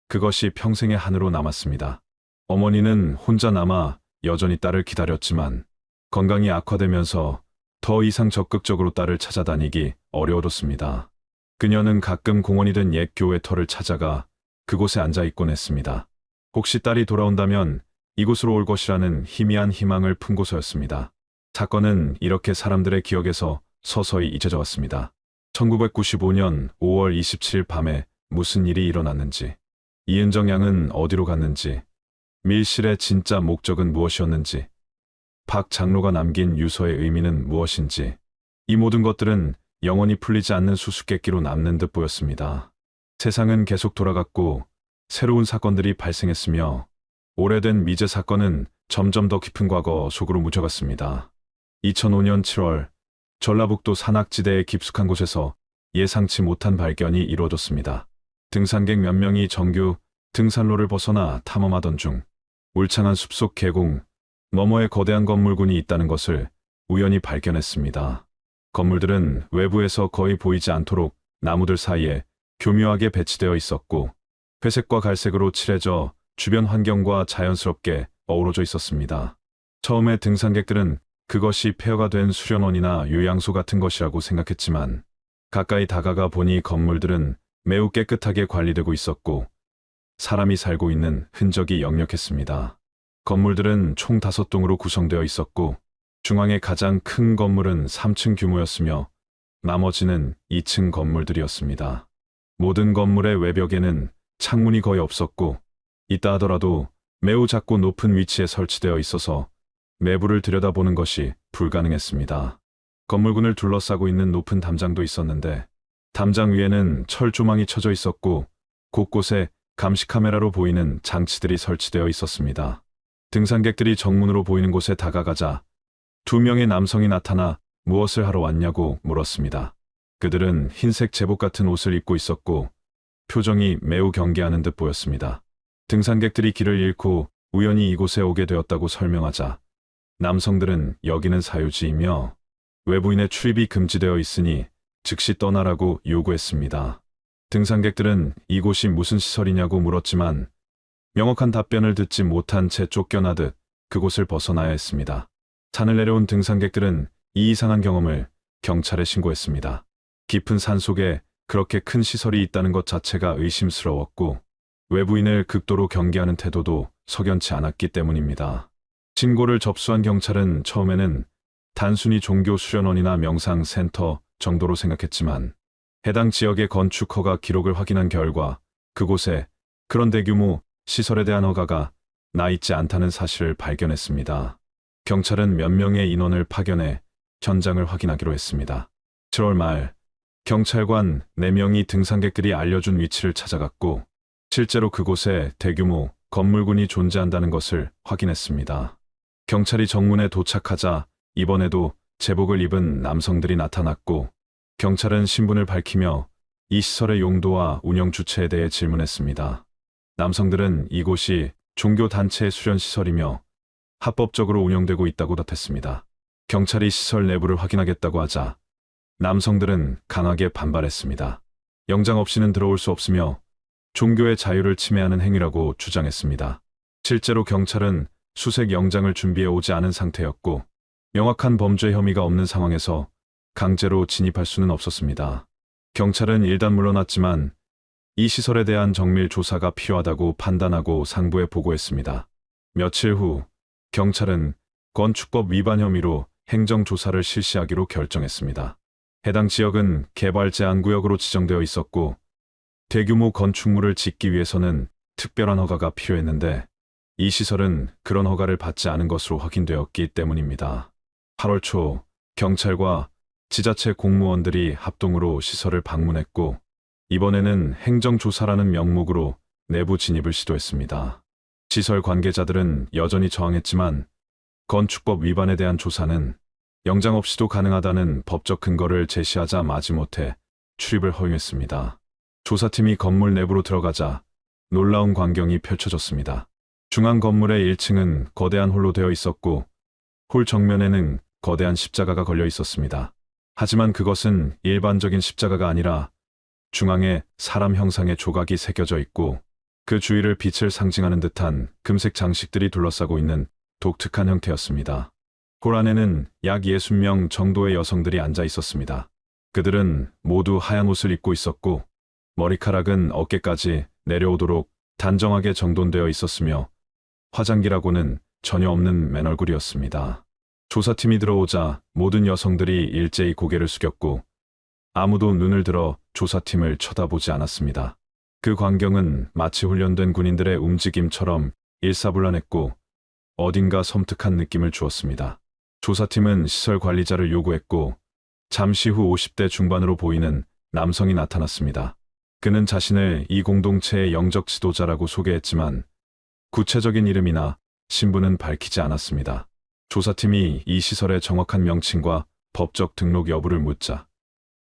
그것이 평생의 한으로 남았습니다. 어머니는 혼자 남아 여전히 딸을 기다렸지만 건강이 악화되면서 더 이상 적극적으로 딸을 찾아다니기 어려워졌습니다. 그녀는 가끔 공원이 된 옛 교회 터를 찾아가 그곳에 앉아 있곤 했습니다. 혹시 딸이 돌아온다면 이곳으로 올 것이라는 희미한 희망을 품고서였습니다. 사건은 이렇게 사람들의 기억에서 서서히 잊혀져 왔습니다. 1995년 5월 27일 밤에 무슨 일이 일어났는지, 이은정 양은 어디로 갔는지, 밀실의 진짜 목적은 무엇이었는지, 박 장로가 남긴 유서의 의미는 무엇인지, 이 모든 것들은 영원히 풀리지 않는 수수께끼로 남는 듯 보였습니다. 세상은 계속 돌아갔고 새로운 사건들이 발생했으며 오래된 미제 사건은 점점 더 깊은 과거 속으로 묻혀갔습니다. 2005년 7월 전라북도 산악지대의 깊숙한 곳에서 예상치 못한 발견이 이루어졌습니다. 등산객 몇 명이 정규 등산로를 벗어나 탐험하던 중 울창한 숲속 계곡 너머에 거대한 건물군이 있다는 것을 우연히 발견했습니다. 건물들은 외부에서 거의 보이지 않도록 나무들 사이에 교묘하게 배치되어 있었고 회색과 갈색으로 칠해져 주변 환경과 자연스럽게 어우러져 있었습니다. 처음에 등산객들은 그것이 폐허가 된 수련원이나 요양소 같은 것이라고 생각했지만 가까이 다가가 보니 건물들은 매우 깨끗하게 관리되고 있었고 사람이 살고 있는 흔적이 역력했습니다. 건물들은 총 5동으로 구성되어 있었고 중앙의 가장 큰 건물은 3층 규모였으며 나머지는 2층 건물들이었습니다. 모든 건물의 외벽에는 창문이 거의 없었고 있다 하더라도 매우 작고 높은 위치에 설치되어 있어서 내부를 들여다보는 것이 불가능했습니다. 건물군을 둘러싸고 있는 높은 담장도 있었는데 담장 위에는 철조망이 쳐져 있었고 곳곳에 감시 카메라로 보이는 장치들이 설치되어 있었습니다. 등산객들이 정문으로 보이는 곳에 다가가자 2명의 남성이 나타나 무엇을 하러 왔냐고 물었습니다. 그들은 흰색 제복 같은 옷을 입고 있었고 표정이 매우 경계하는 듯 보였습니다. 등산객들이 길을 잃고 우연히 이곳에 오게 되었다고 설명하자 남성들은 여기는 사유지이며 외부인의 출입이 금지되어 있으니 즉시 떠나라고 요구했습니다. 등산객들은 이곳이 무슨 시설이냐고 물었지만 명확한 답변을 듣지 못한 채 쫓겨나듯 그곳을 벗어나야 했습니다. 산을 내려온 등산객들은 이 이상한 경험을 경찰에 신고했습니다. 깊은 산 속에 그렇게 큰 시설이 있다는 것 자체가 의심스러웠고 외부인을 극도로 경계하는 태도도 석연치 않았기 때문입니다. 신고를 접수한 경찰은 처음에는 단순히 종교 수련원이나 명상센터 정도로 생각했지만 해당 지역의 건축 허가 기록을 확인한 결과 그곳에 그런 대규모 시설에 대한 허가가 나 있지 않다는 사실을 발견했습니다. 경찰은 몇 명의 인원을 파견해 현장을 확인하기로 했습니다. 7월 말 경찰관 4명이 등산객들이 알려준 위치를 찾아갔고 실제로 그곳에 대규모 건물군이 존재한다는 것을 확인했습니다. 경찰이 정문에 도착하자 이번에도 제복을 입은 남성들이 나타났고 경찰은 신분을 밝히며 이 시설의 용도와 운영 주체에 대해 질문했습니다. 남성들은 이곳이 종교단체의 수련시설이며 합법적으로 운영되고 있다고 답했습니다. 경찰이 시설 내부를 확인하겠다고 하자 남성들은 강하게 반발했습니다. 영장 없이는 들어올 수 없으며 종교의 자유를 침해하는 행위라고 주장했습니다. 실제로 경찰은 수색 영장을 준비해 오지 않은 상태였고 명확한 범죄 혐의가 없는 상황에서 강제로 진입할 수는 없었습니다. 경찰은 일단 물러났지만 이 시설에 대한 정밀 조사가 필요하다고 판단하고 상부에 보고했습니다. 며칠 후 경찰은 건축법 위반 혐의로 행정조사를 실시하기로 결정했습니다. 해당 지역은 개발 제한구역으로 지정되어 있었고 대규모 건축물을 짓기 위해서는 특별한 허가가 필요했는데 이 시설은 그런 허가를 받지 않은 것으로 확인되었기 때문입니다. 8월 초 경찰과 지자체 공무원들이 합동으로 시설을 방문했고 이번에는 행정조사라는 명목으로 내부 진입을 시도했습니다. 시설 관계자들은 여전히 저항했지만 건축법 위반에 대한 조사는 영장 없이도 가능하다는 법적 근거를 제시하자 마지못해 출입을 허용했습니다. 조사팀이 건물 내부로 들어가자 놀라운 광경이 펼쳐졌습니다. 중앙 건물의 1층은 거대한 홀로 되어 있었고 홀 정면에는 거대한 십자가가 걸려 있었습니다. 하지만 그것은 일반적인 십자가가 아니라 중앙에 사람 형상의 조각이 새겨져 있고 그 주위를 빛을 상징하는 듯한 금색 장식들이 둘러싸고 있는 독특한 형태였습니다. 홀 안에는 약 60명 정도의 여성들이 앉아 있었습니다. 그들은 모두 하얀 옷을 입고 있었고 머리카락은 어깨까지 내려오도록 단정하게 정돈되어 있었으며 화장기라고는 전혀 없는 맨얼굴이었습니다. 조사팀이 들어오자 모든 여성들이 일제히 고개를 숙였고 아무도 눈을 들어 조사팀을 쳐다보지 않았습니다. 그 광경은 마치 훈련된 군인들의 움직임처럼 일사불란했고 어딘가 섬뜩한 느낌을 주었습니다. 조사팀은 시설 관리자를 요구했고 잠시 후 50대 중반으로 보이는 남성이 나타났습니다. 그는 자신을 이 공동체의 영적 지도자라고 소개했지만 구체적인 이름이나 신분은 밝히지 않았습니다. 조사팀이 이 시설의 정확한 명칭과 법적 등록 여부를 묻자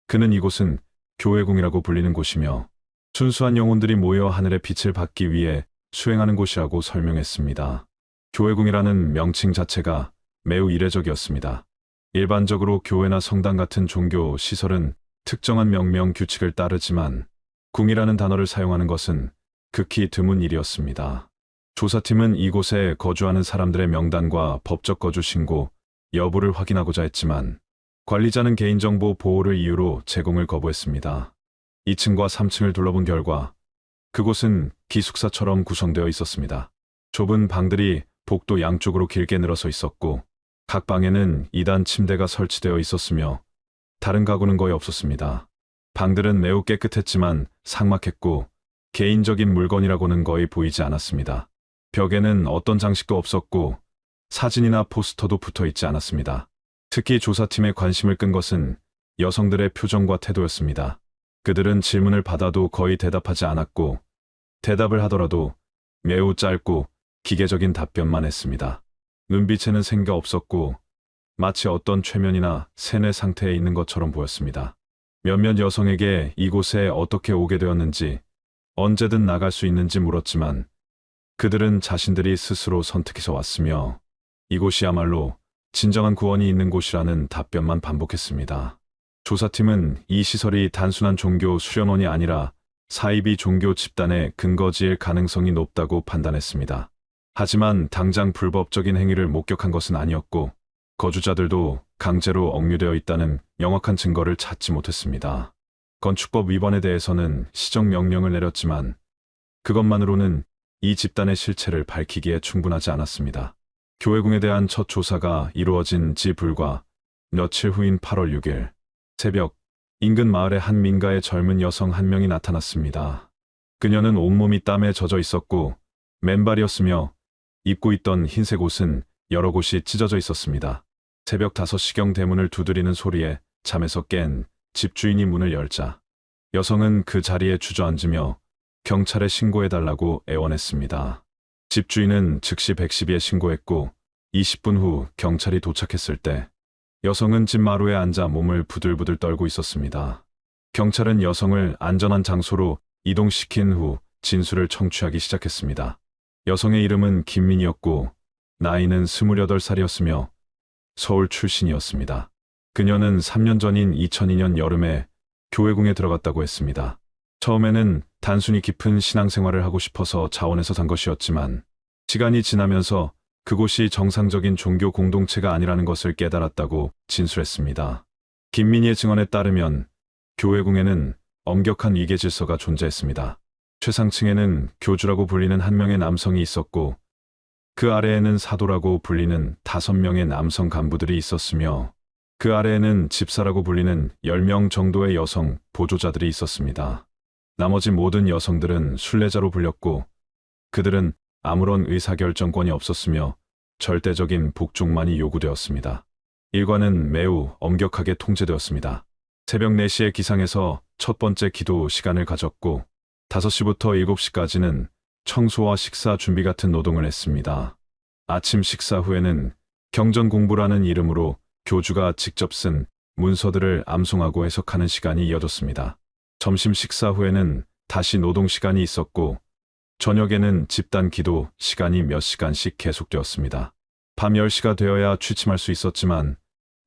그는 이곳은 교회궁이라고 불리는 곳이며 순수한 영혼들이 모여 하늘의 빛을 받기 위해 수행하는 곳이라고 설명했습니다. 교회궁이라는 명칭 자체가 매우 이례적이었습니다. 일반적으로 교회나 성당 같은 종교 시설은 특정한 명명 규칙을 따르지만 궁이라는 단어를 사용하는 것은 극히 드문 일이었습니다. 조사팀은 이곳에 거주하는 사람들의 명단과 법적 거주 신고 여부를 확인하고자 했지만 관리자는 개인정보 보호를 이유로 제공을 거부했습니다. 2층과 3층을 둘러본 결과 그곳은 기숙사처럼 구성되어 있었습니다. 좁은 방들이 복도 양쪽으로 길게 늘어서 있었고 각 방에는 2단 침대가 설치되어 있었으며 다른 가구는 거의 없었습니다. 방들은 매우 깨끗했지만 삭막했고 개인적인 물건이라고는 거의 보이지 않았습니다. 벽에는 어떤 장식도 없었고 사진이나 포스터도 붙어 있지 않았습니다. 특히 조사팀의 관심을 끈 것은 여성들의 표정과 태도였습니다. 그들은 질문을 받아도 거의 대답하지 않았고, 대답을 하더라도 매우 짧고 기계적인 답변만 했습니다. 눈빛에는 생각 없었고, 마치 어떤 최면이나 세뇌 상태에 있는 것처럼 보였습니다. 몇몇 여성에게 이곳에 어떻게 오게 되었는지, 언제든 나갈 수 있는지 물었지만, 그들은 자신들이 스스로 선택해서 왔으며, 이곳이야말로 진정한 구원이 있는 곳이라는 답변만 반복했습니다. 조사팀은 이 시설이 단순한 종교 수련원이 아니라 사이비 종교 집단의 근거지일 가능성이 높다고 판단했습니다. 하지만 당장 불법적인 행위를 목격한 것은 아니었고, 거주자들도 강제로 억류되어 있다는 명확한 증거를 찾지 못했습니다. 건축법 위반에 대해서는 시정명령을 내렸지만, 그것만으로는 이 집단의 실체를 밝히기에 충분하지 않았습니다. 교회궁에 대한 첫 조사가 이루어진 지 불과 며칠 후인 8월 6일 새벽, 인근 마을에 한 민가의 젊은 여성 한 명이 나타났습니다. 그녀는 온몸이 땀에 젖어 있었고 맨발이었으며 입고 있던 흰색 옷은 여러 곳이 찢어져 있었습니다. 새벽 5시경 대문을 두드리는 소리에 잠에서 깬 집주인이 문을 열자 여성은 그 자리에 주저앉으며 경찰에 신고해달라고 애원했습니다. 집주인은 즉시 112에 신고했고 20분 후 경찰이 도착했을 때 여성은 집 마루에 앉아 몸을 부들부들 떨고 있었습니다. 경찰은 여성을 안전한 장소로 이동시킨 후 진술을 청취하기 시작했습니다. 여성의 이름은 김민이었고 나이는 28살이었으며 서울 출신이었습니다. 그녀는 3년 전인 2002년 여름에 교회궁에 들어갔다고 했습니다. 처음에는 단순히 깊은 신앙생활을 하고 싶어서 자원해서 산 것이었지만 시간이 지나면서 그곳이 정상적인 종교 공동체가 아니라는 것을 깨달았다고 진술했습니다. 김민희의 증언에 따르면 교회궁에는 엄격한 위계 질서가 존재했습니다. 최상층에는 교주라고 불리는 한 명의 남성이 있었고 그 아래에는 사도라고 불리는 5명의 남성 간부들이 있었으며 그 아래에는 집사라고 불리는 10명 정도의 여성 보조자들이 있었습니다. 나머지 모든 여성들은 순례자로 불렸고 그들은 아무런 의사결정권이 없었으며 절대적인 복종만이 요구되었습니다. 일과는 매우 엄격하게 통제되었습니다. 새벽 4시에 기상해서 첫 번째 기도 시간을 가졌고 5시부터 7시까지는 청소와 식사 준비 같은 노동을 했습니다. 아침 식사 후에는 경전 공부라는 이름으로 교주가 직접 쓴 문서들을 암송하고 해석하는 시간이 이어졌습니다. 점심 식사 후에는 다시 노동 시간이 있었고 저녁에는 집단 기도 시간이 몇 시간씩 계속되었습니다. 밤 10시가 되어야 취침할 수 있었지만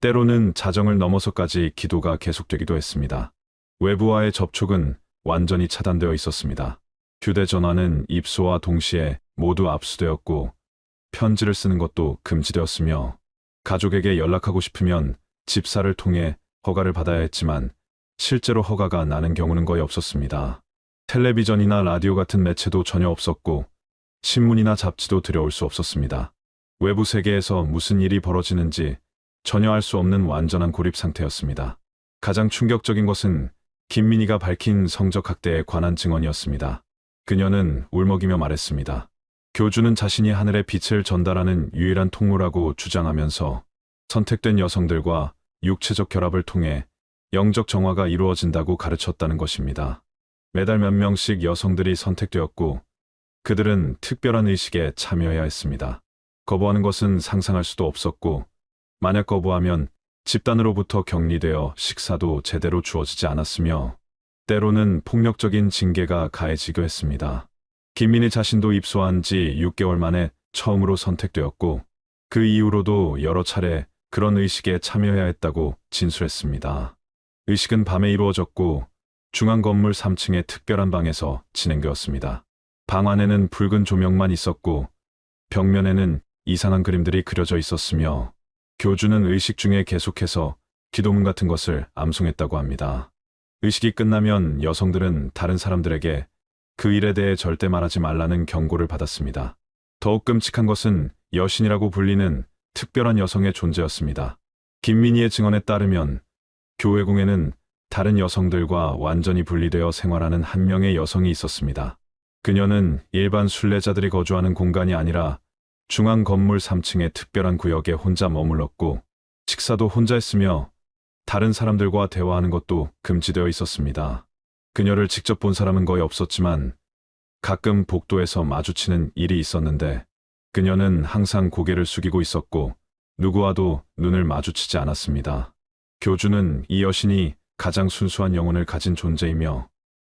때로는 자정을 넘어서까지 기도가 계속되기도 했습니다. 외부와의 접촉은 완전히 차단되어 있었습니다. 휴대전화는 입소와 동시에 모두 압수되었고 편지를 쓰는 것도 금지되었으며 가족에게 연락하고 싶으면 집사를 통해 허가를 받아야 했지만 실제로 허가가 나는 경우는 거의 없었습니다. 텔레비전이나 라디오 같은 매체도 전혀 없었고 신문이나 잡지도 들여올 수 없었습니다. 외부 세계에서 무슨 일이 벌어지는지 전혀 알 수 없는 완전한 고립 상태였습니다. 가장 충격적인 것은 김민희가 밝힌 성적 학대에 관한 증언이었습니다. 그녀는 울먹이며 말했습니다. 교주는 자신이 하늘의 빛을 전달하는 유일한 통로라고 주장하면서 선택된 여성들과 육체적 결합을 통해 영적 정화가 이루어진다고 가르쳤다는 것입니다. 매달 몇 명씩 여성들이 선택되었고 그들은 특별한 의식에 참여해야 했습니다. 거부하는 것은 상상할 수도 없었고 만약 거부하면 집단으로부터 격리되어 식사도 제대로 주어지지 않았으며 때로는 폭력적인 징계가 가해지기도 했습니다. 김민희 자신도 입소한 지 6개월 만에 처음으로 선택되었고 그 이후로도 여러 차례 그런 의식에 참여해야 했다고 진술했습니다. 의식은 밤에 이루어졌고 중앙 건물 3층의 특별한 방에서 진행되었습니다. 방 안에는 붉은 조명만 있었고 벽면에는 이상한 그림들이 그려져 있었으며 교주는 의식 중에 계속해서 기도문 같은 것을 암송했다고 합니다. 의식이 끝나면 여성들은 다른 사람들에게 그 일에 대해 절대 말하지 말라는 경고를 받았습니다. 더욱 끔찍한 것은 여신이라고 불리는 특별한 여성의 존재였습니다. 김민희의 증언에 따르면 교회궁에는 다른 여성들과 완전히 분리되어 생활하는 한 명의 여성이 있었습니다. 그녀는 일반 순례자들이 거주하는 공간이 아니라 중앙 건물 3층의 특별한 구역에 혼자 머물렀고 식사도 혼자 했으며 다른 사람들과 대화하는 것도 금지되어 있었습니다. 그녀를 직접 본 사람은 거의 없었지만 가끔 복도에서 마주치는 일이 있었는데 그녀는 항상 고개를 숙이고 있었고 누구와도 눈을 마주치지 않았습니다. 교주는 이 여신이 가장 순수한 영혼을 가진 존재이며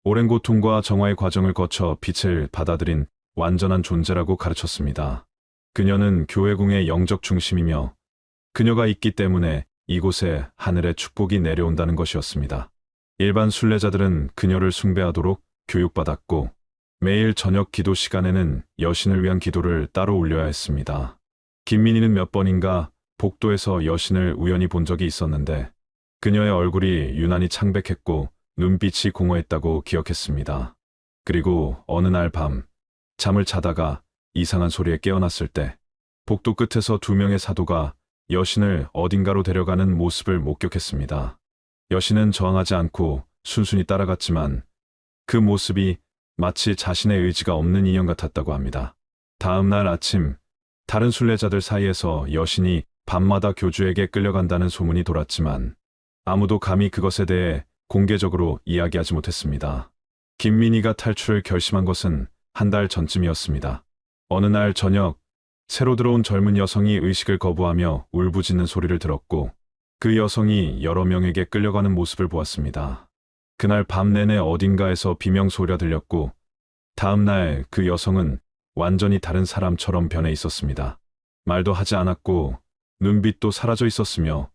오랜 고통과 정화의 과정을 거쳐 빛을 받아들인 완전한 존재라고 가르쳤습니다. 그녀는 교회궁의 영적 중심이며 그녀가 있기 때문에 이곳에 하늘의 축복이 내려온다는 것이었습니다. 일반 순례자들은 그녀를 숭배하도록 교육받았고 매일 저녁 기도 시간에는 여신을 위한 기도를 따로 올려야 했습니다. 김민희는 몇 번인가 복도에서 여신을 우연히 본 적이 있었는데 그녀의 얼굴이 유난히 창백했고 눈빛이 공허했다고 기억했습니다. 그리고 어느 날 밤 잠을 자다가 이상한 소리에 깨어났을 때 복도 끝에서 두 명의 사도가 여신을 어딘가로 데려가는 모습을 목격했습니다. 여신은 저항하지 않고 순순히 따라갔지만 그 모습이 마치 자신의 의지가 없는 인형 같았다고 합니다. 다음 날 아침 다른 순례자들 사이에서 여신이 밤마다 교주에게 끌려간다는 소문이 돌았지만 아무도 감히 그것에 대해 공개적으로 이야기하지 못했습니다. 김민희가 탈출을 결심한 것은 한 달 전쯤이었습니다. 어느 날 저녁 새로 들어온 젊은 여성이 의식을 거부하며 울부짖는 소리를 들었고 그 여성이 여러 명에게 끌려가는 모습을 보았습니다. 그날 밤 내내 어딘가에서 비명소리가 들렸고 다음 날 그 여성은 완전히 다른 사람처럼 변해 있었습니다. 말도 하지 않았고 눈빛도 사라져 있었으며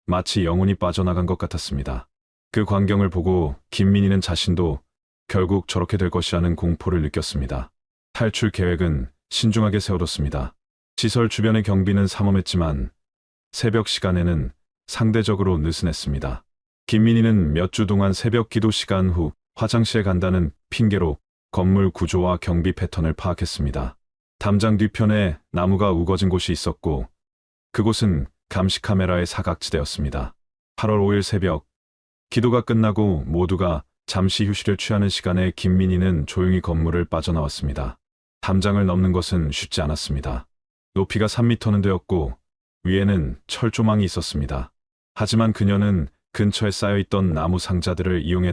마치 영혼이 빠져나간 것 같았습니다. 그 광경을 보고 김민희는 자신도 결국 저렇게 될 것이라는 공포를 느꼈습니다. 탈출 계획은 신중하게 세워뒀습니다. 시설 주변의 경비는 삼엄했지만 새벽 시간에는 상대적으로 느슨했습니다. 김민희는 몇 주 동안 새벽 기도 시간 후 화장실에 간다는 핑계로 건물 구조와 경비 패턴을 파악했습니다. 담장 뒤편에 나무가 우거진 곳이 있었고 그곳은 감시 카메라의 사각지대였습니다. 8월 5일 새벽 기도가 끝나고 모두가 잠시 휴식을 취하는 시간에 김민희는 조용히 건물을 빠져나왔습니다. 담장을 넘는 것은 쉽지 않았습니다. 높이가 3m는 되었고 위에는 철조망이 있었습니다. 하지만 그녀는 근처에 쌓여있던 나무 상자들을 이용해